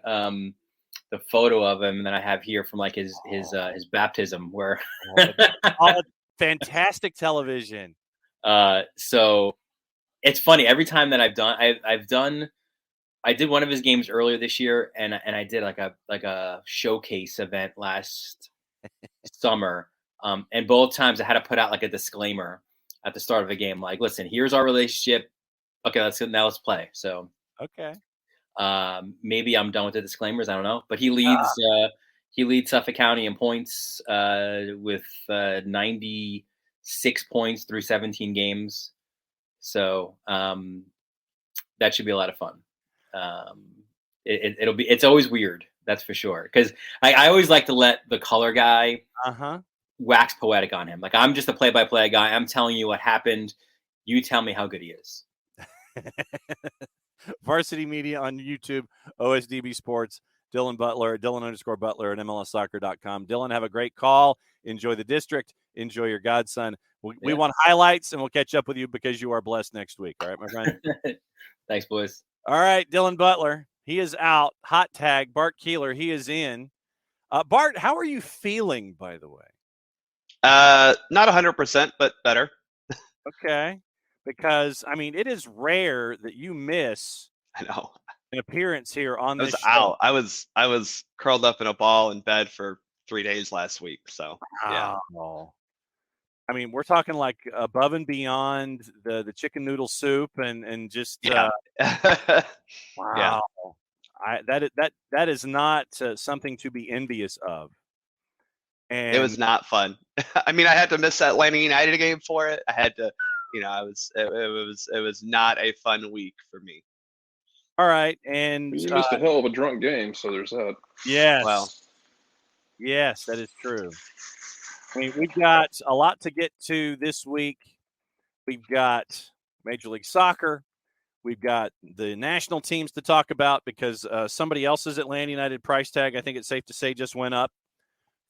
[SPEAKER 3] the photo of him that I have here from like his baptism, where
[SPEAKER 1] fantastic television.
[SPEAKER 3] So it's funny, every time that I did one of his games earlier this year, and I did like a showcase event last summer. And both times I had to put out like a disclaimer at the start of a game, like, listen, here's our relationship. Okay, let's play. So
[SPEAKER 1] okay.
[SPEAKER 3] Maybe I'm done with the disclaimers. I don't know, but he leads Suffolk County in points with 96 points through 17 games. So that should be a lot of fun. It's always weird, that's for sure, because I always like to let the color guy wax poetic on him. Like, I'm just a play-by-play guy. I'm telling you what happened. You tell me how good he is.
[SPEAKER 1] Varsity Media on YouTube, OSDB Sports, Dylan Butler, Dylan_Butler at MLSsoccer.com. Dylan, have a great call. Enjoy the district. Enjoy your godson. We want highlights, and we'll catch up with you because you are blessed next week. All right, my friend?
[SPEAKER 3] Thanks, boys.
[SPEAKER 1] All right, Dylan Butler. He is out. Hot tag. Bart Keeler, he is in. Bart, how are you feeling, by the way?
[SPEAKER 4] Not 100%, but better.
[SPEAKER 1] Okay. Because, I mean, it is rare that you miss
[SPEAKER 4] an
[SPEAKER 1] appearance here on this show.
[SPEAKER 4] Out. I was curled up in a ball in bed for 3 days last week. So, yeah.
[SPEAKER 1] I mean, we're talking like above and beyond the chicken noodle soup and just wow.
[SPEAKER 4] Yeah.
[SPEAKER 1] That is not something to be envious of. And
[SPEAKER 4] it was not fun. I mean, I had to miss that Atlanta United game for it. I had to, it was not a fun week for me.
[SPEAKER 1] All right, and
[SPEAKER 2] you missed a hell of a drunk game, so there's that.
[SPEAKER 1] Yes.
[SPEAKER 4] Well,
[SPEAKER 1] yes, that is true. I mean, we've got a lot to get to this week. We've got Major League Soccer. We've got the national teams to talk about because somebody else's Atlanta United price tag, I think it's safe to say, just went up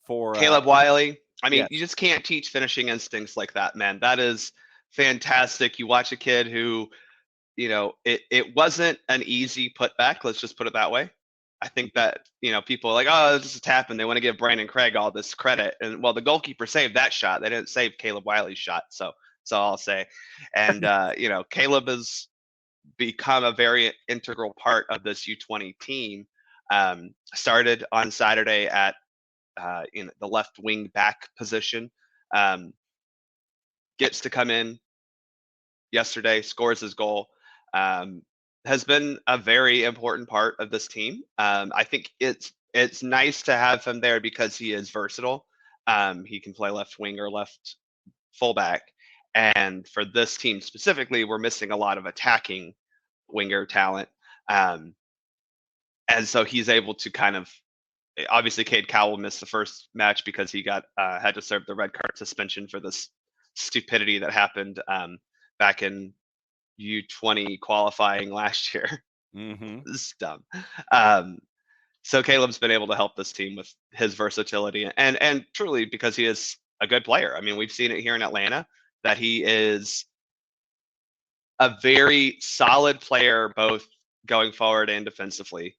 [SPEAKER 1] for
[SPEAKER 4] Caleb Wiley. I mean, You just can't teach finishing instincts like that, man. That is fantastic. You watch a kid who, it wasn't an easy putback. Let's just put it that way. I think that, people are like, oh, this is tapping. They want to give Brandon Craig all this credit. And well, the goalkeeper saved that shot. They didn't save Caleb Wiley's shot. So I'll say. And, Caleb has become a very integral part of this U20 team. Started on Saturday at in the left wing back position. Gets to come in yesterday, scores his goal. Has been a very important part of this team. I think it's nice to have him there because he is versatile. He can play left wing or left fullback. And for this team specifically, we're missing a lot of attacking winger talent. And so he's able to kind of, obviously Cade Cowell missed the first match because he had to serve the red card suspension for this stupidity that happened back in U20 qualifying last year.
[SPEAKER 1] Mm-hmm.
[SPEAKER 4] This is dumb. So Caleb's been able to help this team with his versatility and truly because he is a good player. I mean, we've seen it here in Atlanta that he is a very solid player, both going forward and defensively.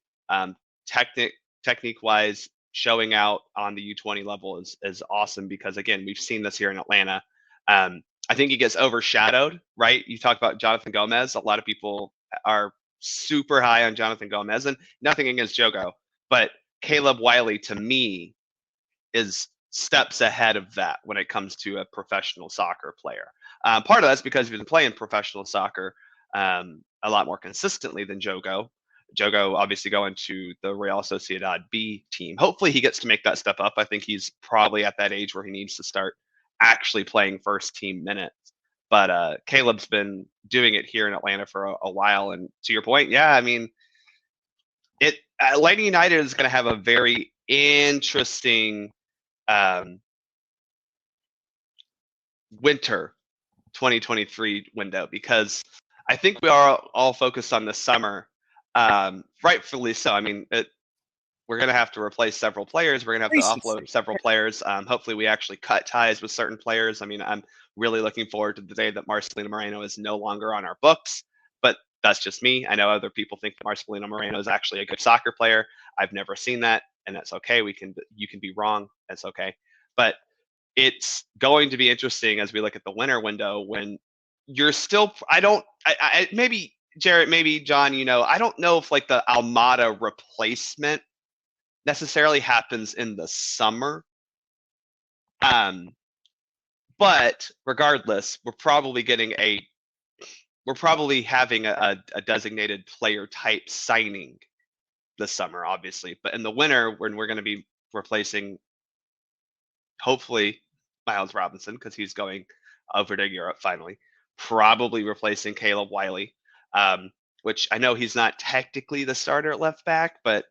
[SPEAKER 4] Technique wise, showing out on the U20 level is awesome because again, we've seen this here in Atlanta. I think he gets overshadowed, right? You talk about Jonathan Gomez. A lot of people are super high on Jonathan Gomez, and nothing against Jogo, but Caleb Wiley to me is steps ahead of that when it comes to a professional soccer player. Part of that's because he's been playing professional soccer a lot more consistently than Jogo. Jogo obviously going to the Real Sociedad B team. Hopefully he gets to make that step up. I think he's probably at that age where he needs to start actually playing first team minutes. But Caleb's been doing it here in Atlanta for a while. And to your point, yeah, I mean, Atlanta United is going to have a very interesting winter 2023 window because I think we are all focused on the summer, rightfully so. I mean, we're going to have to replace several players. We're going to have to offload several players. Hopefully we actually cut ties with certain players. I mean, I'm really looking forward to the day that Marcelino Moreno is no longer on our books, but that's just me. I know other people think that Marcelino Moreno is actually a good soccer player. I've never seen that, and that's okay. You can be wrong. That's okay. But it's going to be interesting as we look at the winter window when you're still. Maybe Jarrett, maybe John. I don't know if like the Almada replacement necessarily happens in the summer. But regardless, we're probably having a designated player type signing this summer, obviously. But in the winter, when we're going to be replacing, hopefully, Miles Robinson, because he's going over to Europe finally, probably replacing Caleb Wiley, which I know he's not technically the starter at left back, but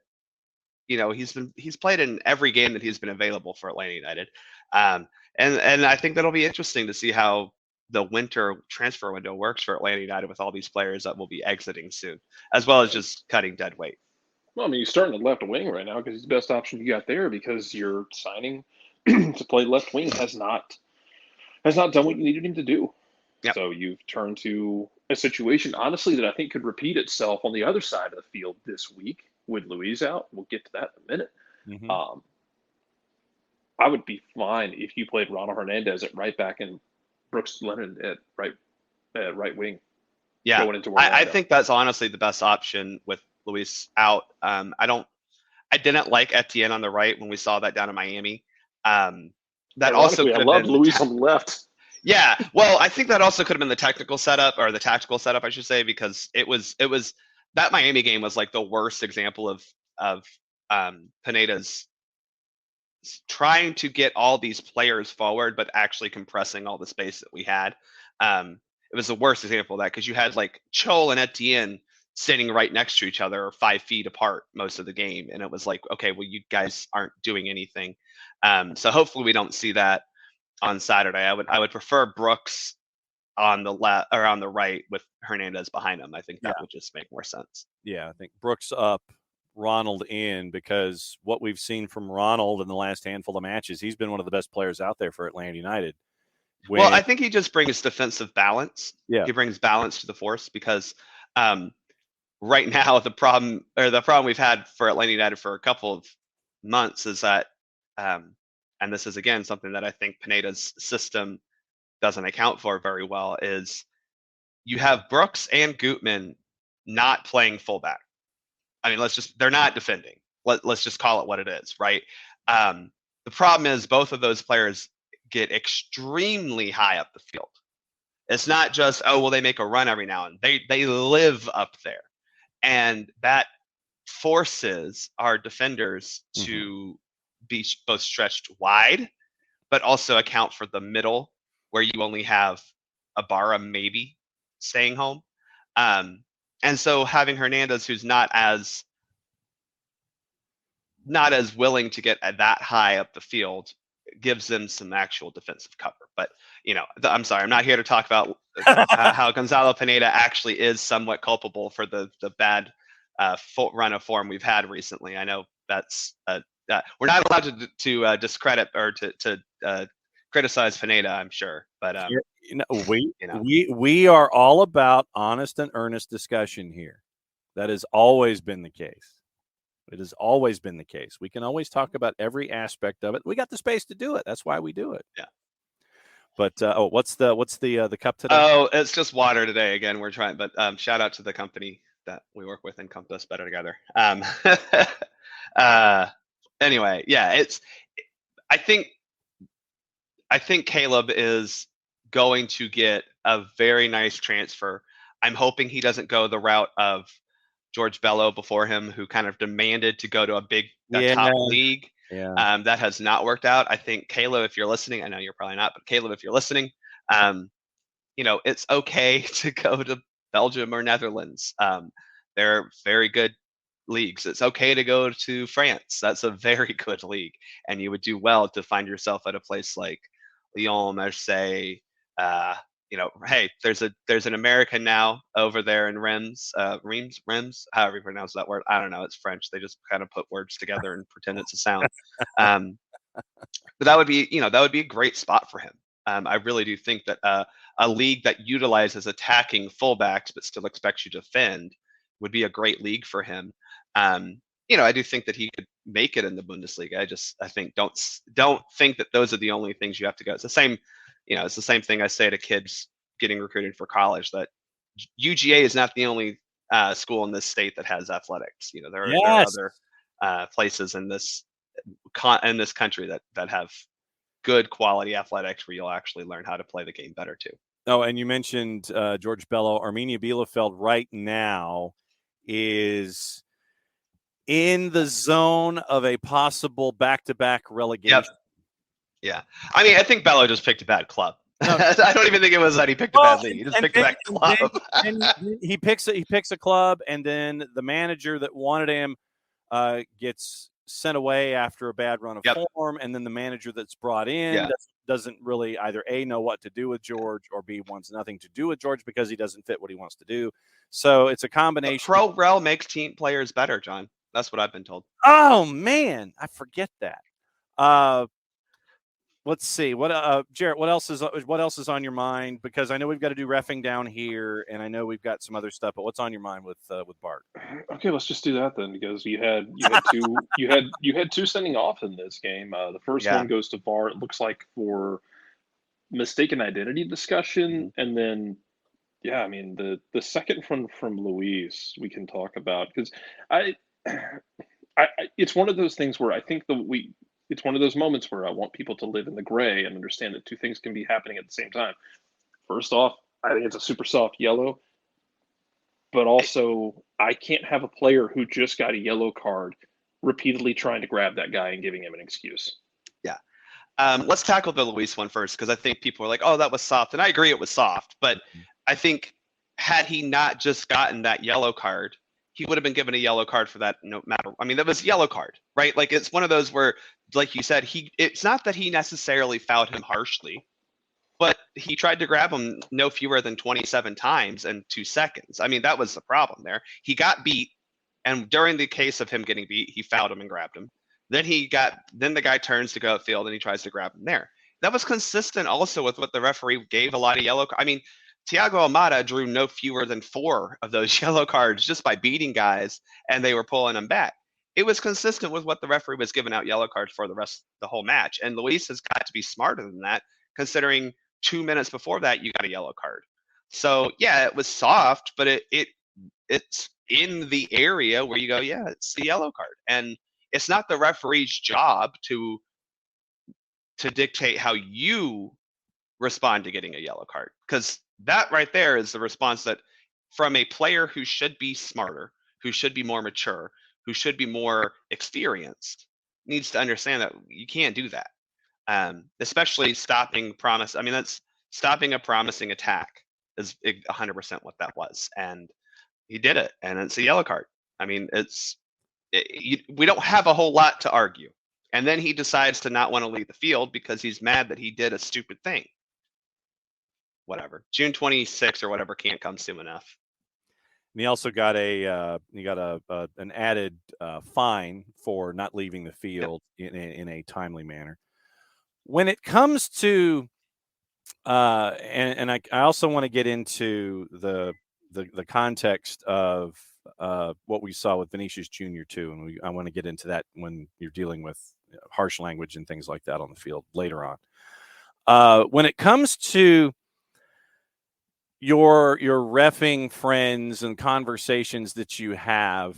[SPEAKER 4] he's played in every game that he's been available for Atlanta United. And I think that'll be interesting to see how the winter transfer window works for Atlanta United with all these players that will be exiting soon, as well as just cutting dead weight.
[SPEAKER 2] Well, I mean, he's starting at left wing right now because he's the best option you got there because your signing to play left wing has not done what you needed him to do. Yep. So you've turned to a situation, honestly, that I think could repeat itself on the other side of the field this week with Luis out. We'll get to that in a minute. Mm-hmm. I would be fine if you played Ronald Hernandez at right back and Brooks Lennon at right wing.
[SPEAKER 4] Yeah, I think that's honestly the best option with Luis out. I didn't like Etienne on the right when we saw that down in Miami. That also
[SPEAKER 2] I love Luis on the left.
[SPEAKER 4] Yeah, well, I think that also could have been the technical setup, or the tactical setup, I should say, because it was that Miami game was like the worst example of Pineda's trying to get all these players forward, but actually compressing all the space that we had. It was the worst example of that because you had like Chol and Etienne sitting right next to each other or 5 feet apart most of the game. And it was like, okay, well, you guys aren't doing anything. So hopefully we don't see that on Saturday. I would prefer Brooks on the left or on the right with Hernandez behind him. I think that would just make more sense.
[SPEAKER 1] Yeah, I think Brooks up, Ronald in, because what we've seen from Ronald in the last handful of matches, he's been one of the best players out there for Atlanta United.
[SPEAKER 4] Well, I think he just brings defensive balance.
[SPEAKER 1] Yeah.
[SPEAKER 4] He brings balance to the force because right now the problem we've had for Atlanta United for a couple of months is that, and this is again something that I think Pineda's system doesn't account for very well, is you have Brooks and Gutman not playing fullback. I mean, they're not defending. Let's just call it what it is, right? The problem is both of those players get extremely high up the field. It's not just, they make a run every now and then. They live up there. And that forces our defenders to be both stretched wide, but also account for the middle where you only have Ibarra maybe staying home. And so having Hernandez, who's not as willing to get that high up the field, gives them some actual defensive cover. But, I'm sorry, I'm not here to talk about how Gonzalo Pineda actually is somewhat culpable for the bad run of form we've had recently. I know that's we're not allowed to discredit or to criticize Pineda, I'm sure. But
[SPEAKER 1] we are all about honest and earnest discussion here. That has always been the case. It has always been the case. We can always talk about every aspect of it. We got the space to do it. That's why we do it.
[SPEAKER 4] Yeah.
[SPEAKER 1] But what's the cup today?
[SPEAKER 4] Oh, it's just water today. Again, we're trying. But shout out to the company that we work with and come to us better together. Anyway, yeah, I think Caleb is going to get a very nice transfer. I'm hoping he doesn't go the route of George Bello before him, who kind of demanded to go to a top league.
[SPEAKER 1] Yeah.
[SPEAKER 4] That has not worked out. I think Caleb, if you're listening, I know you're probably not, but Caleb, if you're listening, it's okay to go to Belgium or Netherlands. They're very good leagues. It's okay to go to France. That's a very good league, and you would do well to find yourself at a place like Lyon, Marseille. Hey, there's an American now over there in Reims, however you pronounce that word. I don't know. It's French. They just kind of put words together and pretend it's a sound. But that would be a great spot for him. I really do think that a league that utilizes attacking fullbacks but still expects you to defend would be a great league for him. I do think that he could make it in the Bundesliga. I think don't think that those are the only things you have to go. It's the same, it's the same thing I say to kids getting recruited for college, that UGA is not the only school in this state that has athletics. There are other places in this country that have good quality athletics where you'll actually learn how to play the game better too.
[SPEAKER 1] Oh, and you mentioned George Bello. Arminia Bielefeld right now is in the zone of a possible back-to-back relegation.
[SPEAKER 4] Yep. Yeah. I mean, I think Bello just picked a bad club. No. I don't even think it was that he picked a bad league. He just picked a bad club.
[SPEAKER 1] And he picks a club, and then the manager that wanted him gets sent away after a bad run of form, and then the manager that's brought in doesn't really either A, know what to do with George, or B, wants nothing to do with George because he doesn't fit what he wants to do. So it's a combination.
[SPEAKER 4] Pro rel makes team players better, John. That's what I've been told.
[SPEAKER 1] Oh man, I forget that. Let's see. Jarrett, what else is on your mind? Because I know we've got to do reffing down here, and I know we've got some other stuff. But what's on your mind with Bart?
[SPEAKER 2] Okay, let's just do that then, because you had two sending off in this game. The first one goes to VAR. It looks like for mistaken identity discussion, and then the second one from Luis we can talk about, because it's one of those things where I think it's one of those moments where I want people to live in the gray and understand that two things can be happening at the same time. First off, I think it's a super soft yellow, but also I can't have a player who just got a yellow card repeatedly trying to grab that guy and giving him an excuse.
[SPEAKER 4] Yeah. Let's tackle the Luis one first, because I think people are like, oh, that was soft. And I agree it was soft, but I think had he not just gotten that yellow card, he would have been given a yellow card for that, no matter. I mean, that was a yellow card, right? Like, it's one of those where, like you said, it's not that he necessarily fouled him harshly, but he tried to grab him no fewer than 27 times in 2 seconds. I mean, that was the problem there. He got beat, and during the case of him getting beat, he fouled him and grabbed him. Then the guy turns to go upfield and he tries to grab him there. That was consistent also with what the referee gave a lot of yellow. I mean, Thiago Almada drew no fewer than 4 of those yellow cards just by beating guys, and they were pulling them back. It was consistent with what the referee was giving out yellow cards for the whole match. And Luis has got to be smarter than that, considering 2 minutes before that, you got a yellow card. So, yeah, it was soft, but it's in the area where you go, yeah, it's the yellow card. And it's not the referee's job to dictate how you respond to getting a yellow card, because that right there is the response that from a player who should be smarter, who should be more mature, who should be more experienced, needs to understand that you can't do that. Especially stopping that's stopping a promising attack is 100% what that was. And he did it, and it's a yellow card. I mean, we don't have a whole lot to argue. And then he decides to not want to leave the field because he's mad that he did a stupid thing. Whatever. June 26th or whatever can't come soon enough.
[SPEAKER 1] And he also got an added fine for not leaving the field in a timely manner. When it comes to I also want to get into the context of what we saw with Vinicius Jr. too, and I want to get into that when you're dealing with harsh language and things like that on the field later on. When it comes to your reffing friends and conversations that you have,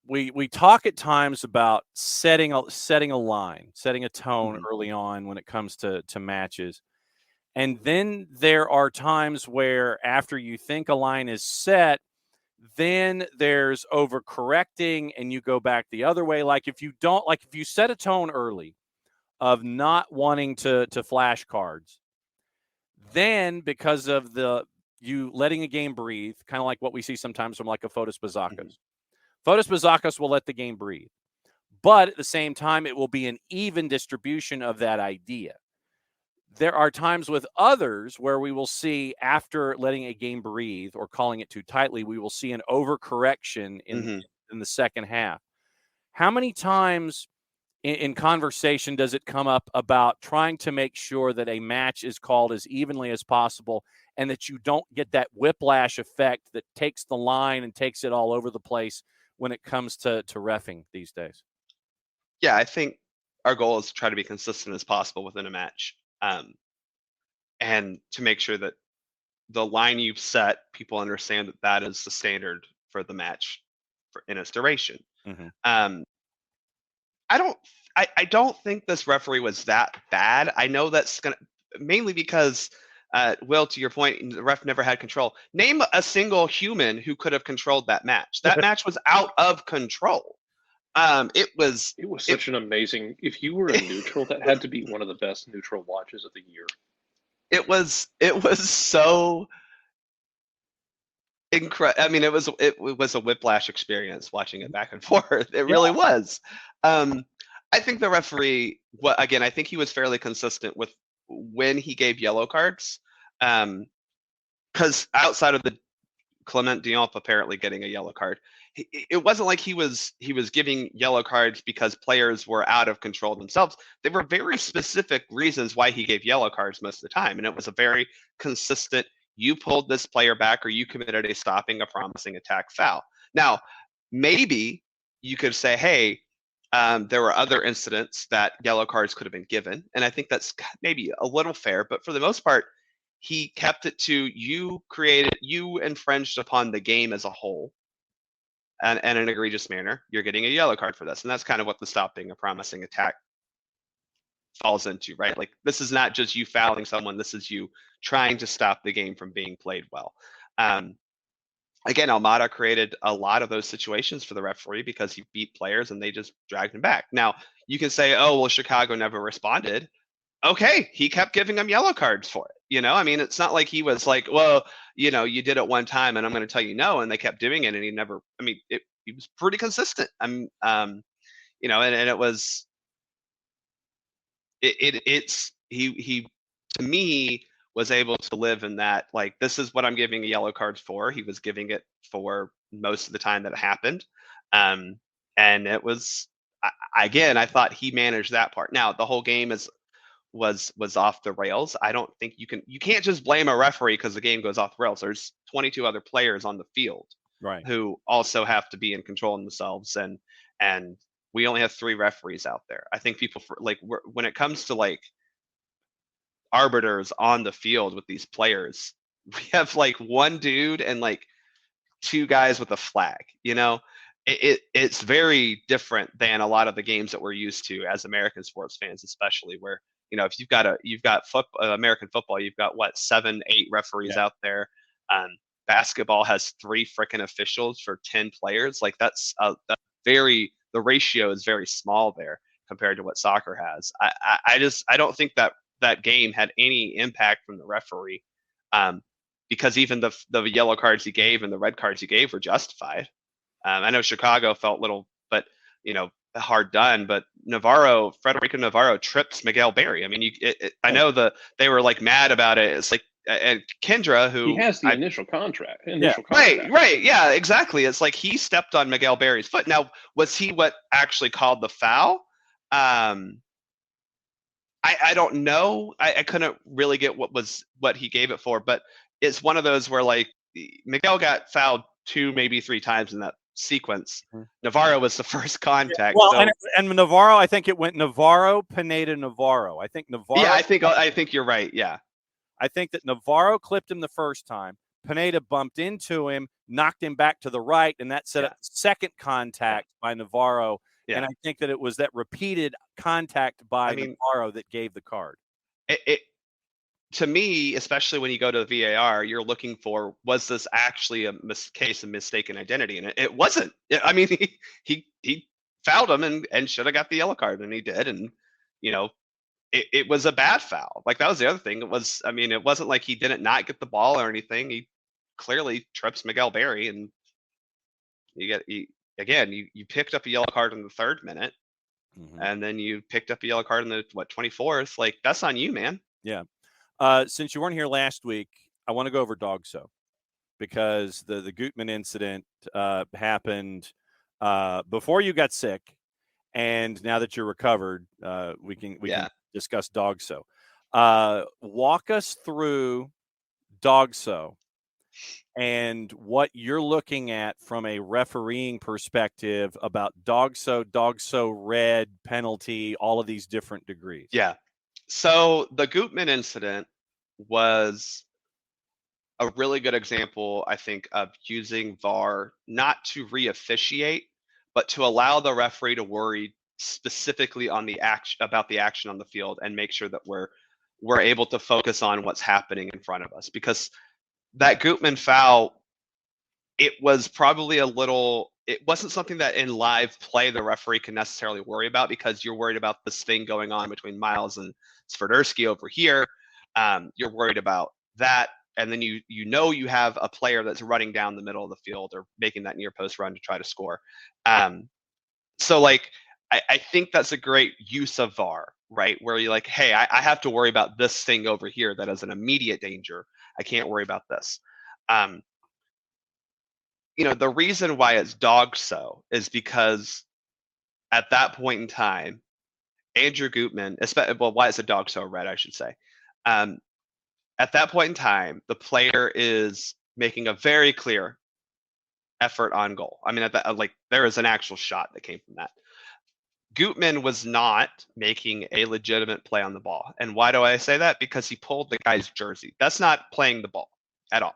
[SPEAKER 1] we talk at times about setting a line, setting a tone early on when it comes to matches. And then there are times where after you think a line is set, then there's overcorrecting and you go back the other way. Like if you set a tone early of not wanting to flash cards, then because of you letting a game breathe, kind of like what we see sometimes from like a Fotis Bazakos. Fotis Bazakos will let the game breathe. But at the same time, it will be an even distribution of that idea. There are times with others where we will see, after letting a game breathe or calling it too tightly, we will see an overcorrection in the second half. How many times in conversation does it come up about trying to make sure that a match is called as evenly as possible and that you don't get that whiplash effect that takes the line and takes it all over the place when it comes to reffing these days?
[SPEAKER 4] Yeah, I think our goal is to try to be consistent as possible within a match, and to make sure that the line you've set, people understand that that is the standard for the match in its duration.
[SPEAKER 1] Mm-hmm.
[SPEAKER 4] I don't think this referee was that bad. I know that's mainly because, Will, to your point, the ref never had control. Name a single human who could have controlled that match. That match was out of control. It was
[SPEAKER 2] such an amazing. If you were a neutral, that had to be one of the best neutral watches of the year.
[SPEAKER 4] It was so incredible. I mean, it was a whiplash experience watching it back and forth. It really was. I think the referee, again, I think he was fairly consistent with when he gave yellow cards, because outside of the Clement Diop apparently getting a yellow card, it wasn't like he was giving yellow cards because players were out of control themselves. There were very specific reasons why he gave yellow cards most of the time, and it was a very consistent, you pulled this player back or you committed a stopping a promising attack foul. Now, maybe you could say, hey, there were other incidents that yellow cards could have been given, and I think that's maybe a little fair, but for the most part, he kept it to you infringed upon the game as a whole, and in an egregious manner, you're getting a yellow card for this, and that's kind of what the stopping a promising attack falls into, right? Like, this is not just you fouling someone, this is you trying to stop the game from being played well. Again, Almada created a lot of those situations for the referee because he beat players and they just dragged him back. Now, you can say, oh, well, Chicago never responded. Okay, he kept giving them yellow cards for it. I mean, it's not like he was like, well, you did it one time and I'm going to tell you no, and they kept doing it and he never. I mean, he was pretty consistent. And it was. He to me was able to live in that, like, this is what I'm giving yellow cards for. He was giving it for most of the time that it happened. And it was, again, I thought he managed that part. Now, the whole game was off the rails. I don't think you can't just blame a referee because the game goes off the rails. There's 22 other players on the field,
[SPEAKER 1] right,
[SPEAKER 4] who also have to be in control of themselves. And we only have 3 referees out there. I think people, when it comes to like arbiters on the field with these players, we have like one dude and like 2 guys with a flag. It's very different than a lot of the games that we're used to as American sports fans, especially where, if you've got American football, you've got 7, 8 referees out there. Basketball has 3 freaking officials for 10 players. Like, that's the ratio is very small there compared to what soccer has. I don't think that game had any impact from the referee, because even the yellow cards he gave and the red cards he gave were justified. I know Chicago felt little, but hard done. But Federico Navarro trips Miguel Berry. I mean, I know they were like mad about it. It's like, and Kendra, who
[SPEAKER 2] he has the initial contract.
[SPEAKER 4] Right, yeah, exactly. It's like he stepped on Miguel Berry's foot. Now, was he what actually called the foul? I don't know. I couldn't really get what he gave it for, but it's one of those where, like, Miguel got fouled 2, maybe 3 times in that sequence. Navarro was the first contact.
[SPEAKER 1] Well, and Navarro, I think it went Navarro, Pineda, Navarro. I think Navarro.
[SPEAKER 4] Yeah, I think you're right. Yeah.
[SPEAKER 1] I think that Navarro clipped him the first time. Pineda bumped into him, knocked him back to the right, and that set up the second contact by Navarro. Yeah. And I think that it was that repeated contact by Navarro that gave the card.
[SPEAKER 4] To me, especially when you go to the VAR, you're looking for, was this actually a case of mistaken identity? And it wasn't. I mean, he fouled him and should have got the yellow card, and he did. And, it was a bad foul. Like, that was the other thing. It wasn't like he didn't not get the ball or anything. He clearly trips Miguel Berry, and you picked up a yellow card in the 3rd minute, and then you picked up a yellow card in the 24th. Like, that's on you, man.
[SPEAKER 1] Yeah. Since you weren't here last week, I want to go over Dogso, because the Gutman incident happened before you got sick, And now that you're recovered, we can discuss DOGSO. Walk us through DOGSO and what you're looking at from a refereeing perspective about DOGSO red, penalty, all of these different degrees.
[SPEAKER 4] Yeah. So the Gutman incident was a really good example, I think, of using VAR not to re-officiate, but to allow the referee to worry specifically on the action, about the action on the field, and make sure that we're able to focus on what's happening in front of us. Because that Gutman foul, it was probably it wasn't something that in live play the referee can necessarily worry about, because you're worried about this thing going on between Miles and Swiderski over here. You're worried about that. And then you have a player that's running down the middle of the field or making that near post run to try to score. So like, I think that's a great use of VAR, right? Where you're like, hey, I have to worry about this thing over here that is an immediate danger. I can't worry about this. The reason why it's DOGSO is because at that point in time, Andrew Gutman, why it's a DOGSO red, I should say. At that point in time, the player is making a very clear effort on goal. I mean, there is an actual shot that came from that. Gutman was not making a legitimate play on the ball. And why do I say that? Because he pulled the guy's jersey. That's not playing the ball at all.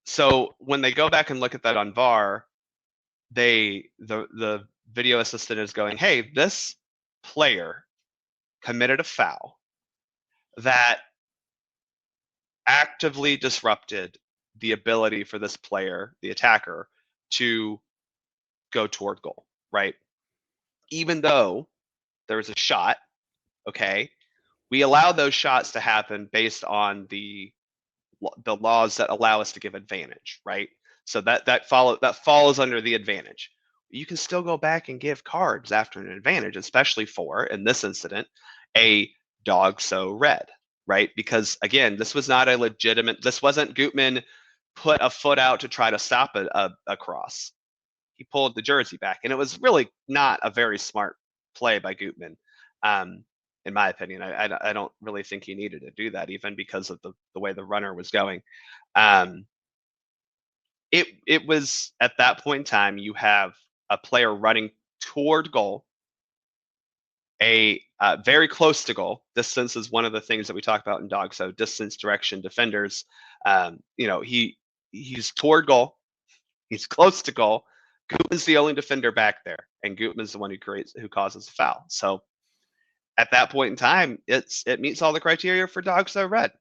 [SPEAKER 4] So when they go back and look at that on VAR, the video assistant is going, hey, this player committed a foul that actively disrupted the ability for this player, the attacker, to go toward goal, right? Even though there was a shot, okay, we allow those shots to happen based on the laws that allow us to give advantage, right? So that falls under the advantage. You can still go back and give cards after an advantage, especially for, in this incident, a DOGSO red, right? Because again, this was not this wasn't Gutman put a foot out to try to stop a cross. He pulled the jersey back, and it was really not a very smart play by Gutman. In my opinion, I don't really think he needed to do that, even because of the way the runner was going. It was at that point in time, you have a player running toward goal, very close to goal. Distance is one of the things that we talk about in DOGSO, distance, direction, defenders. He's toward goal. He's close to goal. Gutman's the only defender back there, and Gutman's the one who causes the foul. So at that point in time, it meets all the criteria for DOGSO red.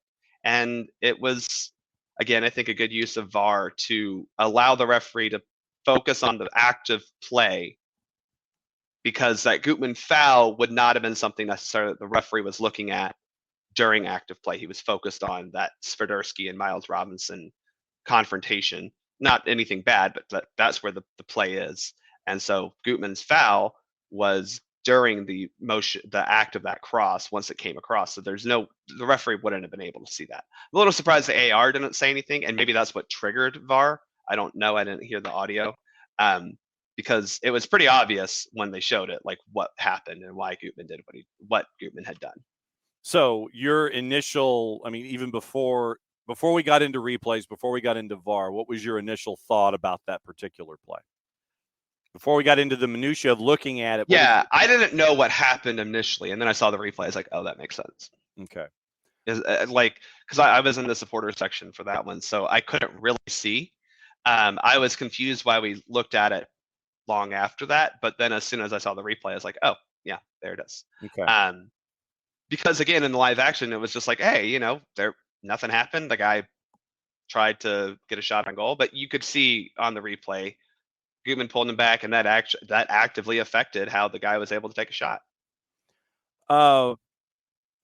[SPEAKER 4] And it was, again, I think a good use of VAR to allow the referee to focus on the active play, because that Gutman foul would not have been something necessarily that the referee was looking at during active play. He was focused on that Swiderski and Miles Robinson confrontation. Not anything bad, but that's where the play is. And so Gutman's foul was during the act of that cross once it came across. So the referee wouldn't have been able to see that. I'm a little surprised the AR didn't say anything, and maybe that's what triggered VAR. I don't know. I didn't hear the audio. Because it was pretty obvious when they showed it, like what happened and why Gutman did what Gutman had done.
[SPEAKER 1] So your initial, even before we got into replays, before we got into VAR, what was your initial thought about that particular play? Before we got into the minutia of looking at it.
[SPEAKER 4] Yeah, I didn't know what happened initially, and then I saw the replay. I was like, oh, that makes sense.
[SPEAKER 1] Okay.
[SPEAKER 4] Because I was in the supporter section for that one, so I couldn't really see. I was confused why we looked at it long after that, but then as soon as I saw the replay, I was like, oh, yeah, there it is.
[SPEAKER 1] Okay.
[SPEAKER 4] Because again, in the live action, it was just like, hey, nothing happened. The guy tried to get a shot on goal, but you could see on the replay, Gutman pulled him back, and that actively affected how the guy was able to take a shot.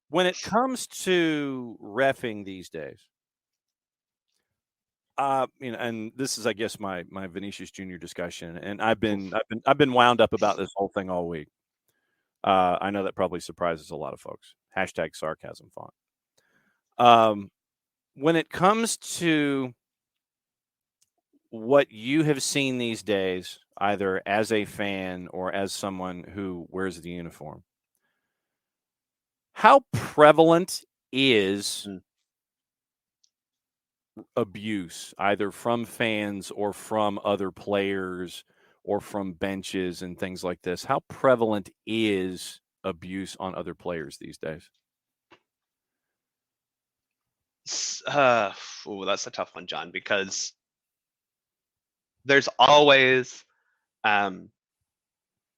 [SPEAKER 1] When it comes to reffing these days, and this is, I guess, my Vinicius Jr. discussion, and I've been wound up about this whole thing all week. I know that probably surprises a lot of folks. #sarcasm font. When it comes to what you have seen these days, either as a fan or as someone who wears the uniform, how prevalent is abuse, either from fans or from other players or from benches and things like this? How prevalent is abuse on other players these days?
[SPEAKER 4] That's a tough one, John, because there's always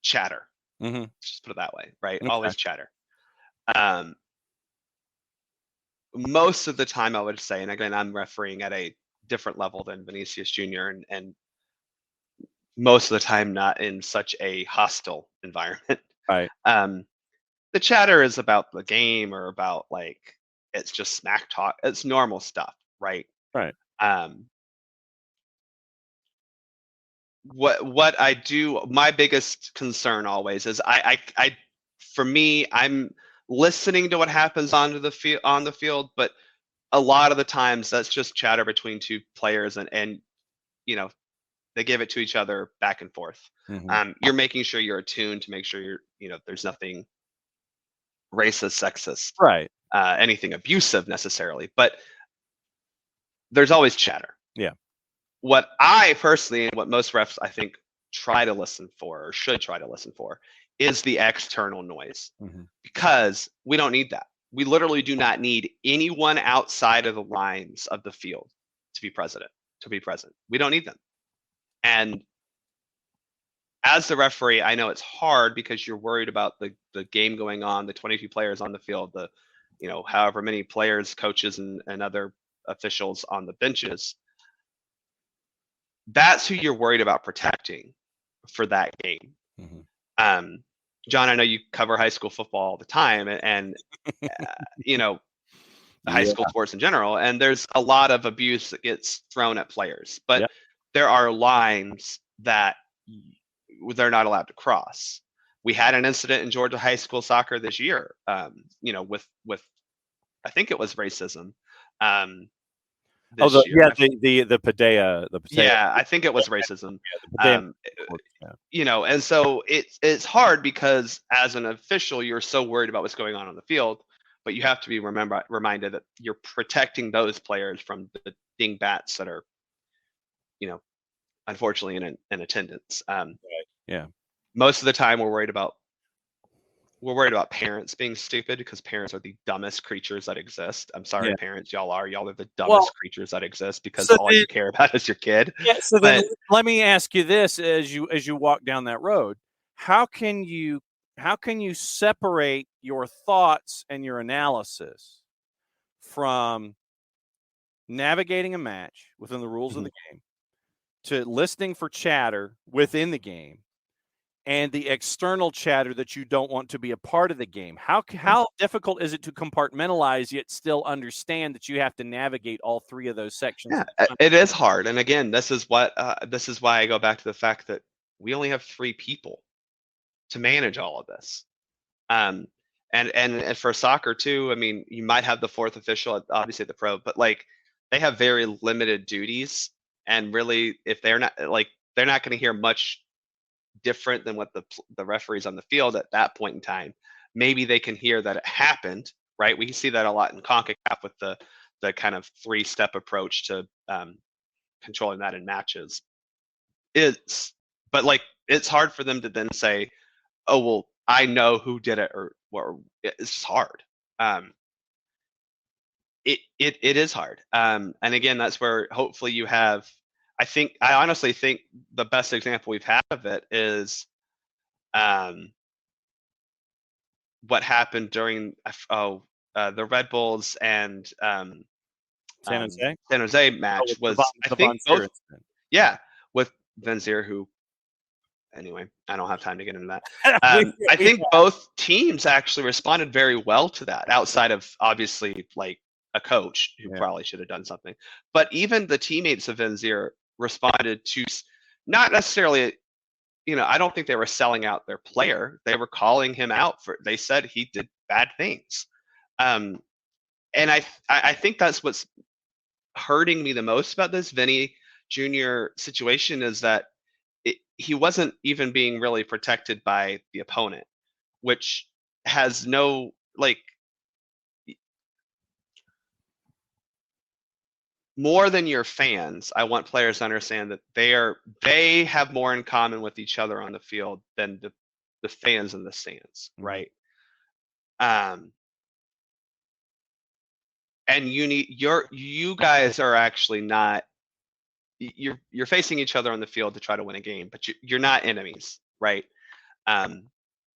[SPEAKER 4] chatter.
[SPEAKER 1] Mm-hmm.
[SPEAKER 4] Just put it that way, right?
[SPEAKER 1] Okay.
[SPEAKER 4] Always chatter. Most of the time, I would say, and again, I'm refereeing at a different level than Vinicius Jr. and most of the time not in such a hostile environment.
[SPEAKER 1] Right.
[SPEAKER 4] The chatter is about the game or about like it's just smack talk. It's normal stuff, right?
[SPEAKER 1] Right.
[SPEAKER 4] What I do, my biggest concern always is for me, I'm listening to what happens on the field, but a lot of the times that's just chatter between two players and you know, they give it to each other back and forth.
[SPEAKER 1] Mm-hmm.
[SPEAKER 4] You're making sure you're attuned to make sure there's nothing racist, sexist,
[SPEAKER 1] right,
[SPEAKER 4] anything abusive necessarily, but there's always chatter.
[SPEAKER 1] Yeah.
[SPEAKER 4] What I personally, and what most refs I think try to listen for or should try to listen for, is the external noise, because we don't need that. We literally do not need anyone outside of the lines of the field to be present. We don't need them. And as the referee, I know it's hard because you're worried about the game going on, the 22 players on the field, the however many players, coaches, and other officials on the benches. That's who you're worried about protecting for that game. John, I know you cover high school football all the time, and high school sports in general, and there's a lot of abuse that gets thrown at players, but there are lines that they're not allowed to cross. We had an incident in Georgia high school soccer this year, with I think it was racism.
[SPEAKER 1] The Padea.
[SPEAKER 4] Yeah, I think it was racism. And so it's hard because as an official, you're so worried about what's going on the field, but you have to be reminded that you're protecting those players from the dingbats that are, unfortunately in attendance. Most of the time we're worried about parents being stupid, because parents are the dumbest creatures that exist. I'm sorry, parents, y'all are the dumbest creatures that exist, because all you care about is your kid.
[SPEAKER 1] Then let me ask you this: as you walk down that road, how can you separate your thoughts and your analysis from navigating a match within the rules of the game, to listening for chatter within the game, and the external chatter that you don't want to be a part of the game? How difficult is it to compartmentalize yet still understand that you have to navigate all three of those sections?
[SPEAKER 4] Yeah, it is hard. And again, this is why I go back to the fact that we only have 3 people to manage all of this. And for soccer too, I mean, you might have the 4th official, obviously the pro, but like they have very limited duties, and really, if they're not going to hear much different than what the referees on the field at that point in time. Maybe they can hear that it happened, right? We see that a lot in CONCACAF with the kind of 3-step approach to controlling that in matches. But it's hard for them to then say, oh, well, I know who did it, or it's just hard. It is hard. And again, that's where hopefully you have, I honestly think the best example we've had of it is what happened during the Red Bulls and
[SPEAKER 1] San
[SPEAKER 4] Jose match was, I think, both, with Vanzier, who, anyway, I don't have time to get into that. I think both teams actually responded very well to that, outside of obviously like a coach who probably should have done something. But even the teammates of Vanzier responded to, not necessarily, I don't think they were selling out their player. They were calling him out they said he did bad things. And I think that's what's hurting me the most about this. Vinny Jr. situation is that he wasn't even being really protected by the opponent, which has no, like, more than your fans. I want players to understand that they have more in common with each other on the field than the fans in the stands, right? And you guys are actually not, you're facing each other on the field to try to win a game, but you're not enemies, right? And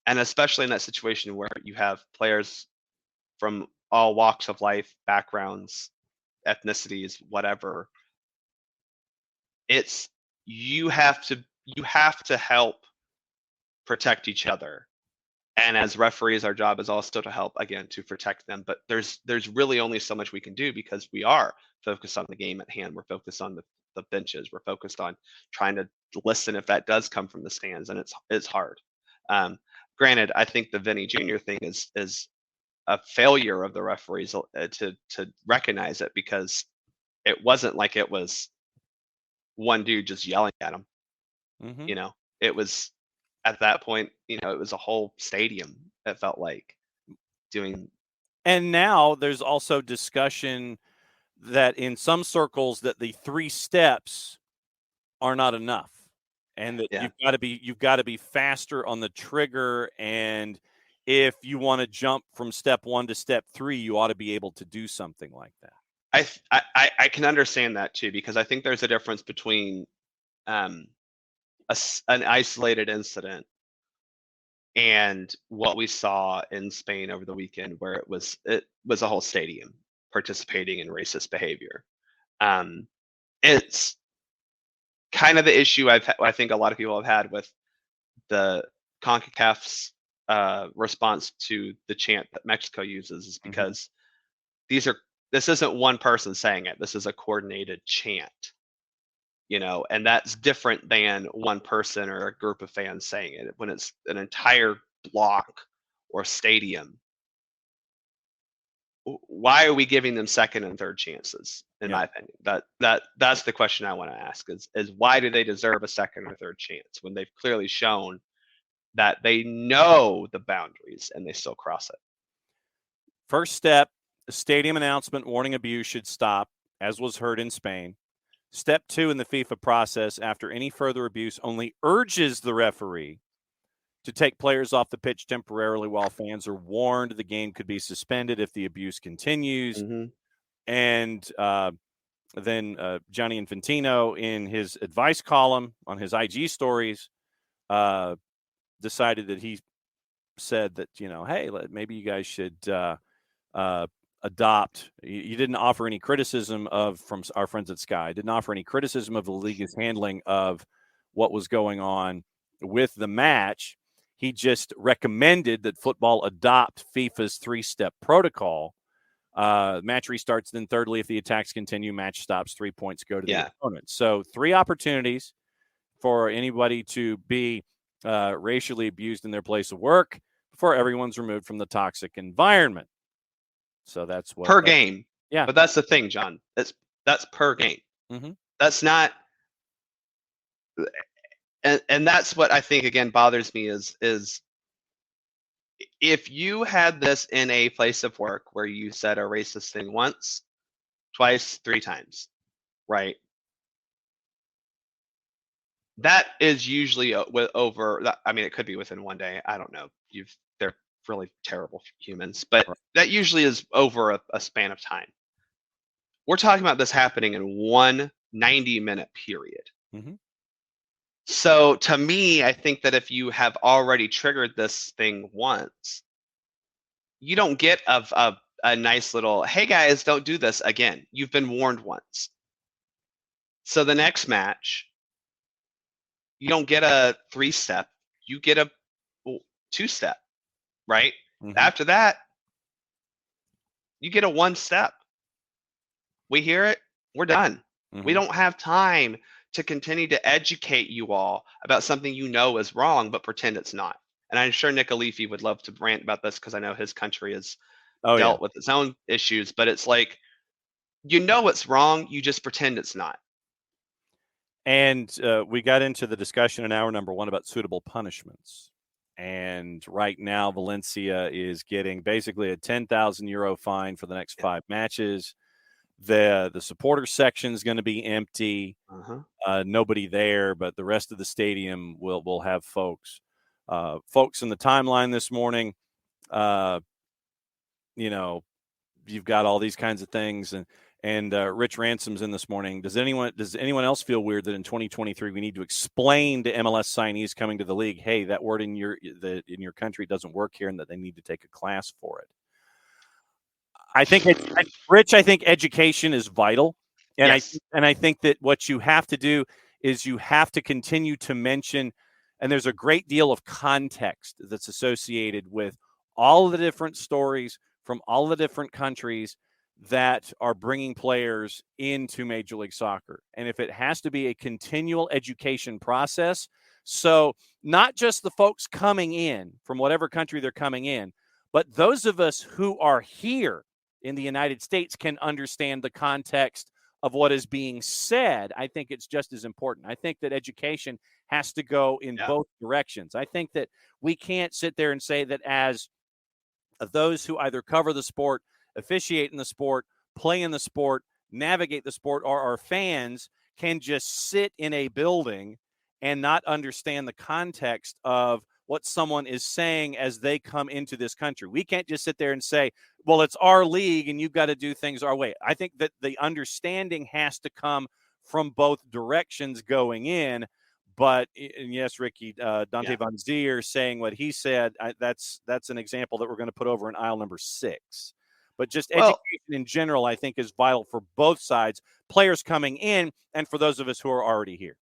[SPEAKER 4] especially in that situation where you have players from all walks of life, backgrounds, ethnicities, whatever, it's you have to help protect each other. And as referees, our job is also to help, again, to protect them. But there's really only so much we can do because we are focused on the game at hand. We're focused on the benches. We're focused on trying to listen if that does come from the stands, and it's hard. Granted, I think the Vinny Jr. thing is a failure of the referees to recognize it, because it wasn't like it was one dude just yelling at him. You know, it was, at that point, you know, it was a whole stadium, it felt like, doing.
[SPEAKER 1] And now there's also discussion that in some circles that the 3 steps are not enough, and that you've got to be faster on the trigger, and if you want to jump from step 1 to step 3, you ought to be able to do something like that.
[SPEAKER 4] I can understand that too, because I think there's a difference between an isolated incident and what we saw in Spain over the weekend, where it was a whole stadium participating in racist behavior. It's kind of the issue I think a lot of people have had with the CONCACAF's response to the chant that Mexico uses, is because this isn't one person saying it. This is a coordinated chant, you know, and that's different than one person or a group of fans saying it. When it's an entire block or stadium, why are we giving them second and third chances? In my opinion, that's the question I want to ask: is why do they deserve a second or third chance when they've clearly shown that they know the boundaries and they still cross it?
[SPEAKER 1] First step, the stadium announcement warning abuse should stop, as was heard in Spain. Step 2 in the FIFA process, after any further abuse, only urges the referee to take players off the pitch temporarily while fans are warned the game could be suspended if the abuse continues. And then Gianni Infantino, in his advice column on his IG stories, decided that he said that, you know, hey, maybe you guys should adopt. You didn't offer any criticism from our friends at Sky, didn't offer any criticism of the league's handling of what was going on with the match. He just recommended that football adopt FIFA's 3-step protocol. Match restarts, then thirdly, if the attacks continue, match stops, 3 points go to the opponent. So 3 opportunities for anybody to be racially abused in their place of work before everyone's removed from the toxic environment. So that's what
[SPEAKER 4] per game.
[SPEAKER 1] Yeah.
[SPEAKER 4] But that's the thing, John. That's per game. That's not. And that's what I think, again, bothers me is if you had this in a place of work where you said a racist thing once, twice, 3 times, right? That is usually over. I mean, it could be within 1 day. I don't know. They're really terrible humans, but that usually is over a span of time. We're talking about this happening in one 90-minute period. So to me, I think that if you have already triggered this thing once, you don't get a nice little, hey guys, don't do this again. You've been warned once. So the next match, you don't get a 3-step, you get a 2-step, right? After that, you get a 1-step. We hear it, we're done. We don't have time to continue to educate you all about something you know is wrong, but pretend it's not. And I'm sure Nick Alifi would love to rant about this, because I know his country has dealt with its own issues, but it's like, you know it's wrong, you just pretend it's not.
[SPEAKER 1] And we got into the discussion in hour number 1 about suitable punishments. And right now, Valencia is getting basically a €10,000 fine for the next 5 matches. The supporter section is going to be empty. Nobody there, but the rest of the stadium will have folks. Folks in the timeline this morning, you've got all these kinds of things, and Rich Ransom's in this morning. Does anyone else feel weird that in 2023 we need to explain to MLS signees coming to the league, hey, that word in your country doesn't work here, and that they need to take a class for it? I think Rich. I think education is vital, and
[SPEAKER 4] yes.
[SPEAKER 1] I think that what you have to do is you have to continue to mention, and there's a great deal of context that's associated with all of the different stories from all the different countries that are bringing players into Major League Soccer. And if it has to be a continual education process, so not just the folks coming in from whatever country they're coming in, but those of us who are here in the United States can understand the context of what is being said. I think it's just as important. I think that education has to go in both directions. I think that we can't sit there and say that as those who either cover the sport, officiate in the sport, play in the sport, navigate the sport, or our fans can just sit in a building and not understand the context of what someone is saying as they come into this country. We can't just sit there and say, well, it's our league and you've got to do things our way. I think that the understanding has to come from both directions going in. But and yes, Ricky, Dante Von Zier saying what he said, that's an example that we're going to put over in aisle number 6. But just education in general, I think, is vital for both sides, players coming in and for those of us who are already here.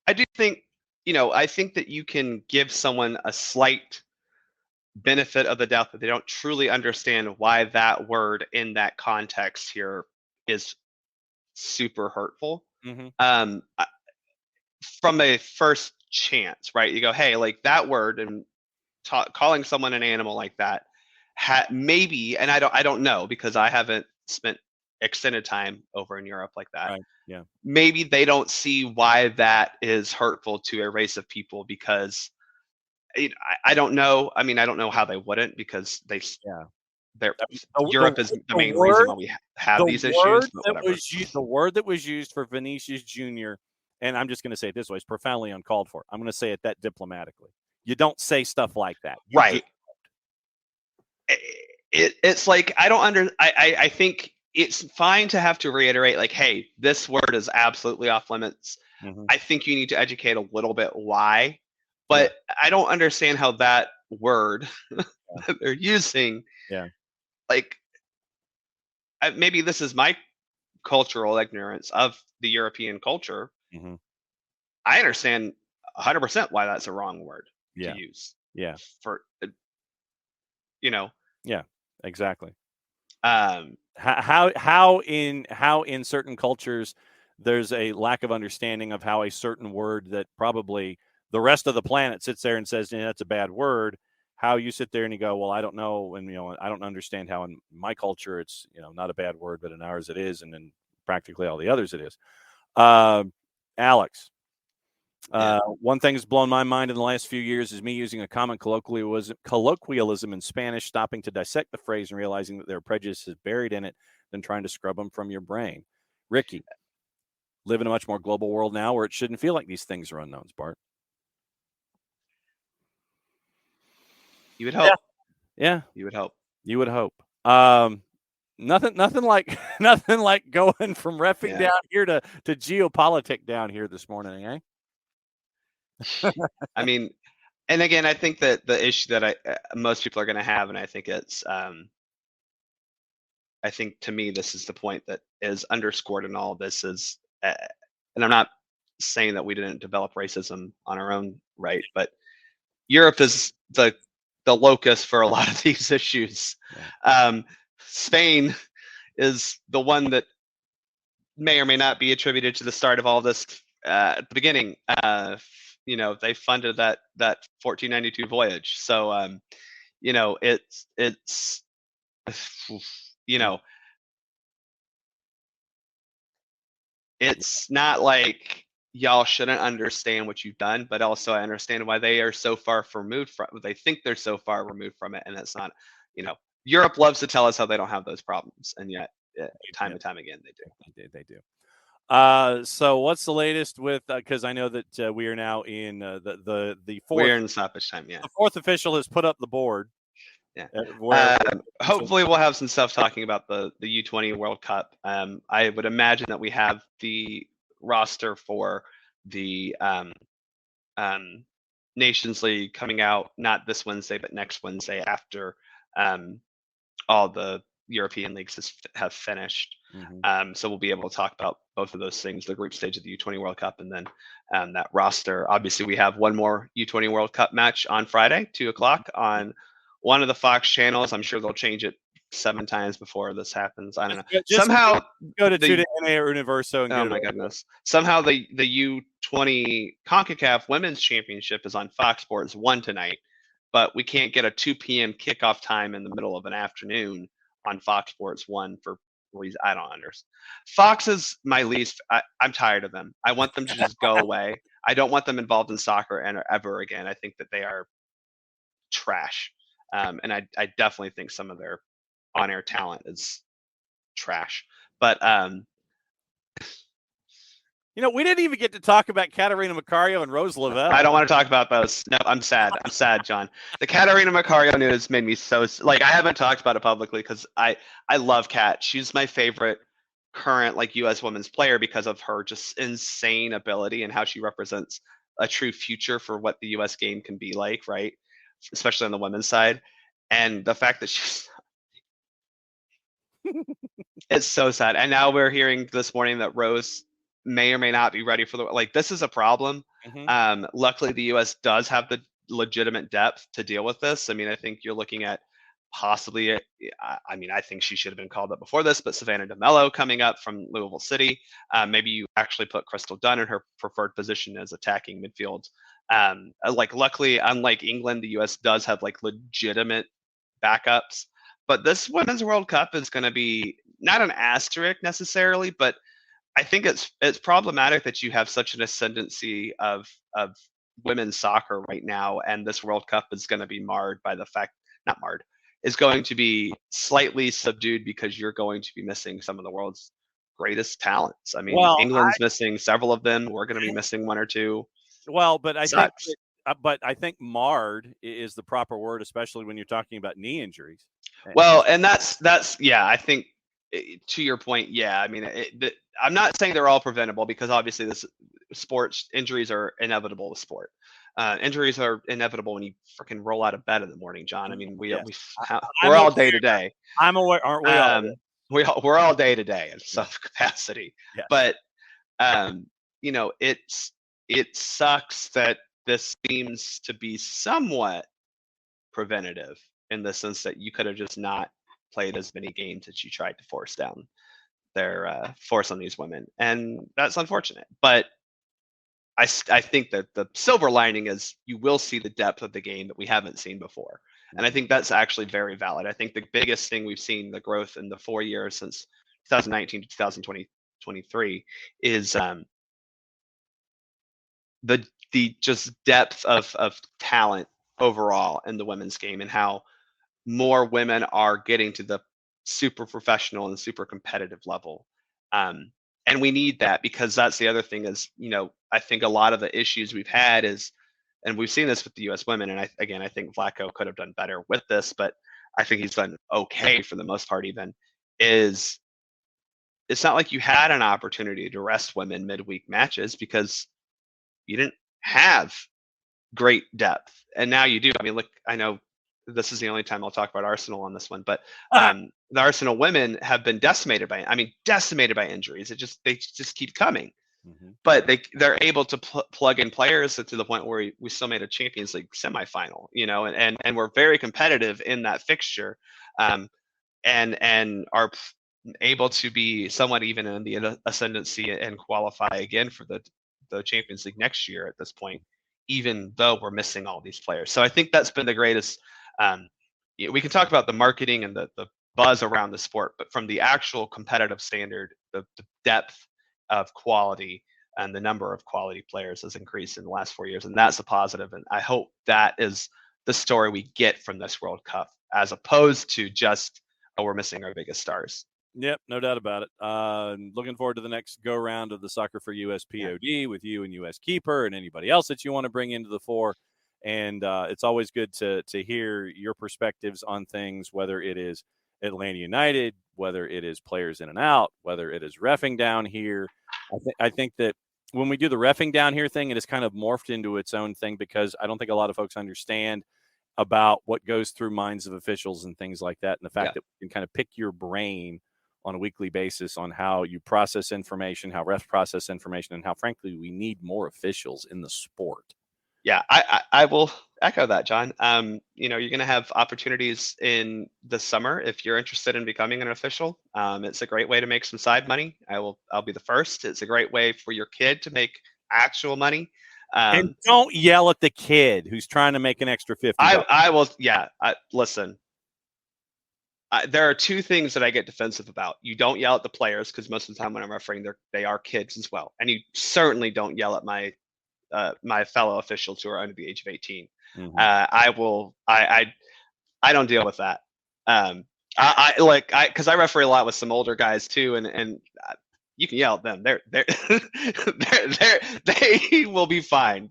[SPEAKER 4] I do think, I think that you can give someone a slight benefit of the doubt that they don't truly understand why that word in that context here is super hurtful. From a first chance, right? You go, hey, like that word, and calling someone an animal like that, maybe, and I don't know because I haven't spent extended time over in Europe like that.
[SPEAKER 1] Right. Yeah.
[SPEAKER 4] Maybe they don't see why that is hurtful to a race of people because I don't know. I mean, I don't know how they wouldn't because Europe is the main reason why we have these issues.
[SPEAKER 1] The word that was used for Vinicius Jr., and I'm just going to say it this way, is profoundly uncalled for. I'm going to say it that diplomatically. You don't say stuff like that.
[SPEAKER 4] Right. It's like, I think it's fine to have to reiterate, like, hey, this word is absolutely off limits. I think you need to educate a little bit why, but I don't understand how that word that they're using, like, maybe this is my cultural ignorance of the European culture. I understand 100% why that's a wrong word to use. For,
[SPEAKER 1] Yeah, exactly. How in certain cultures there's a lack of understanding of how a certain word that probably the rest of the planet sits there and says, that's a bad word. How you sit there and you go, well, I don't know. And, I don't understand how in my culture it's, not a bad word, but in ours it is. And in practically all the others it is. Alex, one thing that's blown my mind in the last few years is me using a common colloquialism in Spanish, stopping to dissect the phrase and realizing that there are prejudices buried in it than trying to scrub them from your brain. Ricky, live in a much more global world now where it shouldn't feel like these things are unknowns, Bart.
[SPEAKER 4] You would hope.
[SPEAKER 1] Yeah.
[SPEAKER 4] You would hope.
[SPEAKER 1] You would hope. Nothing like going from reffing down here to geopolitics down here this morning, eh?
[SPEAKER 4] I mean, and again, I think that the issue that most people are going to have, and I think it's, I think to me, this is the point that is underscored in all of this is, and I'm not saying that we didn't develop racism on our own, right? But Europe is the locus for a lot of these issues. Spain is the one that may or may not be attributed to the start of all this at the beginning. They funded that 1492 voyage. So, it's it's not like y'all shouldn't understand what you've done, but also I understand why they are so far removed from. They think they're so far removed from it, and that's not. Europe loves to tell us how they don't have those problems, and yet time and time again they do.
[SPEAKER 1] They do. So what's the latest with? Because I know that we are now in the fourth.
[SPEAKER 4] We're in stoppage time. Yeah.
[SPEAKER 1] The fourth official has put up the board.
[SPEAKER 4] Yeah. Hopefully we'll have some stuff talking about the U20 World Cup. I would imagine that we have the roster for the Nations League coming out not this Wednesday but next Wednesday after all the European leagues have finished. So we'll be able to talk about both of those things, the group stage of the U20 World Cup and then that roster. Obviously, we have one more U20 World Cup match on Friday, 2:00 on one of the Fox channels. I'm sure they'll change it 7 times before this happens. I don't know. Somehow
[SPEAKER 1] go to TUDN Universo and
[SPEAKER 4] oh my goodness. Somehow the U20 CONCACAF Women's Championship is on Fox Sports 1 tonight, but we can't get a 2 p.m. kickoff time in the middle of an afternoon on Fox Sports 1 for reasons I don't understand. Fox is my least. I'm tired of them. I want them to just go away. I don't want them involved in soccer ever again. I think that they are trash. And I definitely think some of their on-air talent is trash. But
[SPEAKER 1] we didn't even get to talk about Katarina Macario and Rose Lavelle.
[SPEAKER 4] I don't want to talk about those. No, I'm sad. I'm sad, John. The Katarina Macario news made me so I haven't talked about it publicly because I love Kat. She's my favorite current U.S. women's player because of her just insane ability and how she represents a true future for what the U.S. game can be like, right? Especially on the women's side. And the fact that she's it's so sad. And now we're hearing this morning that Rose may or may not be ready for this is a problem. Luckily the US does have the legitimate depth to deal with this. I mean, I think you're looking at possibly I think she should have been called up before this, but Savannah DeMello coming up from Louisville City. Maybe you actually put Crystal Dunn in her preferred position as attacking midfield. Luckily, unlike England, the US does have legitimate backups. But this Women's World Cup is going to be not an asterisk necessarily, but I think it's problematic that you have such an ascendancy of women's soccer right now, and this World Cup is going to be marred by the fact, not marred, is going to be slightly subdued because you're going to be missing some of the world's greatest talents. I mean, England's missing several of them. We're going to be missing 1 or 2.
[SPEAKER 1] Well, but I think marred is the proper word, especially when you're talking about knee injuries.
[SPEAKER 4] Well, and that's yeah. I think to your point, yeah. I mean, I'm not saying they're all preventable because obviously this sports injuries are inevitable with sport. Injuries are inevitable when you freaking roll out of bed in the morning, John. I mean, we're all day to day.
[SPEAKER 1] I'm aware, aren't we?
[SPEAKER 4] We're all day to day in some capacity.
[SPEAKER 1] Yes.
[SPEAKER 4] But it sucks that this seems to be somewhat preventative in the sense that you could have just not played as many games as you tried to force down their force on these women, and that's unfortunate. But I think that the silver lining is you will see the depth of the game that we haven't seen before, and I think that's actually very valid. I think the biggest thing we've seen, the growth in the 4 years since 2019 to 2023, is the just depth of talent overall in the women's game, and how more women are getting to the super professional and super competitive level. And we need that because that's the other thing is, I think a lot of the issues we've had is, and we've seen this with the U.S. women, and I think Vlatko could have done better with this, but I think he's done okay for the most part even, is it's not like you had an opportunity to rest women midweek matches because you didn't have great depth. And now you do. I mean, look, I know this is the only time I'll talk about Arsenal on this one, but the Arsenal women have been decimated by injuries. They just keep coming. But they're able to plug in players to the point where we still made a Champions League semifinal, and we're very competitive in that fixture, and are able to be somewhat even in the ascendancy and qualify again for the Champions League next year at this point, even though we're missing all these players. So I think that's been the greatest. We can talk about the marketing and the buzz around the sport, but from the actual competitive standard, the depth of quality, and the number of quality players has increased in the last 4 years, and that's a positive. And I hope that is the story we get from this World Cup, as opposed to just, oh, we're missing our biggest stars.
[SPEAKER 1] Yep, no doubt about it. Looking forward to the next go round of the Soccer4US POD with you and US Keeper and anybody else that you want to bring into the fore. And it's always good to hear your perspectives on things, whether it is Atlanta United, whether it is players in and out, whether it is reffing down here. I think that when we do the reffing down here thing, it has kind of morphed into its own thing, because I don't think a lot of folks understand about what goes through minds of officials and things like that, and the fact that we can kind of pick your brain on a weekly basis on how you process information, how refs process information, and how, frankly, we need more officials in the sport.
[SPEAKER 4] Yeah, I will echo that, John. You're going to have opportunities in the summer if you're interested in becoming an official. It's a great way to make some side money. I'll be the first. It's a great way for your kid to make actual money.
[SPEAKER 1] And don't yell at the kid who's trying to make an extra $50.
[SPEAKER 4] I will. Yeah. Listen. There are two things that I get defensive about. You don't yell at the players, because most of the time when I'm refereeing, they are kids as well. And you certainly don't yell at my fellow officials who are under the age of 18.
[SPEAKER 1] Mm-hmm.
[SPEAKER 4] I don't deal with that. Because I referee a lot with some older guys too, and you can yell at them. They will be fine.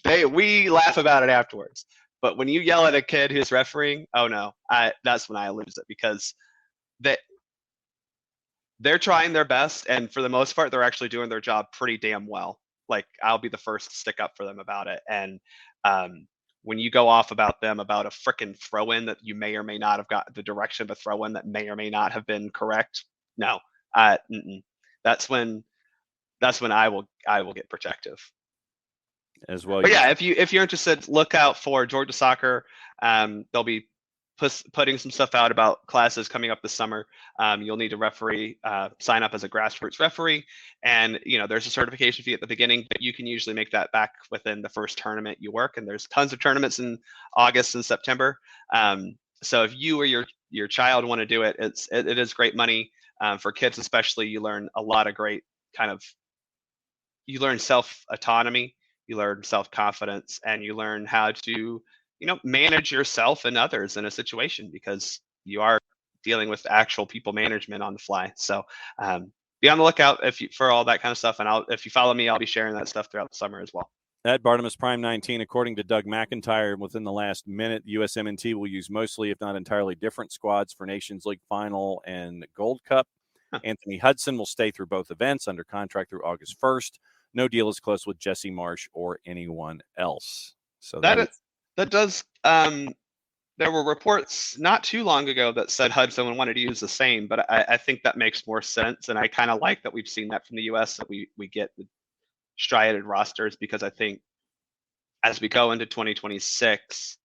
[SPEAKER 4] We laugh about it afterwards. But when you yell at a kid who's refereeing, oh no, that's when I lose it, because they're trying their best, and for the most part, they're actually doing their job pretty damn well. Like, I'll be the first to stick up for them about it. And when you go off about them about a frickin' throw-in that you may or may not have got, the direction of a throw-in that may or may not have been correct, no, that's when I will get protective
[SPEAKER 1] as well.
[SPEAKER 4] But yeah, if you're interested, look out for Georgia Soccer. They'll be putting some stuff out about classes coming up this summer. You'll need to referee, sign up as a grassroots referee, and there's a certification fee at the beginning, but you can usually make that back within the first tournament you work. And there's tons of tournaments in August and September. So if you or your child want to do it, it is great money. For kids especially, you learn a lot of great you learn self-autonomy, you learn self-confidence, and you learn how to manage yourself and others in a situation, because you are dealing with actual people management on the fly. So be on the lookout for all that kind of stuff. And if you follow me, I'll be sharing that stuff throughout the summer as well.
[SPEAKER 1] At Bartimus Prime 19, according to Doug McIntyre, within the last minute, USMNT will use mostly, if not entirely, different squads for Nations League Final and Gold Cup. Anthony Hudson will stay through both events under contract through August 1st. No deal is close with Jesse Marsh or anyone else. So that
[SPEAKER 4] does. There were reports not too long ago that said Hudson wanted to use the same, but I think that makes more sense, and I kind of like that we've seen that from the U.S. that we get the striated rosters, because I think as we go into 2026,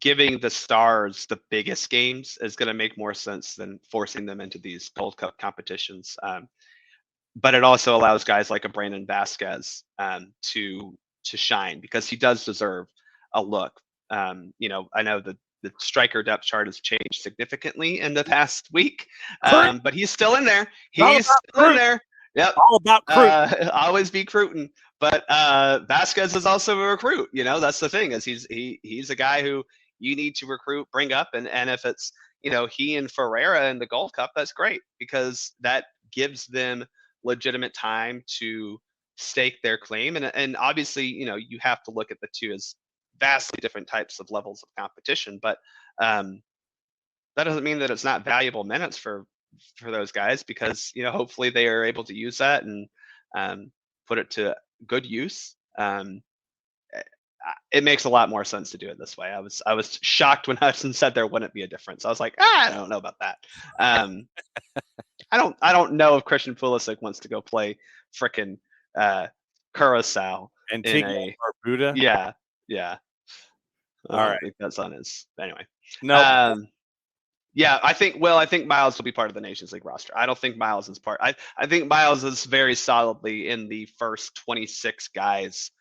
[SPEAKER 4] giving the stars the biggest games is going to make more sense than forcing them into these Gold Cup competitions. But it also allows guys like a Brandon Vasquez to shine, because he does deserve a look. I know the striker depth chart has changed significantly in the past week, but he's still in there. He's still in there. Yep.
[SPEAKER 1] All about recruit.
[SPEAKER 4] Always be recruiting. But Vasquez is also a recruit. That's the thing, is he's a guy who you need to recruit, bring up, and if it's he and Ferreira in the Gold Cup, that's great, because that gives them legitimate time to stake their claim. And obviously, you have to look at the two as vastly different types of levels of competition, but that doesn't mean that it's not valuable minutes for those guys, because hopefully they are able to use that and put it to good use. It makes a lot more sense to do it this way. I was shocked when Hudson said there wouldn't be a difference. I was like, I don't know about that. I don't know if Christian Pulisic wants to go play frickin' Curacao
[SPEAKER 1] and Barbuda.
[SPEAKER 4] Yeah.
[SPEAKER 1] All right.
[SPEAKER 4] I think that's on his anyway.
[SPEAKER 1] No.
[SPEAKER 4] Yeah, I think Miles will be part of the Nations League roster. I don't think Miles is part. I think Miles is very solidly in the first 26 guys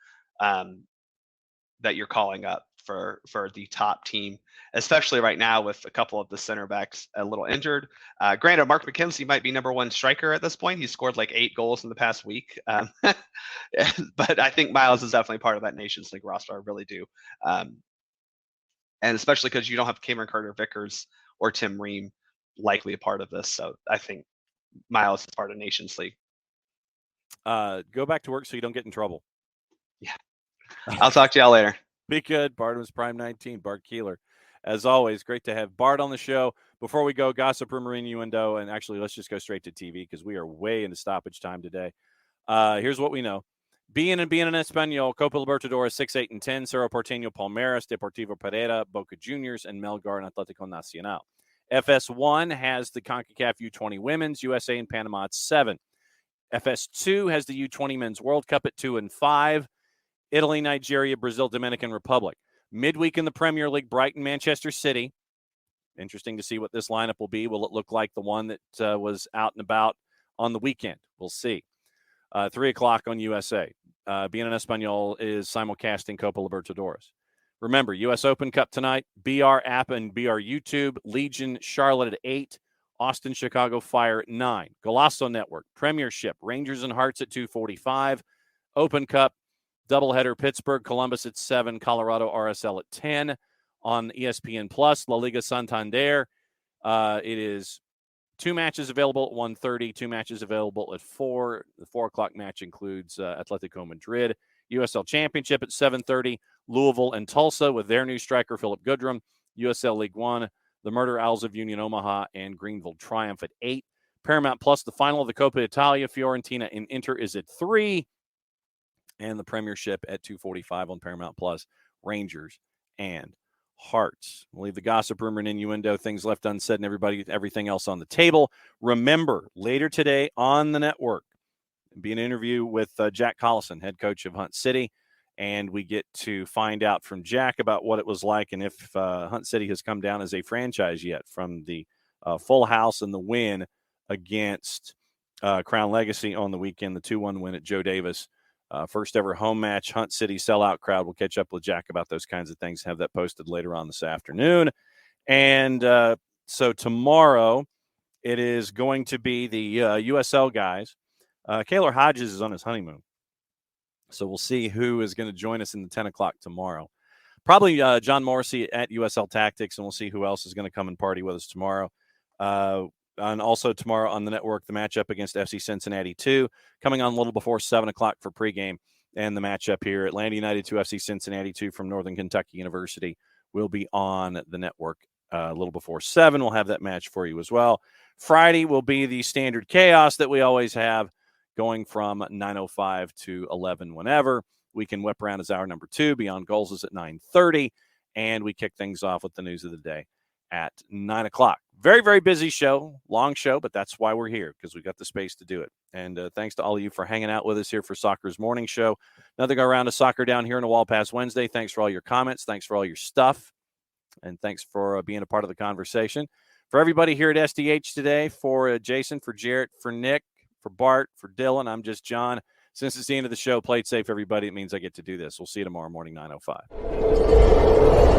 [SPEAKER 4] that you're calling up for the top team, especially right now with a couple of the center backs a little injured. Granted, Mark McKenzie might be number one striker at this point. He scored like 8 goals in the past week. But I think Miles is definitely part of that Nations League roster. I really do. And especially because you don't have Cameron Carter-Vickers or Tim Ream likely a part of this. So I think Miles is part of Nations League.
[SPEAKER 1] Go back to work so you don't get in trouble.
[SPEAKER 4] Yeah. I'll talk to y'all later.
[SPEAKER 1] Be good. Bartimus Prime 19, Bart Keeler. As always, great to have Bart on the show. Before we go, gossip, rumor, innuendo, and actually let's just go straight to TV because we are way into stoppage time today. Here's what we know. Bien en Español, Copa Libertadores 6, 8, and 10, Cerro Porteño, Palmeiras, Deportivo Pereira, Boca Juniors, and Melgar and Atlético Nacional. FS1 has the CONCACAF U20 Women's, USA and Panama at 7. FS2 has the U20 Men's World Cup at 2 and 5. Italy, Nigeria, Brazil, Dominican Republic. Midweek in the Premier League, Brighton, Manchester City. Interesting to see what this lineup will be. Will it look like the one that was out and about on the weekend? We'll see. 3 o'clock on USA. Bien en Español is simulcasting Copa Libertadores. Remember, U.S. Open Cup tonight, BR app and BR YouTube, Legion, Charlotte at 8, Austin, Chicago Fire at 9. Golazo Network, Premiership, Rangers and Hearts at 2:45. Open Cup, doubleheader, Pittsburgh, Columbus at 7, Colorado RSL at 10. On ESPN Plus, La Liga Santander. It is 2 matches available at 1:30, 2 matches available at 4. The 4 o'clock match includes Atletico Madrid. USL Championship at 7:30, Louisville and Tulsa with their new striker, Philip Goodrum. USL League One, the Murder Owls of Union Omaha and Greenville Triumph at 8. Paramount Plus, the final of the Coppa Italia, Fiorentina and Inter is at 3. And the Premiership at 2:45 on Paramount Plus, Rangers and Hearts. We'll leave the gossip, rumor, and innuendo, things left unsaid, and everything else on the table. Remember, later today on the network, be an interview with Jack Collison, head coach of Hunt City, and we get to find out from Jack about what it was like and if Hunt City has come down as a franchise yet from the full house and the win against Crown Legacy on the weekend, the 2-1 win at Joe Davis. First ever home match, Hunt City sellout crowd. We'll catch up with Jack about those kinds of things, have that posted later on this afternoon. And so tomorrow it is going to be the USL guys. Kaylor Hodges is on his honeymoon. So we'll see who is going to join us in the 10 o'clock tomorrow. Probably John Morrissey at USL Tactics, and we'll see who else is going to come and party with us tomorrow. And also tomorrow on the network, the matchup against FC Cincinnati 2, coming on a little before 7 o'clock for pregame. And the matchup here, Atlanta United 2, FC Cincinnati 2 from Northern Kentucky University, will be on the network a little before 7. We'll have that match for you as well. Friday will be the standard chaos that we always have, going from 9:05 to 11 whenever. Weekend Whip Around is hour number 2. Beyond Goals is at 9:30. And we kick things off with the news of the day at 9 o'clock. Very, very busy show, long show, but that's why we're here, because we got the space to do it. And thanks to all of you for hanging out with us here for Soccer's Morning Show. Another go around of soccer down here in a Wall Pass Wednesday. Thanks for all your comments. Thanks for all your stuff. And thanks for being a part of the conversation. For everybody here at SDH today, for Jason, for Jarrett, for Nick, for Bart, for Dylan, I'm just John. Since it's the end of the show, play it safe, everybody. It means I get to do this. We'll see you tomorrow morning, 9:05.